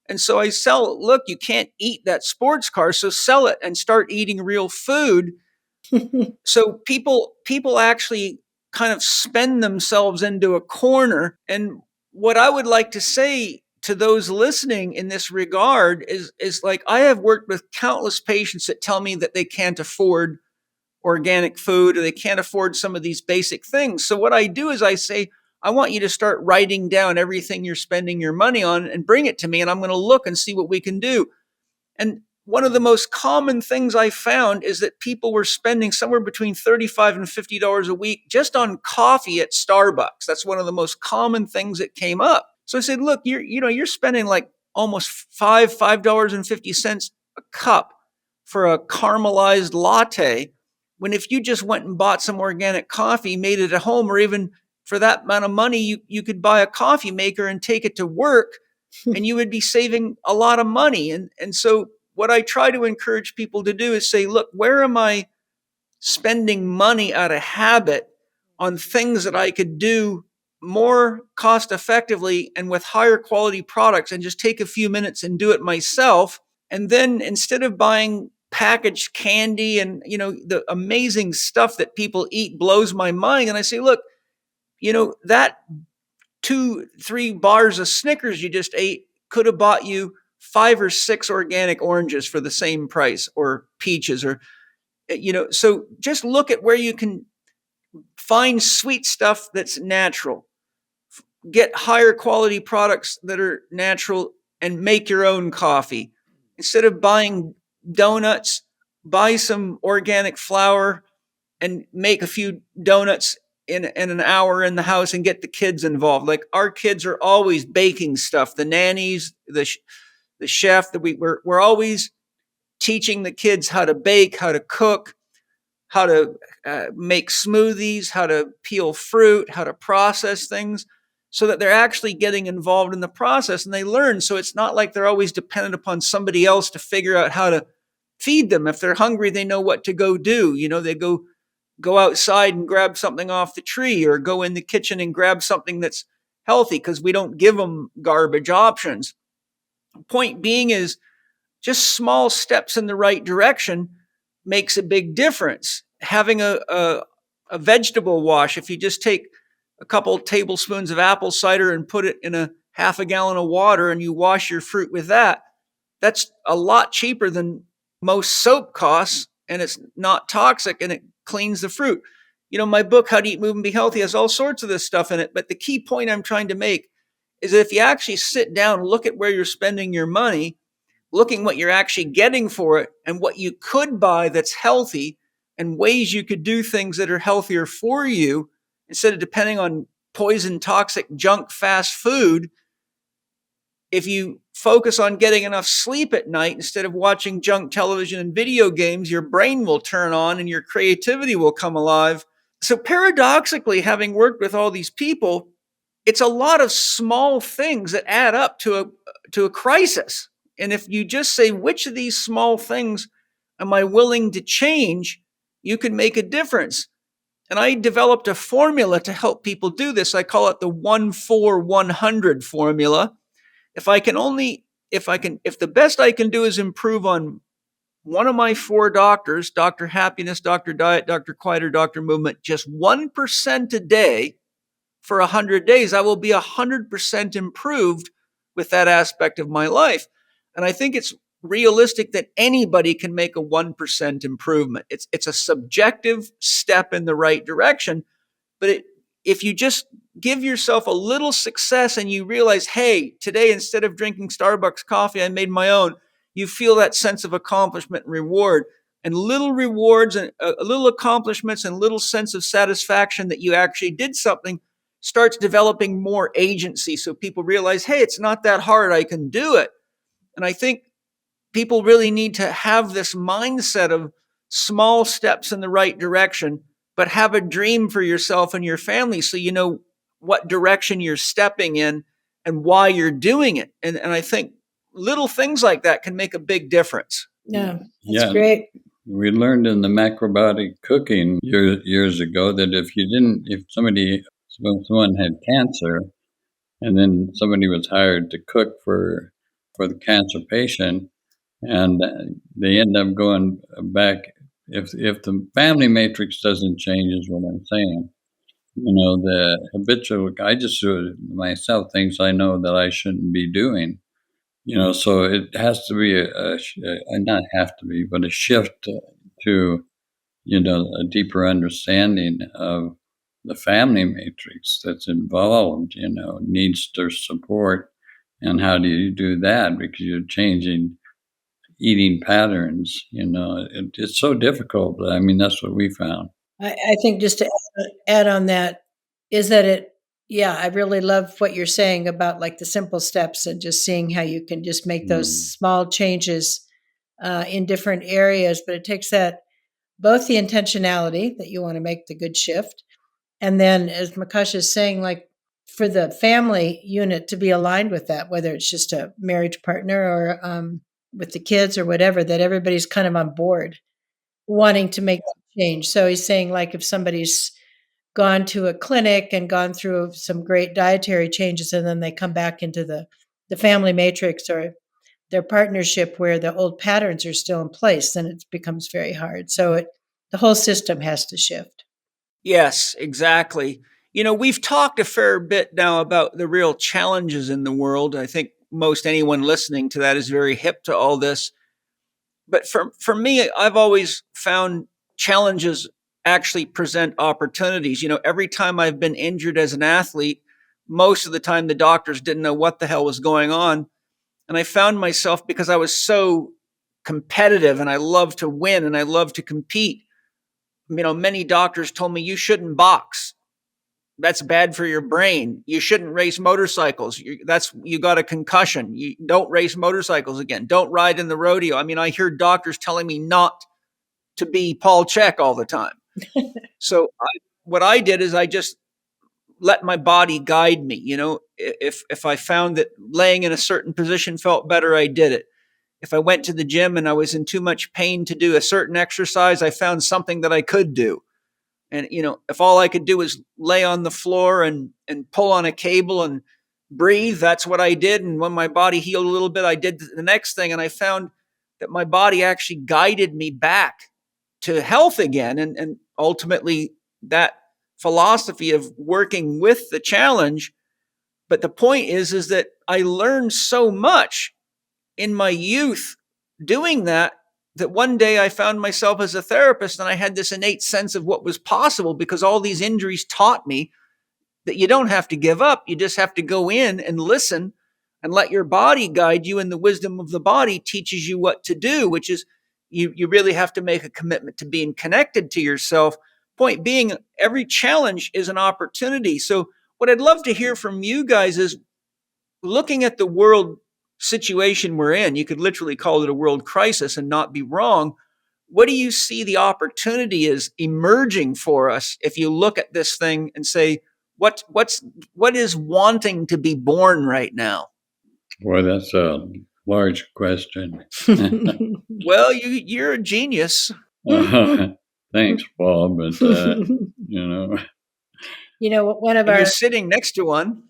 [SPEAKER 3] And so I sell, look, you can't eat that sports car, so sell it and start eating real food. So people actually kind of spend themselves into a corner. And what I would like to say to those listening in this regard is like, I have worked with countless patients that tell me that they can't afford organic food, or they can't afford some of these basic things. So what I do is I say, I want you to start writing down everything you're spending your money on and bring it to me, and I'm going to look and see what we can do. And one of the most common things I found is that people were spending somewhere between $35 and $50 a week just on coffee at Starbucks. That's one of the most common things that came up. So I said, look, you're spending like almost $5.50 a cup for a caramelized latte, when if you just went and bought some organic coffee, made it at home, or even for that amount of money, you could buy a coffee maker and take it to work, and you would be saving a lot of money. And so what I try to encourage people to do is say, look, where am I spending money out of habit on things that I could do more cost effectively and with higher quality products, and just take a few minutes and do it myself. And then instead of buying packaged candy and, the amazing stuff that people eat blows my mind. And I say, look, that 2-3 bars of Snickers you just ate could have bought you 5 or 6 organic oranges for the same price, or peaches, or, so just look at where you can find sweet stuff that's natural, get higher quality products that are natural, and make your own coffee. Instead of buying donuts, buy some organic flour and make a few donuts in an hour in the house, and get the kids involved. Like, our kids are always baking stuff. The nannies, the chef, that we're always teaching the kids how to bake, how to cook, how to make smoothies, how to peel fruit, how to process things, so that they're actually getting involved in the process and they learn. So it's not like they're always dependent upon somebody else to figure out how to feed them. If they're hungry, they know what to go do. They go outside and grab something off the tree, or go in the kitchen and grab something that's healthy, because we don't give them garbage options. Point being is, just small steps in the right direction makes a big difference. Having a vegetable wash, if you just take a couple tablespoons of apple cider and put it in a half a gallon of water, and you wash your fruit with that, that's a lot cheaper than most soap costs, and it's not toxic, and it cleans the fruit. My book, How to Eat, Move, and Be Healthy, has all sorts of this stuff in it. But the key point I'm trying to make is that if you actually sit down, look at where you're spending your money, looking what you're actually getting for it, and what you could buy that's healthy, and ways you could do things that are healthier for you, instead of depending on poison, toxic, junk, fast food. If you focus on getting enough sleep at night instead of watching junk television and video games, your brain will turn on and your creativity will come alive. So paradoxically, having worked with all these people, it's a lot of small things that add up to a crisis. And if you just say, which of these small things am I willing to change, you can make a difference. And I developed a formula to help people do this. I call it the 1-4-100 formula. If the best I can do is improve on one of my 4 doctors, Dr. Happiness, Dr. Diet, Dr. Quiet, or Dr. Movement, just 1% a day for 100 days, I will be 100% improved with that aspect of my life. And I think it's realistic that anybody can make a 1% improvement. It's a subjective step in the right direction, but if you just give yourself a little success and you realize, hey, today instead of drinking Starbucks coffee, I made my own, you feel that sense of accomplishment and reward. And little rewards and little accomplishments and little sense of satisfaction that you actually did something starts developing more agency. So people realize, hey, it's not that hard, I can do it. And I think people really need to have this mindset of small steps in the right direction, but have a dream for yourself and your family, so you know what direction you're stepping in and why you're doing it. And I think little things like that can make a big difference.
[SPEAKER 4] Yeah, that's great.
[SPEAKER 1] We learned in the macrobiotic cooking years ago that if someone had cancer, and then somebody was hired to cook for the cancer patient, and they end up going back, if the family matrix doesn't change, is what I'm saying. The habitual, I just do it myself, things I know that I shouldn't be doing. So it has to be not have to be, but a shift to a deeper understanding of the family matrix that's involved, needs their support. And how do you do that? Because you're changing eating patterns, it's so difficult, but I mean, that's what we found.
[SPEAKER 4] I think just to add on that is that I really love what you're saying about like the simple steps and just seeing how you can just make those small changes in different areas. But it takes that both the intentionality that you want to make the good shift. And then as Makasha is saying, like for the family unit to be aligned with that, whether it's just a marriage partner or with the kids or whatever, that everybody's kind of on board wanting to make that change. So he's saying like if somebody's gone to a clinic and gone through some great dietary changes and then they come back into the family matrix or their partnership where the old patterns are still in place, then it becomes very hard. So the whole system has to shift.
[SPEAKER 3] Yes, exactly. We've talked a fair bit now about the real challenges in the world. I think most anyone listening to that is very hip to all this. But for me, I've always found challenges actually present opportunities. Every time I've been injured as an athlete, most of the time the doctors didn't know what the hell was going on. And I found myself, because I was so competitive and I love to win and I love to compete, many doctors told me, you shouldn't box. That's bad for your brain. You shouldn't race motorcycles. You got a concussion. You don't race motorcycles again. Don't ride in the rodeo. I hear doctors telling me not to be Paul Chek all the time. So what I did is I just let my body guide me. If I found that laying in a certain position felt better, I did it. If I went to the gym and I was in too much pain to do a certain exercise, I found something that I could do. And, if all I could do was lay on the floor and pull on a cable and breathe, that's what I did. And when my body healed a little bit, I did the next thing. And I found that my body actually guided me back to health again. And ultimately that philosophy of working with the challenge. But the point is that I learned so much in my youth doing that one day I found myself as a therapist and I had this innate sense of what was possible, because all these injuries taught me that you don't have to give up. You just have to go in and listen and let your body guide you. And the wisdom of the body teaches you what to do, which is you really have to make a commitment to being connected to yourself. Point being, every challenge is an opportunity. So what I'd love to hear from you guys is, looking at the world situation we're in, you could literally call it a world crisis and not be wrong. What do you see the opportunity is emerging for us if you look at this thing and say, what is wanting to be born right now?
[SPEAKER 1] Boy, that's a large question.
[SPEAKER 3] Well, you're a genius.
[SPEAKER 1] Thanks, Paul. But
[SPEAKER 3] you're sitting next to one.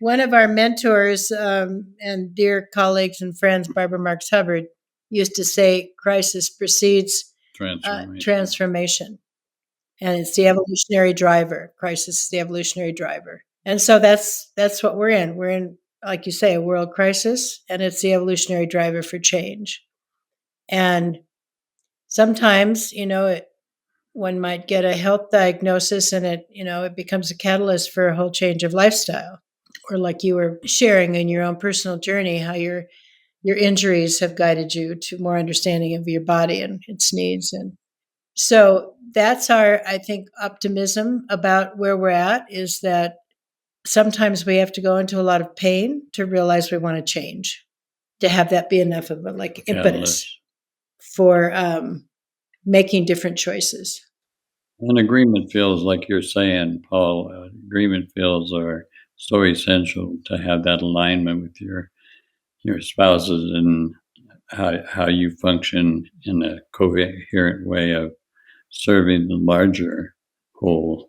[SPEAKER 4] One of our mentors and dear colleagues and friends, Barbara Marx Hubbard, used to say, crisis precedes transformation. And it's the evolutionary driver. Crisis is the evolutionary driver. And so that's what we're in. We're in, like you say, a world crisis, and it's the evolutionary driver for change. And sometimes, one might get a health diagnosis and it becomes a catalyst for a whole change of lifestyle. Or like you were sharing in your own personal journey, how your injuries have guided you to more understanding of your body and its needs. And so that's our, I think, optimism about where we're at, is that sometimes we have to go into a lot of pain to realize we want to change, to have that be enough of a impetus for making different choices.
[SPEAKER 1] And agreement fields, like you're saying, Paul, agreement fields are so essential to have that alignment with your spouses and how you function in a coherent way of serving the larger whole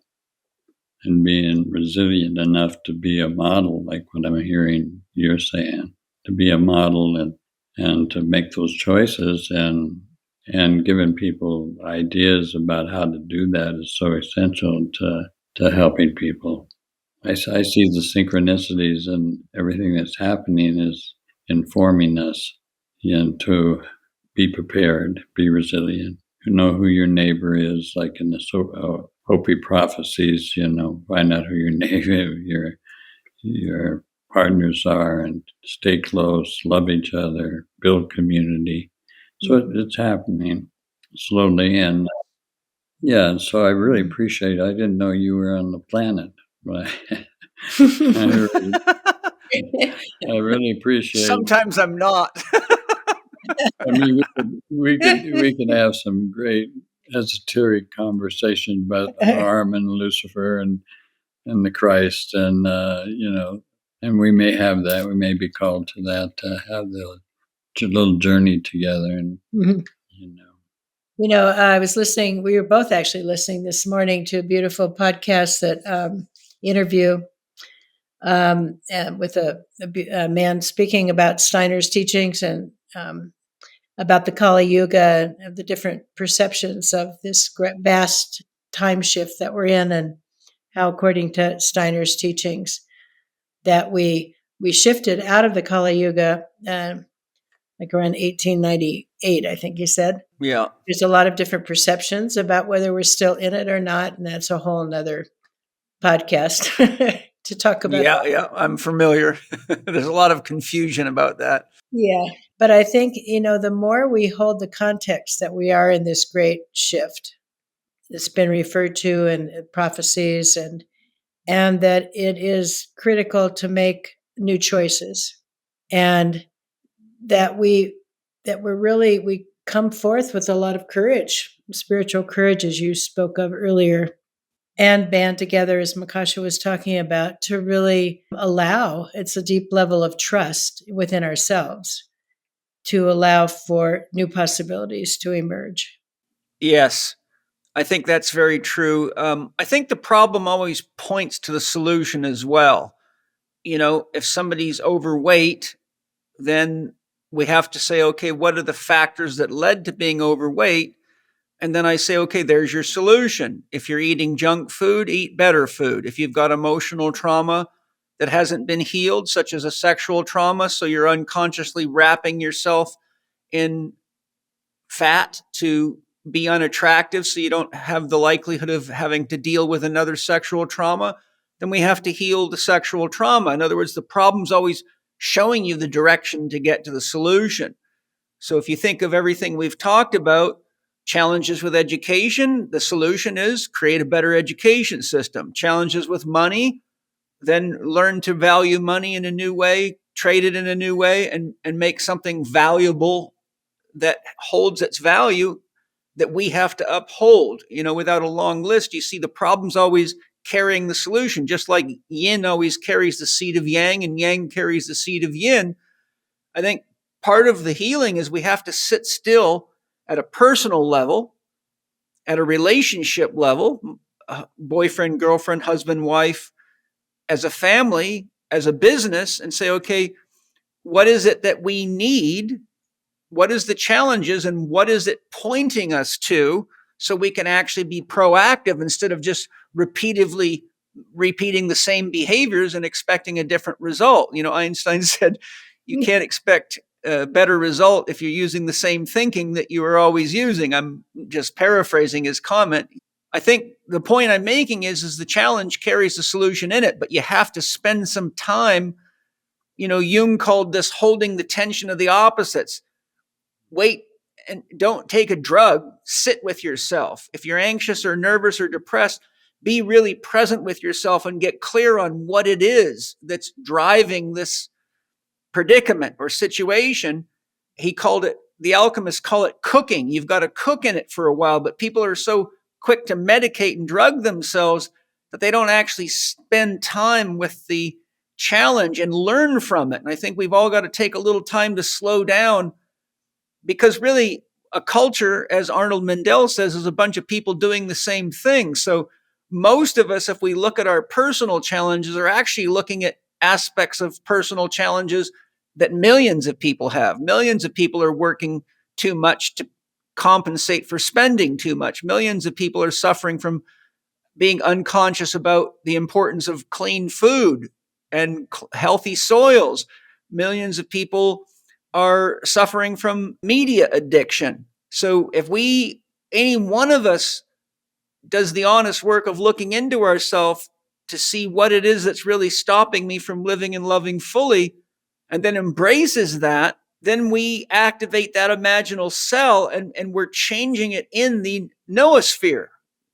[SPEAKER 1] and being resilient enough to be a model, like what I'm hearing you're saying, to be a model and to make those choices and giving people ideas about how to do that is so essential to helping people. I see the synchronicities and everything that's happening is informing us to be prepared, be resilient, know who your neighbor is, like in the Hopi prophecies, find out who your neighbor, your partners are, and stay close, love each other, build community. So it's happening slowly. And yeah, so I really appreciate it. I didn't know you were on the planet, but I really appreciate it.
[SPEAKER 3] Sometimes I'm not.
[SPEAKER 1] I mean, we could have some great esoteric conversation about Arm and Lucifer and the Christ, and and we may have that. We may be called to that, to have the little journey together, and
[SPEAKER 4] I was listening. We were both actually listening this morning to a beautiful podcast that interview with a man speaking about Steiner's teachings and about the Kali Yuga and the different perceptions of this vast time shift that we're in, and how, according to Steiner's teachings, that we shifted out of the Kali Yuga like around 1898, I think he said.
[SPEAKER 3] Yeah.
[SPEAKER 4] There's a lot of different perceptions about whether we're still in it or not, and that's a whole nother podcast to talk about.
[SPEAKER 3] Yeah, I'm familiar. There's a lot of confusion about that.
[SPEAKER 4] Yeah, but I think, the more we hold the context that we are in this great shift that's been referred to in prophecies, and that it is critical to make new choices, and that we come forth with a lot of courage, spiritual courage, as you spoke of earlier, and band together, as Makasha was talking about, to really allow, it's a deep level of trust within ourselves to allow for new possibilities to emerge.
[SPEAKER 3] Yes, I think that's very true. I think the problem always points to the solution as well. If somebody's overweight, then we have to say, okay, what are the factors that led to being overweight? And then I say, okay, there's your solution. If you're eating junk food, eat better food. If you've got emotional trauma that hasn't been healed, such as a sexual trauma, so you're unconsciously wrapping yourself in fat to be unattractive so you don't have the likelihood of having to deal with another sexual trauma, then we have to heal the sexual trauma. In other words, the problem's always showing you the direction to get to the solution. So if you think of everything we've talked about, challenges with education, the solution is create a better education system. Challenges with money, then learn to value money in a new way, trade it in a new way, and make something valuable that holds its value that we have to uphold. Without a long list, you see the problem's always carrying the solution, just like yin always carries the seed of yang and yang carries the seed of yin. I think part of the healing is we have to sit still at a personal level, at a relationship level, boyfriend, girlfriend, husband, wife, as a family, as a business, and say, okay, what is it that we need? What is the challenges and what is it pointing us to, so we can actually be proactive instead of just repeatedly repeating the same behaviors and expecting a different result. Einstein said you can't expect a better result if you're using the same thinking that you were always using. I'm just paraphrasing his comment. I think the point I'm making is the challenge carries the solution in it, but you have to spend some time. Jung called this holding the tension of the opposites. Wait and don't take a drug. Sit with yourself. If you're anxious or nervous or depressed, be really present with yourself and get clear on what it is that's driving this predicament or situation. The alchemists call it cooking. You've got to cook in it for a while, but people are so quick to medicate and drug themselves that they don't actually spend time with the challenge and learn from it. And I think we've all got to take a little time to slow down, because really a culture, as Arnold Mindell says, is a bunch of people doing the same thing. So most of us, if we look at our personal challenges, are actually looking at aspects of personal challenges that millions of people have. Millions of people are working too much to compensate for spending too much. Millions of people are suffering from being unconscious about the importance of clean food and healthy soils. Millions of people are suffering from media addiction. So if we any one of us does the honest work of looking into ourselves to see what it is that's really stopping me from living and loving fully, and then embraces that, then we activate that imaginal cell, and we're changing it in the noosphere,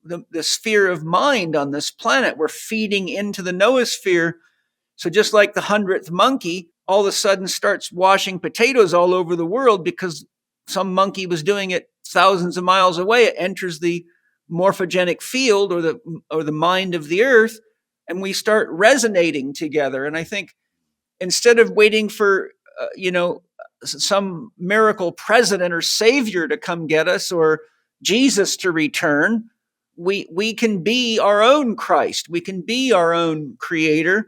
[SPEAKER 3] the sphere of mind on this planet. We're feeding into the noosphere. So just like the 100th monkey all of a sudden starts washing potatoes all over the world because some monkey was doing it thousands of miles away, it enters the morphogenic field, or the mind of the earth, and we start resonating together. And I think instead of waiting for some miracle president or savior to come get us, or Jesus to return, we can be our own Christ. We can be our own creator.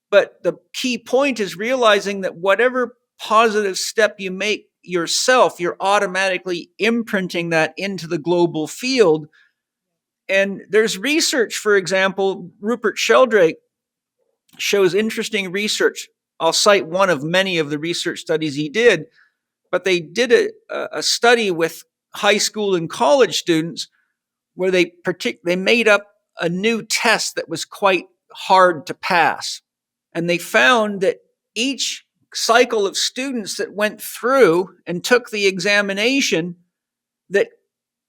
[SPEAKER 3] But the key point is realizing that whatever positive step you make yourself, you're automatically imprinting that into the global field. And there's research, for example, Rupert Sheldrake shows interesting research. I'll cite one of many of the research studies he did, but they did a study with high school and college students where they made up a new test that was quite hard to pass. And they found that each cycle of students that went through and took the examination, that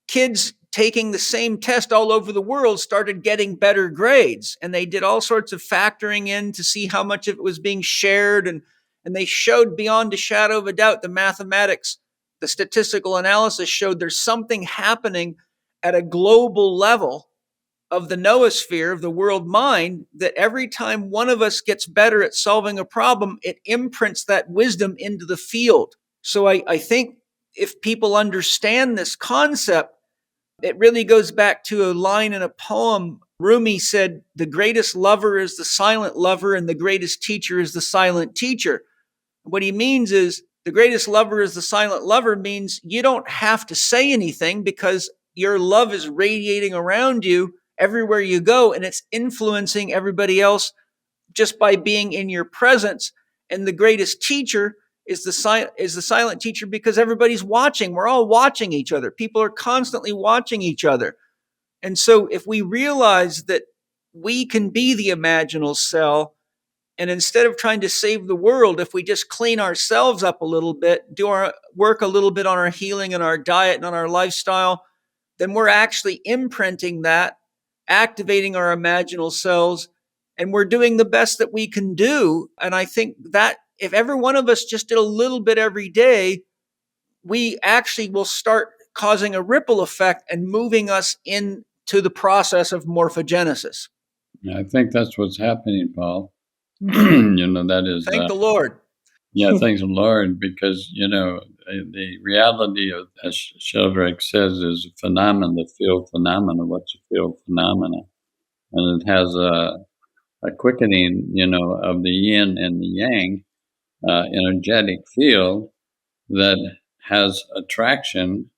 [SPEAKER 3] kids taking the same test all over the world started getting better grades. And they did all sorts of factoring in to see how much of it was being shared. And they showed beyond a shadow of a doubt, the mathematics, the statistical analysis showed there's something happening at a global level of the noosphere, of the world mind, that every time one of us gets better at solving a problem, it imprints that wisdom into the field. So I think if people understand this concept, it really goes back to a line in a poem. Rumi said, "The greatest lover is the silent lover, and the greatest teacher is the silent teacher." What he means is the greatest lover is the silent lover means you don't have to say anything because your love is radiating around you everywhere you go, and it's influencing everybody else just by being in your presence. And the greatest teacher is the silent teacher because everybody's watching. We're all watching each other. People are constantly watching each other. And so if we realize that we can be the imaginal cell, and instead of trying to save the world, if we just clean ourselves up a little bit, do our work a little bit on our healing and our diet and on our lifestyle, then we're actually imprinting that, activating our imaginal cells, and we're doing the best that we can do. And I think that if every one of us just did a little bit every day, we actually will start causing a ripple effect and moving us into the process of morphogenesis.
[SPEAKER 1] I think that's what's happening, Paul. That is.
[SPEAKER 3] Thank the Lord.
[SPEAKER 1] Yeah, thanks the Lord, because, the reality of, as Sheldrake says, is a phenomenon, the field phenomena. What's a field phenomena? And it has a quickening, of the yin and the yang energetic field that has attraction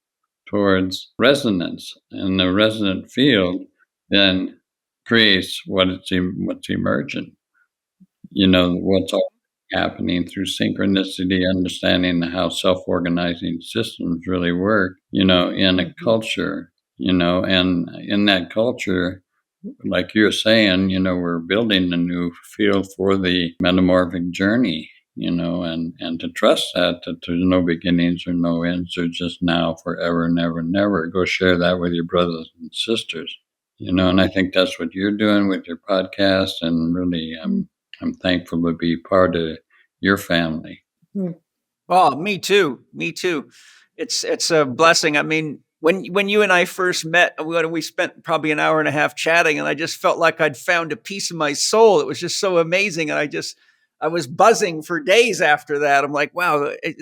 [SPEAKER 1] towards resonance. And the resonant field then creates what's emergent. What's all happening through synchronicity, understanding how self-organizing systems really work, in a culture, and in that culture, like you're saying, we're building a new field for the metamorphic journey, and to trust that there's no beginnings or no ends, there's just now, forever, never, never. Go share that with your brothers and sisters, and I think that's what you're doing with your podcast, and really, I'm thankful to be part of your family.
[SPEAKER 3] Oh, me too. Me too. It's a blessing. I mean, when you and I first met, we spent probably an hour and a half chatting, and I just felt like I'd found a piece of my soul. It was just so amazing, and I was buzzing for days after that. I'm like, wow, it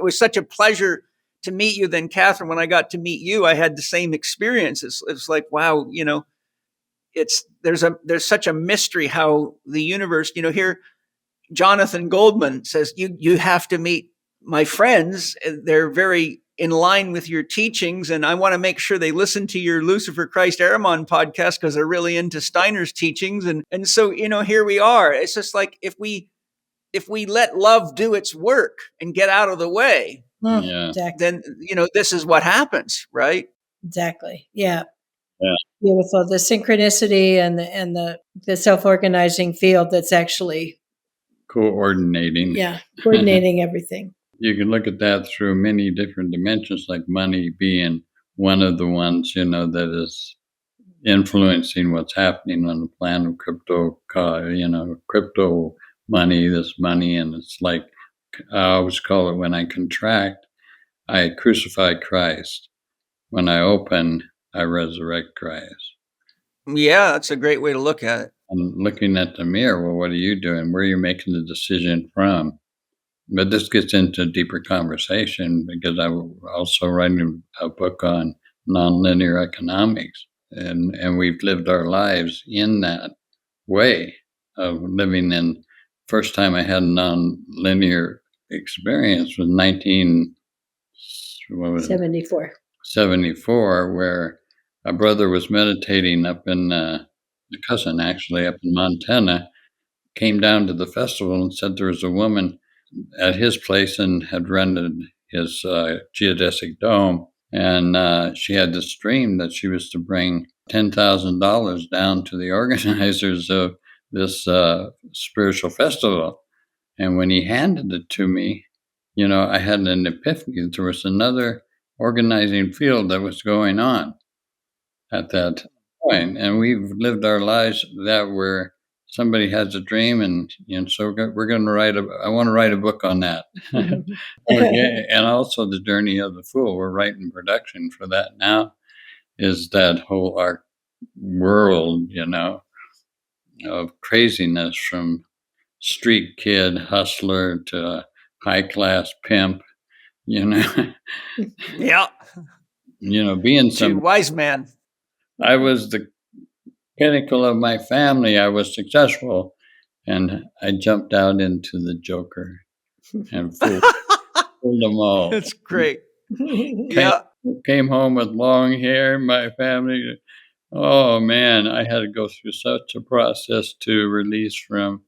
[SPEAKER 3] was such a pleasure to meet you. Then, Katharine, when I got to meet you, I had the same experience. It's like, wow, there's such a mystery how the universe, here Jonathan Goldman says, you have to meet my friends. They're very in line with your teachings, and I want to make sure they listen to your Lucifer Christ Ahriman podcast because they're really into Steiner's teachings. And so, here we are. It's just like if we let love do its work and get out of the way,
[SPEAKER 1] Yeah.
[SPEAKER 3] then, this is what happens, right?
[SPEAKER 4] Exactly. Yeah.
[SPEAKER 1] Yeah.
[SPEAKER 4] Beautiful. The synchronicity and the self-organizing field that's actually
[SPEAKER 1] Coordinating.
[SPEAKER 4] coordinating everything.
[SPEAKER 1] You can look at that through many different dimensions, like money being one of the ones, that is influencing what's happening on the planet. Crypto money, this money. And it's like, I always call it, when I contract, I crucify Christ. When I open, I resurrect Christ.
[SPEAKER 3] Yeah, that's a great way to look at it.
[SPEAKER 1] I'm looking at the mirror. Well, what are you doing? Where are you making the decision from? But this gets into deeper conversation because I'm also writing a book on nonlinear economics. And we've lived our lives in that way of living in. First time I had a nonlinear experience was 1974, where a brother was meditating up in, a cousin actually, up in Montana, came down to the festival and said there was a woman at his place and had rented his geodesic dome. And she had this dream that she was to bring $10,000 down to the organizers of this spiritual festival. And when he handed it to me, I had an epiphany that there was another organizing field that was going on at that point. And we've lived our lives that where somebody has a dream, and so we're going to I want to write a book on that. Okay. And also the journey of the fool. We're writing production for that now. Is that whole art world, of craziness, from street kid hustler to high class pimp,
[SPEAKER 3] Yeah.
[SPEAKER 1] Being
[SPEAKER 3] some wise man.
[SPEAKER 1] I was the pinnacle of my family. I was successful, and I jumped out into the Joker and fooled them all.
[SPEAKER 3] That's great. Yeah.
[SPEAKER 1] Came home with long hair. My family, oh man, I had to go through such a process to release from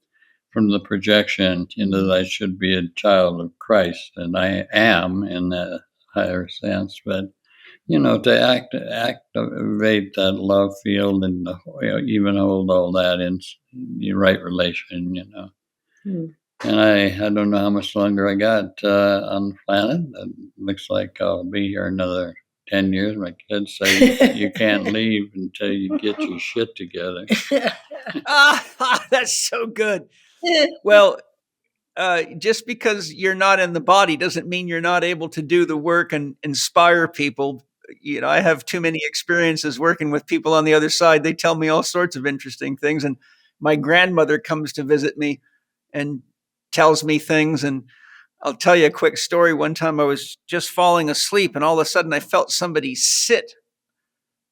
[SPEAKER 1] the projection, that I should be a child of Christ, and I am in that higher sense. But to activate that love field and even hold all that in the right relation, And I don't know how much longer I got on the planet. It looks like I'll be here another 10 years. My kids say you can't leave until you get your shit together.
[SPEAKER 3] That's so good. Well, just because you're not in the body doesn't mean you're not able to do the work and inspire people. I have too many experiences working with people on the other side. They tell me all sorts of interesting things. And my grandmother comes to visit me and tells me things. And I'll tell you a quick story. One time I was just falling asleep, and all of a sudden I felt somebody sit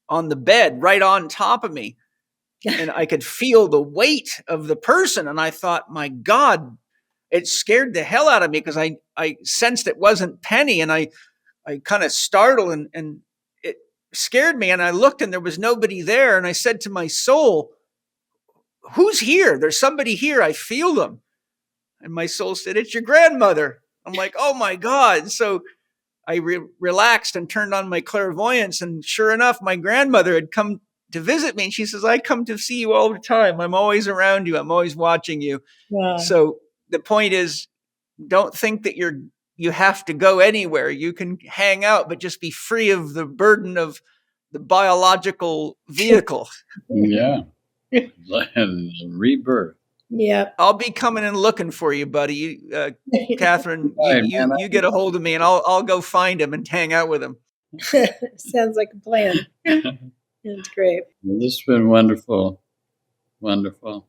[SPEAKER 3] on the bed right on top of me. And I could feel the weight of the person. And I thought, my God, it scared the hell out of me because I sensed it wasn't Penny. And I kind of startled and it scared me. And I looked and there was nobody there. And I said to my soul, who's here? There's somebody here. I feel them. And my soul said, it's your grandmother. I'm like, oh my God. So I relaxed and turned on my clairvoyance. And sure enough, my grandmother had come to visit me. And she says, I come to see you all the time. I'm always around you. I'm always watching you.
[SPEAKER 4] Yeah.
[SPEAKER 3] So the point is, don't think that you have to go anywhere. You can hang out, but just be free of the burden of the biological vehicle.
[SPEAKER 1] Yeah. Rebirth.
[SPEAKER 4] Yeah.
[SPEAKER 3] I'll be coming and looking for you, buddy. Catherine, you get a hold of me and I'll go find him and hang out with him.
[SPEAKER 4] Sounds like a plan. That's great.
[SPEAKER 1] Well, this has been wonderful. Wonderful.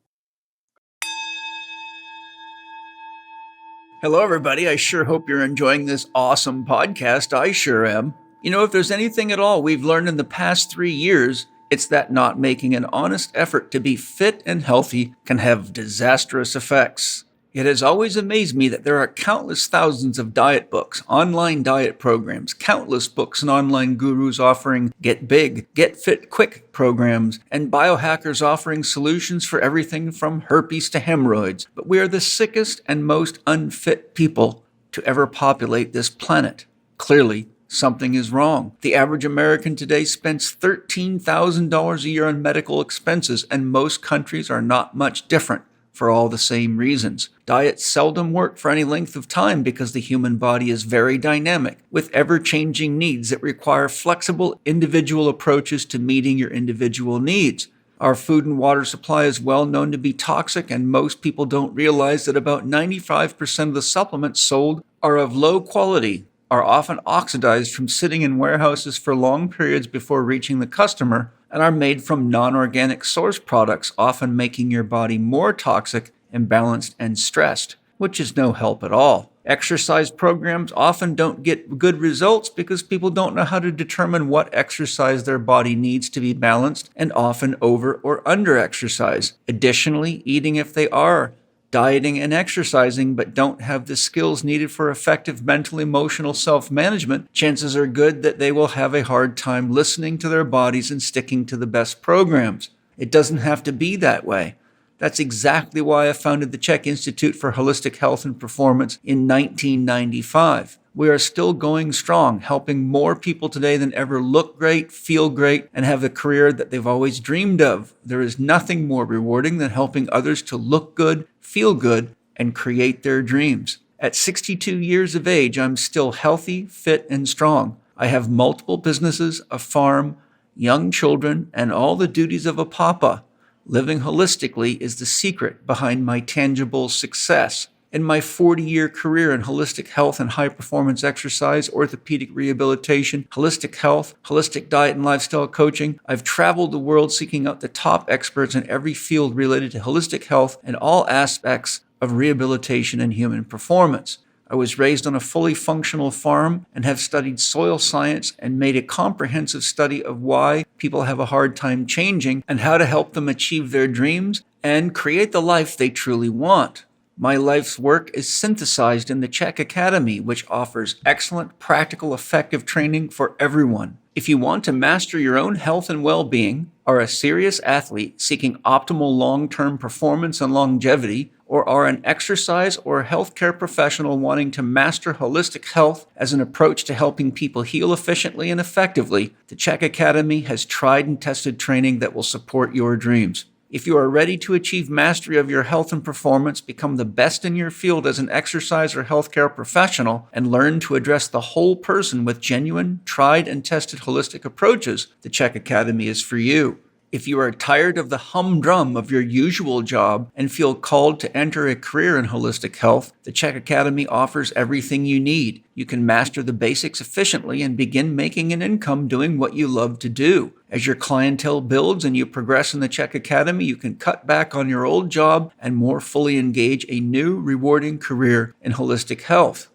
[SPEAKER 3] Hello, everybody. I sure hope you're enjoying this awesome podcast. I sure am. If there's anything at all we've learned in the past 3 years, it's that not making an honest effort to be fit and healthy can have disastrous effects. It has always amazed me that there are countless thousands of diet books, online diet programs, countless books and online gurus offering get big, get fit quick programs, and biohackers offering solutions for everything from herpes to hemorrhoids. But we are the sickest and most unfit people to ever populate this planet. Clearly, something is wrong. The average American today spends $13,000 a year on medical expenses, and most countries are not much different for all the same reasons. Diets seldom work for any length of time because the human body is very dynamic, with ever-changing needs that require flexible individual approaches to meeting your individual needs. Our food and water supply is well known to be toxic, and most people don't realize that about 95% of the supplements sold are of low quality, are often oxidized from sitting in warehouses for long periods before reaching the customer, and are made from non-organic source products, often making your body more toxic, imbalanced, and stressed, which is no help at all. Exercise programs often don't get good results because people don't know how to determine what exercise their body needs to be balanced, and often over or under exercise. Additionally, eating if they are dieting and exercising but don't have the skills needed for effective mental emotional self-management, chances are good that they will have a hard time listening to their bodies and sticking to the best programs. It doesn't have to be that way. That's exactly why I founded the Chek Institute for Holistic Health and Performance in 1995. We are still going strong, helping more people today than ever look great, feel great, and have the career that they've always dreamed of. There is nothing more rewarding than helping others to look good, feel good, and create their dreams. At 62 years of age, I'm still healthy, fit, and strong. I have multiple businesses, a farm, young children, and all the duties of a papa. Living holistically is the secret behind my tangible success. In my 40-year career in holistic health and high-performance exercise, orthopedic rehabilitation, holistic health, holistic diet and lifestyle coaching, I've traveled the world seeking out the top experts in every field related to holistic health and all aspects of rehabilitation and human performance. I was raised on a fully functional farm and have studied soil science and made a comprehensive study of why people have a hard time changing and how to help them achieve their dreams and create the life they truly want. My life's work is synthesized in the Chek Academy, which offers excellent, practical, effective training for everyone. If you want to master your own health and well-being, are a serious athlete seeking optimal long-term performance and longevity, or are an exercise or healthcare professional wanting to master holistic health as an approach to helping people heal efficiently and effectively, the Chek Academy has tried and tested training that will support your dreams. If you are ready to achieve mastery of your health and performance, become the best in your field as an exercise or healthcare professional, and learn to address the whole person with genuine, tried and tested holistic approaches, the Chek Academy is for you. If you are tired of the humdrum of your usual job and feel called to enter a career in holistic health, the Chek Academy offers everything you need. You can master the basics efficiently and begin making an income doing what you love to do. As your clientele builds and you progress in the Chek Academy, you can cut back on your old job and more fully engage a new, rewarding career in holistic health.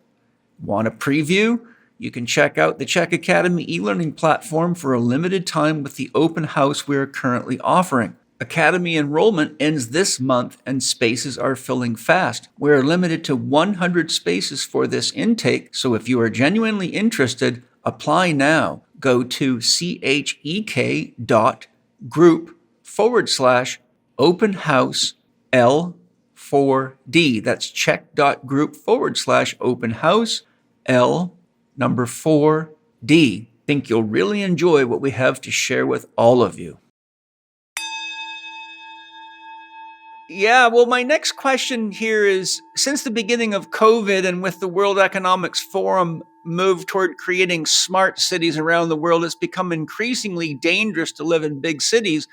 [SPEAKER 3] Want a preview? You can check out the Chek Academy e-learning platform for a limited time with the open house we are currently offering. Academy enrollment ends this month and spaces are filling fast. We are limited to 100 spaces for this intake, so if you are genuinely interested, apply now. Go to chek.group/open house L4D. That's chek.group/open house L4D. Think you'll really enjoy what we have to share with all of you. Yeah, well, my next question here is, since the beginning of COVID and with the World Economics Forum move toward creating smart cities around the world, it's become increasingly dangerous to live in big cities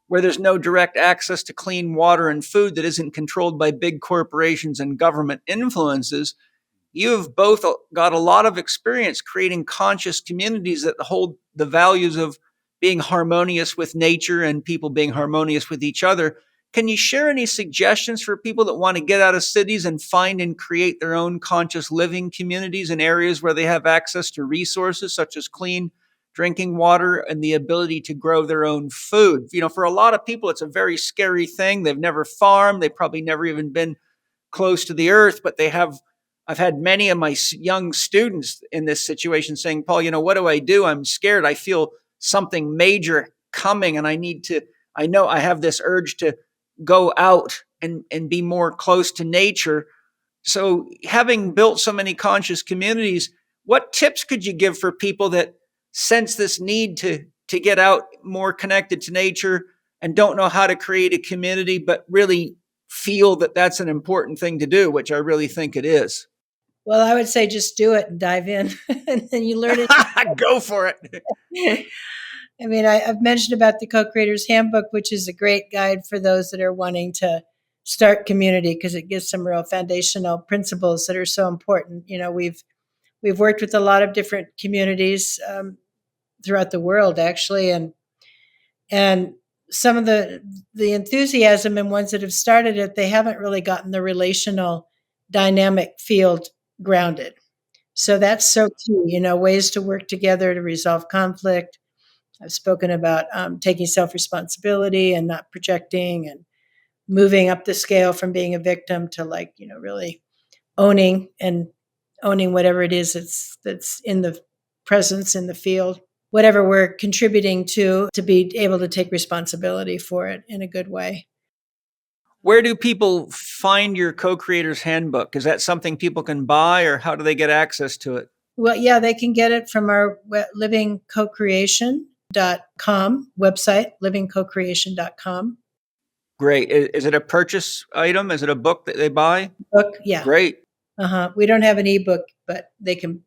[SPEAKER 3] where there's no direct access to clean water and food that isn't controlled by big corporations and government influences. You've both got a lot of experience creating conscious communities that hold the values of being harmonious with nature and people being harmonious with each other. Can you share any suggestions for people that want to get out of cities and find and create their own conscious living communities in areas where they have access to resources such as clean drinking water and the ability to grow their own food? You know, for a lot of people, it's a very scary thing. They've never farmed. They've probably never even been close to the earth, but I've had many of my young students in this situation saying, Paul, you know, what do I do? I'm scared. I feel something major coming and I know I have this urge to go out and be more close to nature. So having built so many conscious communities, What tips could you give for people that sense this need to get out more connected to nature and don't know how to create a community, but really feel that that's an important thing to do, which I really think it is?
[SPEAKER 4] Well, I would say just do it and dive in, and then you learn it.
[SPEAKER 3] Go for it.
[SPEAKER 4] I mean, I've mentioned about the Co-Creators Handbook, which is a great guide for those that are wanting to start community, because it gives some real foundational principles that are so important. You know, we've worked with a lot of different communities throughout the world, actually, and some of the enthusiasm and ones that have started it, they haven't really gotten the relational dynamic field grounded. So that's so key. You know, ways to work together to resolve conflict. I've spoken about taking self-responsibility and not projecting, and moving up the scale from being a victim to, like, you know, really owning whatever it is that's in the presence in the field, whatever we're contributing to be able to take responsibility for it in a good way.
[SPEAKER 3] Where do people find your Co-Creators Handbook? Is that something people can buy, or how do they get access to it?
[SPEAKER 4] Well, yeah, they can get it from our livingcocreation.com website, livingcocreation.com.
[SPEAKER 3] Great. Is it a purchase item? Is it a book that they buy?
[SPEAKER 4] Book, yeah.
[SPEAKER 3] Great.
[SPEAKER 4] We don't have an ebook, but they can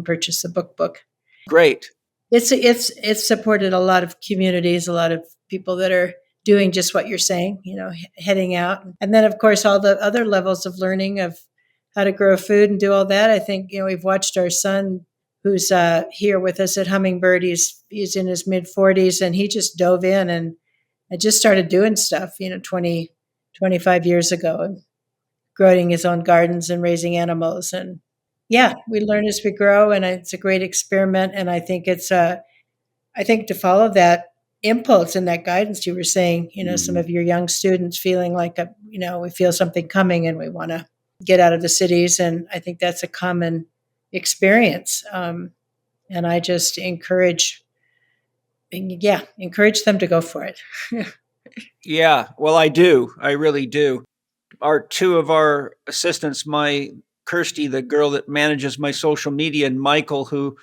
[SPEAKER 4] purchase the book.
[SPEAKER 3] Great.
[SPEAKER 4] It's supported a lot of communities, a lot of people that are doing just what you're saying, you know, heading out. And then, of course, all the other levels of learning of how to grow food and do all that. I think, you know, we've watched our son, who's here with us at Hummingbird. He's in his mid-40s, and he just dove in and just started doing stuff, you know, 25 years ago, and growing his own gardens and raising animals. And yeah, we learn as we grow, and it's a great experiment. And I think I think to follow that impulse and that guidance you were saying, you know, some of your young students feeling like, you know, we feel something coming and we want to get out of the cities. And I think that's a common experience. And I just encourage them to go for it.
[SPEAKER 3] Yeah, well, I do. I really do. Two of our assistants, Kirsty, the girl that manages my social media, and Michael, who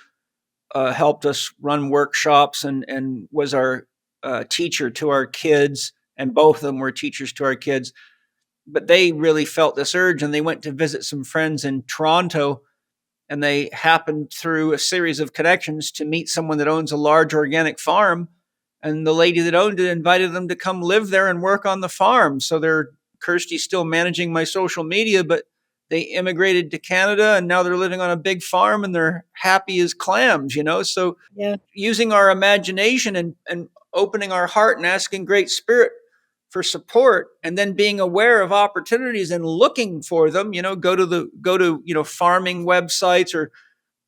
[SPEAKER 3] helped us run workshops and was our teacher to our kids, and both of them were teachers to our kids. But they really felt this urge, and they went to visit some friends in Toronto, and they happened through a series of connections to meet someone that owns a large organic farm. And the lady that owned it invited them to come live there and work on the farm. So Kirsty's still managing my social media, but they immigrated to Canada, and now they're living on a big farm, and they're happy as clams, you know? So
[SPEAKER 4] Yeah.
[SPEAKER 3] Using our imagination and opening our heart and asking Great Spirit for support, and then being aware of opportunities and looking for them, you know, go to, you know, farming websites or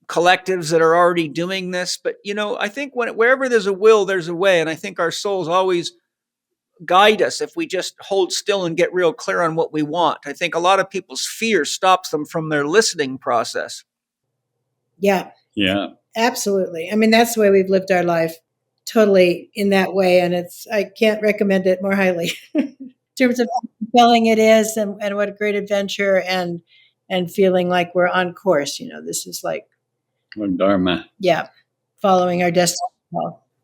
[SPEAKER 3] collectives that are already doing this. But, you know, I think wherever there's a will, there's a way. And I think our souls always guide us if we just hold still and get real clear on what we want. I think a lot of people's fear stops them from their listening process.
[SPEAKER 4] Yeah.
[SPEAKER 1] Yeah.
[SPEAKER 4] Absolutely. I mean, that's the way we've lived our life, totally in that way. And I can't recommend it more highly in terms of how compelling it is, and what a great adventure, and feeling like we're on course. You know, this is like,
[SPEAKER 1] Or Dharma.
[SPEAKER 4] yeah, following our destiny.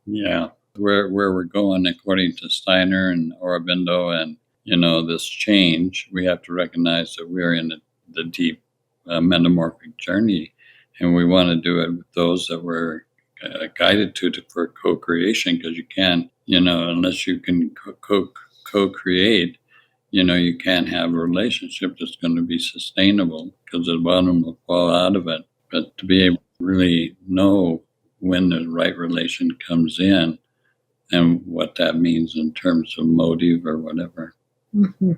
[SPEAKER 1] Yeah. Where we're going, according to Steiner and Aurobindo, and, you know, this change, we have to recognize that we're in the deep metamorphic journey, and we want to do it with those that we're guided for co-creation, because you can't, you know, unless you can co-create, you know, you can't have a relationship that's going to be sustainable, because the bottom will fall out of it. But to be able to really know when the right relation comes in, and what that means in terms of motive or whatever.
[SPEAKER 4] Mm-hmm.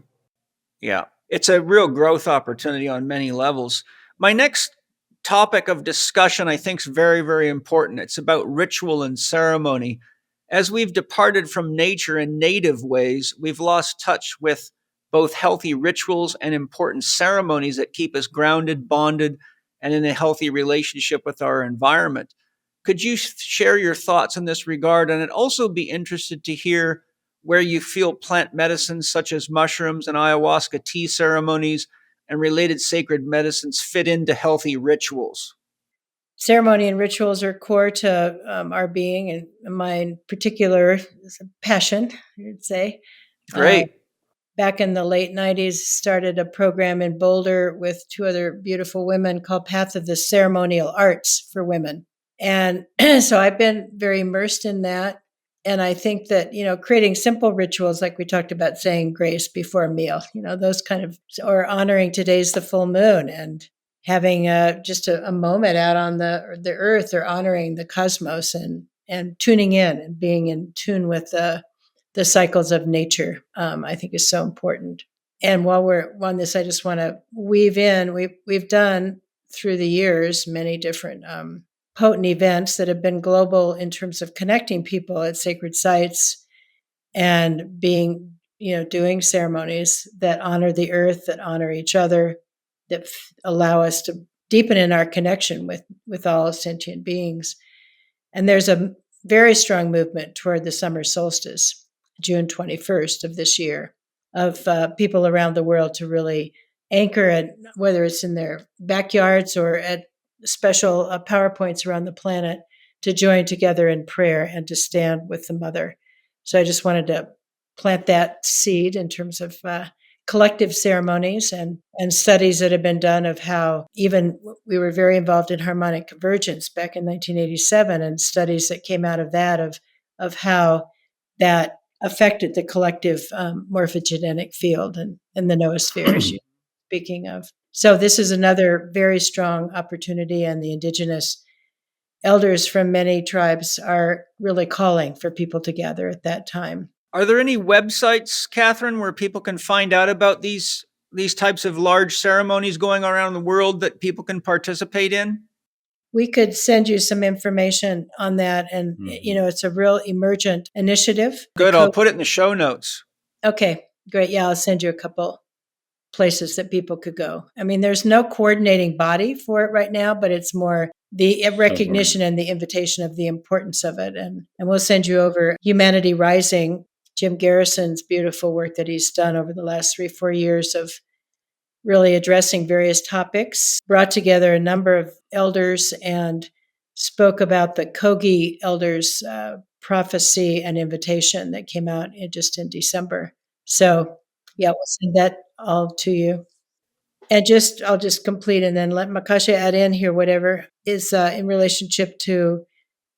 [SPEAKER 3] Yeah, it's a real growth opportunity on many levels. My next topic of discussion, I think, is very, very important. It's about ritual and ceremony. As we've departed from nature in native ways, we've lost touch with both healthy rituals and important ceremonies that keep us grounded, bonded, and in a healthy relationship with our environment. Could you share your thoughts in this regard? And I'd also be interested to hear where you feel plant medicines such as mushrooms and ayahuasca tea ceremonies and related sacred medicines fit into healthy rituals.
[SPEAKER 4] ceremony and rituals are core to our being, and mine particular is a passion, I'd say.
[SPEAKER 3] Great.
[SPEAKER 4] Back in the late 90s, started a program in Boulder with two other beautiful women called Path of the Ceremonial Arts for Women. And so I've been very immersed in that. And I think that, creating simple rituals, like we talked about saying grace before a meal, those kind of, or honoring today's the full moon and having just a moment out on the earth, or honoring the cosmos and tuning in and being in tune with the cycles of nature, I think is so important. And while we're on this, I just want to weave in, we've done through the years many different potent events that have been global in terms of connecting people at sacred sites and being, doing ceremonies that honor the earth, that honor each other, that allow us to deepen in our connection with all sentient beings. And there's a very strong movement toward the summer solstice, June 21st of this year, of people around the world to really anchor it, whether it's in their backyards or at special PowerPoints around the planet, to join together in prayer and to stand with the mother. So I just wanted to plant that seed in terms of collective ceremonies and studies that have been done of how, even we were very involved in harmonic convergence back in 1987, and studies that came out of that of how that affected the collective morphogenetic field and the noosphere, as you're speaking of. So this is another very strong opportunity, and the indigenous elders from many tribes are really calling for people to gather at that time.
[SPEAKER 3] Are there any websites, Katharine, where people can find out about these types of large ceremonies going around the world that people can participate in?
[SPEAKER 4] We could send you some information on that. And, it's a real emergent initiative.
[SPEAKER 3] Good. I'll put it in the show notes.
[SPEAKER 4] Okay, great. Yeah, I'll send you a couple places that people could go. I mean, there's no coordinating body for it right now, but it's more the recognition and the invitation of the importance of it. And we'll send you over Humanity Rising, Jim Garrison's beautiful work that he's done over the last 3-4 years of really addressing various topics, brought together a number of elders and spoke about the Kogi elders' prophecy and invitation that came out just in December. So, yeah, we'll send that all to you. And I'll just complete and then let Makasha add in here whatever is in relationship to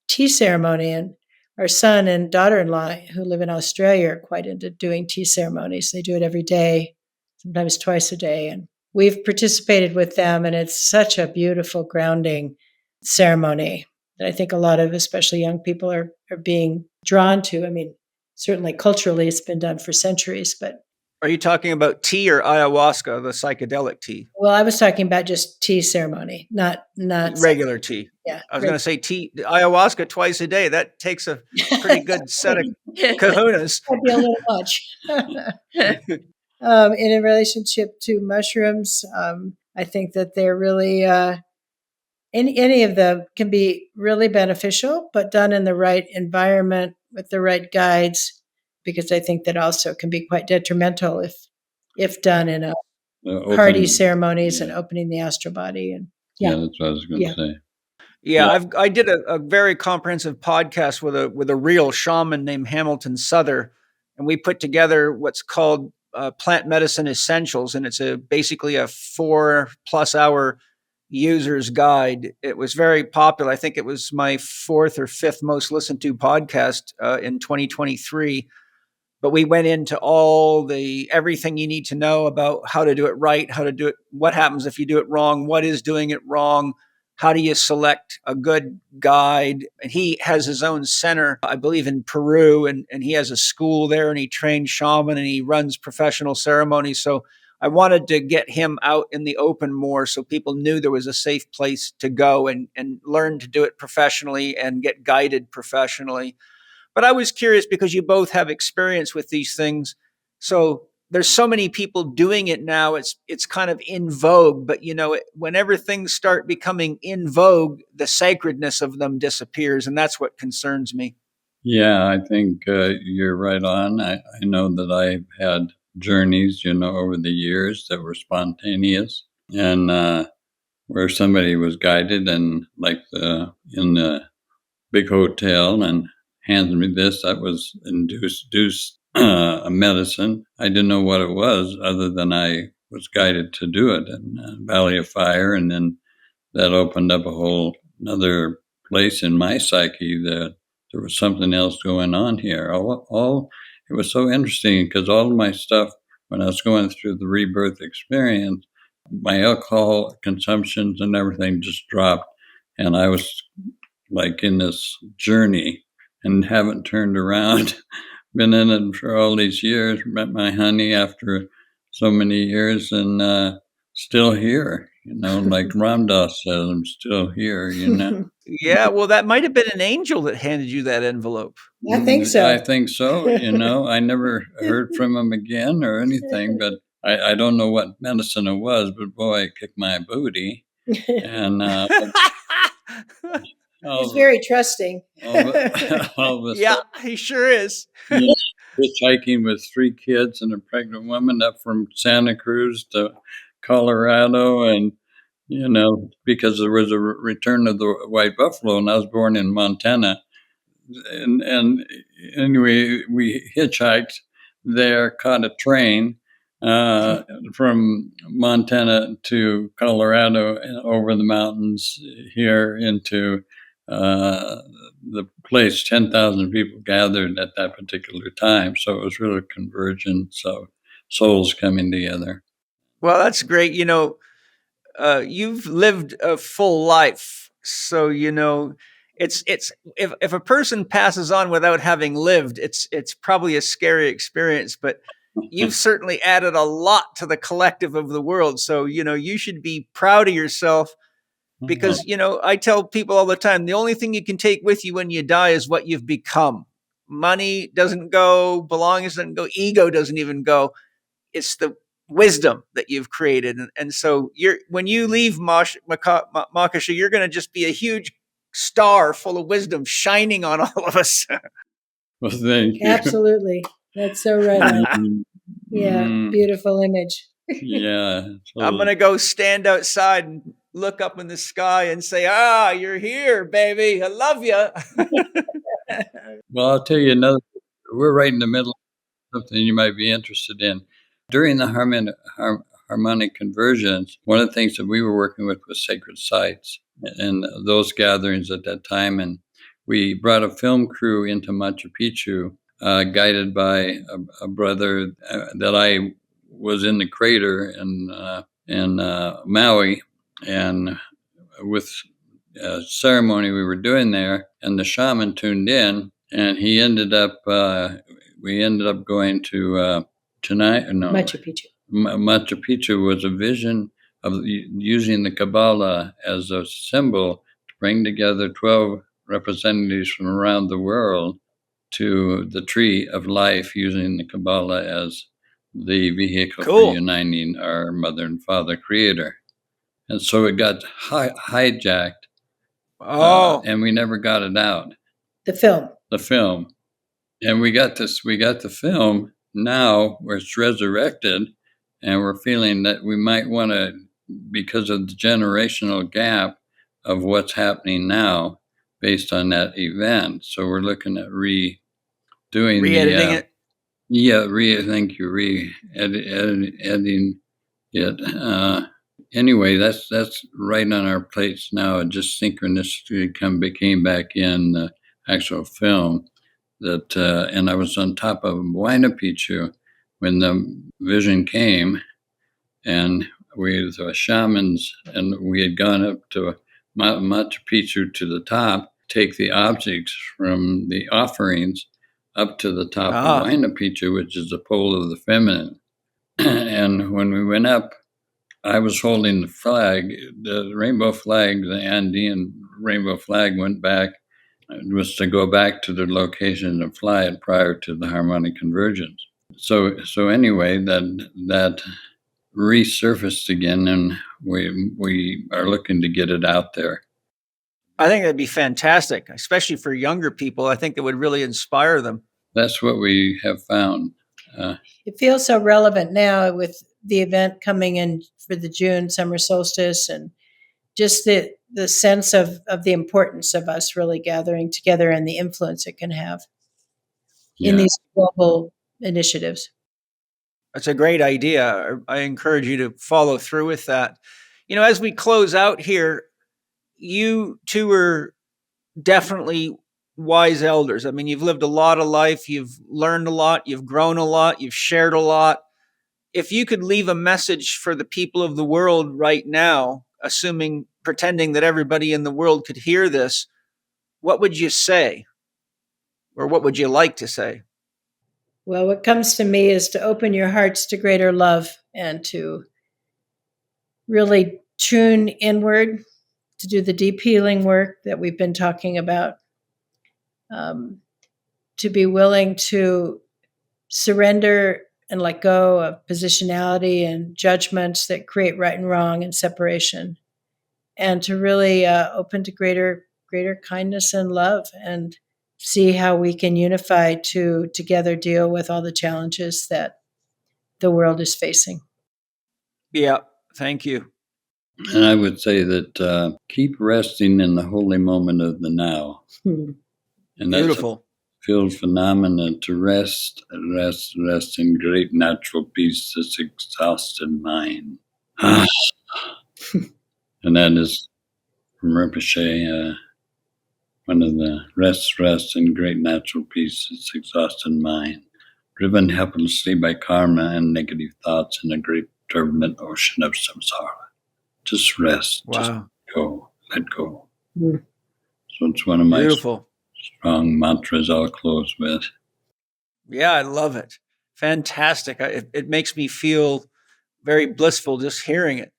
[SPEAKER 4] tea ceremony. And our son and daughter-in-law who live in Australia are quite into doing tea ceremonies. They do it every day, sometimes twice a day. And we've participated with them, and it's such a beautiful grounding ceremony that I think a lot of, especially young people, are being drawn to. I mean, certainly culturally it's been done for centuries, but.
[SPEAKER 3] Are you talking about tea or ayahuasca, the psychedelic tea?
[SPEAKER 4] Well, I was talking about just tea ceremony, not
[SPEAKER 3] regular tea.
[SPEAKER 4] Yeah.
[SPEAKER 3] I was going to say tea, ayahuasca twice a day. That takes a pretty good set of kahunas.
[SPEAKER 4] That'd be a little much. And in relationship to mushrooms, I think that they're really, any of them can be really beneficial, but done in the right environment with the right guides, because I think that also can be quite detrimental if done in a party ceremonies and opening the astral body. And
[SPEAKER 1] that's what I was going to say.
[SPEAKER 3] Yeah, I did a very comprehensive podcast with a real shaman named Hamilton Souther, and we put together what's called Plant Medicine Essentials, and it's basically a 4+ hour user's guide. It was very popular. I think it was my 4th or 5th most listened to podcast in 2023. But we went into everything you need to know about how to do it right, how to do it, what happens if you do it wrong, what is doing it wrong, how do you select a good guide. And he has his own center, I believe, in Peru, and he has a school there, and he trains shaman, and he runs professional ceremonies. So I wanted to get him out in the open more so people knew there was a safe place to go and learn to do it professionally and get guided professionally. But I was curious because you both have experience with these things. So there's so many people doing it now. It's kind of in vogue, but whenever things start becoming in vogue, the sacredness of them disappears. And that's what concerns me.
[SPEAKER 1] Yeah, I think you're right on. I know that I've had journeys, over the years that were spontaneous. And where somebody was guided and in the big hotel and handed me this. That was induced a medicine. I didn't know what it was other than I was guided to do it in Valley of Fire. And then that opened up a whole another place in my psyche that there was something else going on here. It was so interesting because all of my stuff, when I was going through the rebirth experience, my alcohol consumptions and everything just dropped. And I was like in this journey and haven't turned around. Been in it for all these years, met my honey after so many years, and still here, like Ram Dass says, I'm still here,
[SPEAKER 3] Yeah, well, that might have been an angel that handed you that envelope.
[SPEAKER 4] I think so.
[SPEAKER 1] I think so, I never heard from him again or anything, but I don't know what medicine it was, but boy, it kicked my booty. And
[SPEAKER 4] He's very trusting.
[SPEAKER 3] Yeah, he sure is.
[SPEAKER 1] Hitchhiking with 3 kids and a pregnant woman up from Santa Cruz to Colorado, and because there was a return of the white buffalo, and I was born in Montana, and anyway, we hitchhiked there, caught a train from Montana to Colorado and over the mountains here into the place. 10,000 people gathered at that particular time. So it was really a convergence of souls coming together.
[SPEAKER 3] Well, that's great. You've lived a full life. So, it's if a person passes on without having lived, it's probably a scary experience, but you've certainly added a lot to the collective of the world. So, you should be proud of yourself because, I tell people all the time, the only thing you can take with you when you die is what you've become. Money doesn't go, belongings doesn't go, ego doesn't even go. It's the wisdom that you've created. And so when you leave Makasha, you're going to just be a huge star full of wisdom shining on all of us.
[SPEAKER 1] Well, thank you.
[SPEAKER 4] Absolutely. That's so right on. Yeah, beautiful image.
[SPEAKER 1] Yeah. Totally.
[SPEAKER 3] I'm going to go stand outside and look up in the sky and say, you're here, baby. I love you.
[SPEAKER 1] Well, I'll tell you we're right in the middle of something you might be interested in. During the harmonic conversions, one of the things that we were working with was sacred sites and those gatherings at that time. And we brought a film crew into Machu Picchu, guided by a brother that I was in the crater in Maui, and with a ceremony we were doing there, and the shaman tuned in, and he ended up. We ended up going to
[SPEAKER 4] Machu Picchu.
[SPEAKER 1] Machu Picchu was a vision of using the Kabbalah as a symbol to bring together 12 representatives from around the world to the tree of life, using the Kabbalah as the vehicle for uniting our mother and father creator. And so it got hijacked. And we never got it out.
[SPEAKER 4] The film.
[SPEAKER 1] And we got the film now where it's resurrected, and we're feeling that we might want to, because of the generational gap of what's happening now based on that event. So we're looking at re-editing
[SPEAKER 3] it.
[SPEAKER 1] Yeah, re-editing it. Anyway, that's right on our plates now. It just synchronistically came back in the actual film. That and I was on top of Huayna Picchu when the vision came, and we the shamans, and we had gone up to Machu Picchu to the top, take the objects from the offerings up to the top of Huayna Picchu, which is the pole of the feminine. And when we went up, I was holding the flag, the rainbow flag, the Andean rainbow flag went back. It was to go back to the location and fly it prior to the harmonic convergence. So anyway, that resurfaced again, and we are looking to get it out there.
[SPEAKER 3] I think that'd be fantastic, especially for younger people. I think it would really inspire them.
[SPEAKER 1] That's what we have found.
[SPEAKER 4] It feels so relevant now with the event coming in for the June summer solstice, and just the sense of the importance of us really gathering together and the influence it can have in
[SPEAKER 1] Yeah.
[SPEAKER 4] these global initiatives.
[SPEAKER 3] That's a great idea. I encourage you to follow through with that. As we close out here, you two are definitely wise elders. I mean, you've lived a lot of life, you've learned a lot, you've grown a lot, you've shared a lot. If you could leave a message for the people of the world right now, pretending that everybody in the world could hear this, what would you say? Or what would you like to say?
[SPEAKER 4] Well, what comes to me is to open your hearts to greater love and to really tune inward, to do the deep healing work that we've been talking about, to be willing to surrender and let go of positionality and judgments that create right and wrong and separation, and to really open to greater kindness and love, and see how we can unify to together deal with all the challenges that the world is facing.
[SPEAKER 3] Yeah, thank you.
[SPEAKER 1] And I would say that keep resting in the holy moment of the now. And that's
[SPEAKER 3] Beautiful.
[SPEAKER 1] a field phenomenon to rest in great natural peace, this exhausted mind. And that is from Rinpoche, one of the rest in great natural peace, this exhausted mind, driven helplessly by karma and negative thoughts in a great turbulent ocean of samsara. Just rest, just
[SPEAKER 3] Wow.
[SPEAKER 1] go, let go.
[SPEAKER 4] Mm.
[SPEAKER 1] So it's one of my
[SPEAKER 3] Beautiful.
[SPEAKER 1] strong mantras I'll close with.
[SPEAKER 3] Yeah, I love it. Fantastic. It makes me feel very blissful just hearing it.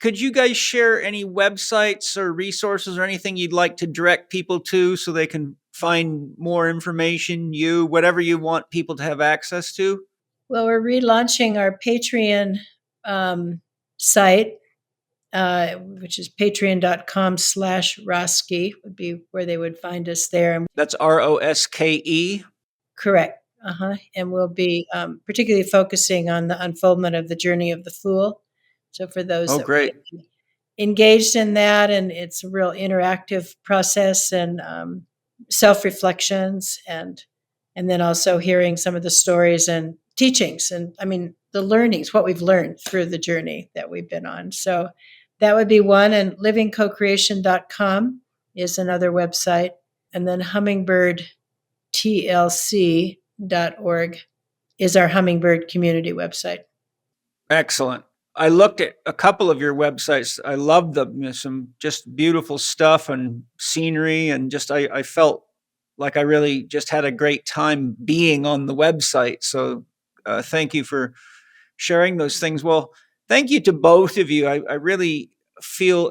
[SPEAKER 3] Could you guys share any websites or resources or anything you'd like to direct people to so they can find more information, whatever you want people to have access to?
[SPEAKER 4] Well, we're relaunching our Patreon site, which is patreon.com/Roske would be where they would find us there.
[SPEAKER 3] That's ROSKE.
[SPEAKER 4] Correct. And we'll be particularly focusing on the unfoldment of the journey of the Fool. So for those that
[SPEAKER 3] Great.
[SPEAKER 4] might be engaged in that, and it's a real interactive process, and self-reflections, and then also hearing some of the stories and teachings, and I mean the learnings, what we've learned through the journey that we've been on. So that would be one, and livingcocreation.com is another website, and then hummingbirdtlc.org is our Hummingbird community website.
[SPEAKER 3] Excellent. I looked at a couple of your websites. I loved them. There's some just beautiful stuff and scenery, and just I felt like I really just had a great time being on the website. So thank you for sharing those things. Well, thank you to both of you. I really feel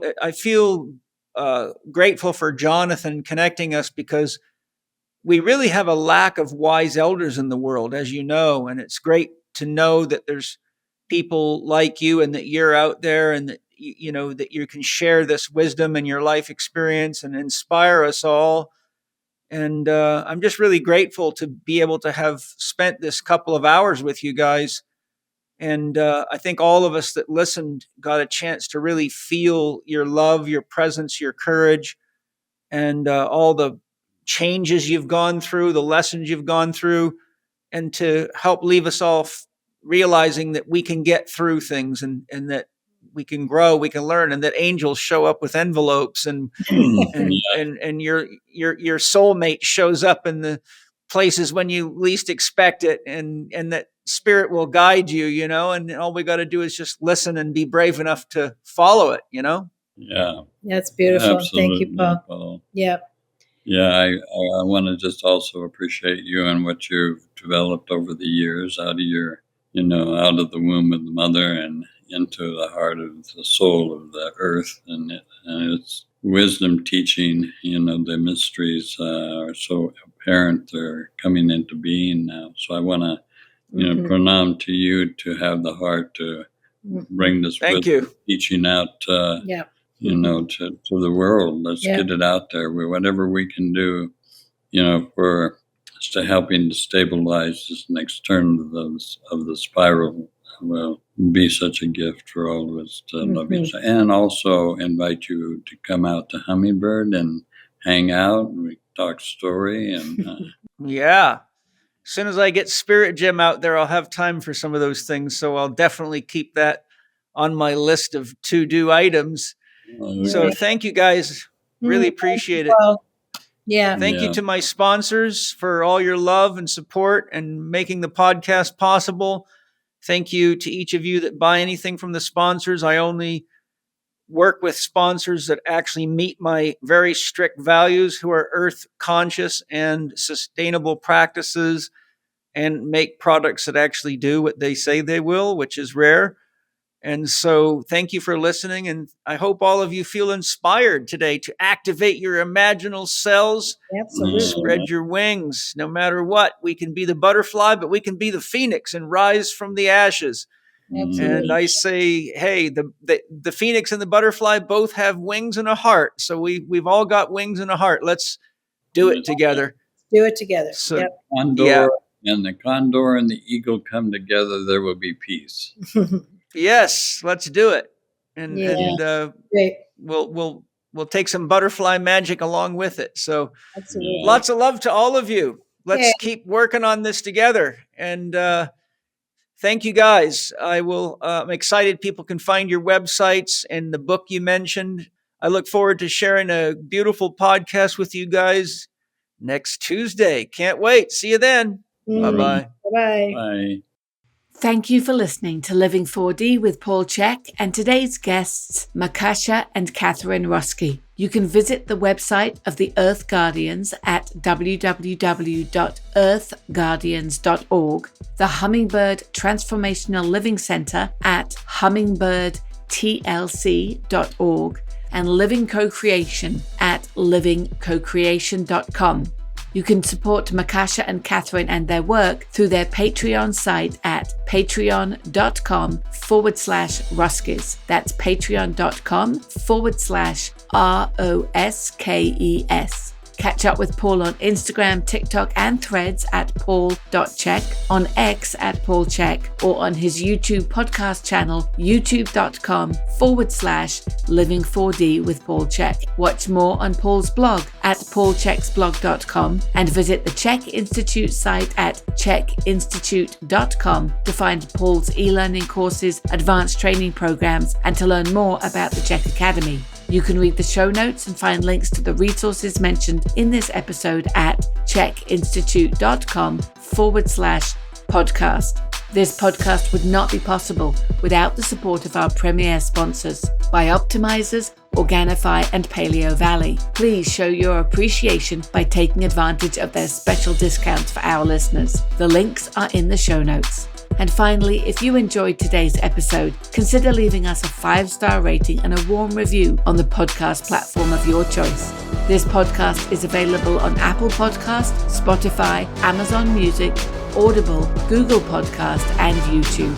[SPEAKER 3] grateful for Jonathan connecting us, because we really have a lack of wise elders in the world, as you know, and it's great to know that there's people like you and that you're out there, and that that you can share this wisdom and your life experience and inspire us all. And I'm just really grateful to be able to have spent this couple of hours with you guys. And I think all of us that listened got a chance to really feel your love, your presence, your courage, and all the changes you've gone through, the lessons you've gone through, and to help leave us all realizing that we can get through things, and that we can grow, we can learn, and that angels show up with envelopes, and your soulmate shows up in the places when you least expect it, and that spirit will guide you, and all we got to do is just listen and be brave enough to follow it,
[SPEAKER 1] Yeah.
[SPEAKER 4] That's beautiful.
[SPEAKER 1] Absolutely,
[SPEAKER 4] Thank you, Paul. Yep.
[SPEAKER 1] Yeah, I want to just also appreciate you and what you've developed over the years out of your, out of the womb of the mother and into the heart of the soul of the earth. And it's wisdom teaching, the mysteries are so apparent. They're coming into being now. So I want to, pranam to you to have the heart to bring this
[SPEAKER 3] Thank you.
[SPEAKER 1] teaching out to the world. Let's get it out there. Whatever we can do, for to helping to stabilize this next turn of the spiral will be such a gift for all of us to love
[SPEAKER 4] Mhm.
[SPEAKER 1] each other. And also invite you to come out to Hummingbird and hang out. And we talk story and
[SPEAKER 3] Yeah. As soon as I get Spirit Gym out there, I'll have time for some of those things. So I'll definitely keep that on my list of to-do items. So
[SPEAKER 4] Yeah.
[SPEAKER 3] thank you guys. Really appreciate it.
[SPEAKER 4] Well, yeah.
[SPEAKER 3] Thank you
[SPEAKER 1] Yeah.
[SPEAKER 3] to my sponsors for all your love and support and making the podcast possible. Thank you to each of you that buy anything from the sponsors. I only work with sponsors that actually meet my very strict values, who are earth conscious and sustainable practices, and make products that actually do what they say they will, which is rare. And so thank you for listening. And I hope all of you feel inspired today to activate your imaginal cells,
[SPEAKER 4] Absolutely.
[SPEAKER 3] spread your wings. No matter what, we can be the butterfly, but we can be the phoenix and rise from the ashes.
[SPEAKER 4] Absolutely.
[SPEAKER 3] And I say, hey, the phoenix and the butterfly both have wings and a heart. So we've all got wings and a heart. Let's do it together.
[SPEAKER 4] Do it together.
[SPEAKER 3] So
[SPEAKER 4] Yep.
[SPEAKER 1] Condor
[SPEAKER 3] Yeah.
[SPEAKER 1] and the condor and the eagle come together, there will be peace.
[SPEAKER 3] yes, let's do it. And
[SPEAKER 4] Yeah.
[SPEAKER 3] and
[SPEAKER 4] Great.
[SPEAKER 3] we'll take some butterfly magic along with it. So
[SPEAKER 4] Absolutely.
[SPEAKER 3] lots of love to all of you. Let's
[SPEAKER 4] Yeah.
[SPEAKER 3] keep working on this together. And thank you guys. I'm excited people can find your websites and the book you mentioned. I look forward to sharing a beautiful podcast with you guys next Tuesday. Can't wait. See you then.
[SPEAKER 4] Mhm.
[SPEAKER 3] Bye-bye.
[SPEAKER 4] Bye-bye.
[SPEAKER 1] Bye.
[SPEAKER 2] Thank you for listening to Living 4D with Paul Chek and today's guests, Makasha and Katharine Roske. You can visit the website of the Earth Guardians at www.earthguardians.org, the Hummingbird Transformational Living Center at hummingbirdtlc.org, and Living Co-Creation at livingcocreation.com. You can support Makasha and Katharine and their work through their Patreon site at patreon.com/Roskes. That's patreon.com/ROSKES. Catch up with Paul on Instagram, TikTok, and Threads at paul.chek, on X at Paul Chek, or on his YouTube podcast channel, youtube.com/Living4D with Paul Chek. Watch more on Paul's blog at paulcheksblog.com and visit the Chek Institute site at chekinstitute.com to find Paul's e-learning courses, advanced training programs, and to learn more about the Chek Academy. You can read the show notes and find links to the resources mentioned in this episode at chekinstitute.com/podcast. This podcast would not be possible without the support of our premier sponsors, Bioptimizers, Organifi, and Paleo Valley. Please show your appreciation by taking advantage of their special discounts for our listeners. The links are in the show notes. And finally, if you enjoyed today's episode, consider leaving us a 5-star rating and a warm review on the podcast platform of your choice. This podcast is available on Apple Podcast, Spotify, Amazon Music, Audible, Google Podcast, and YouTube.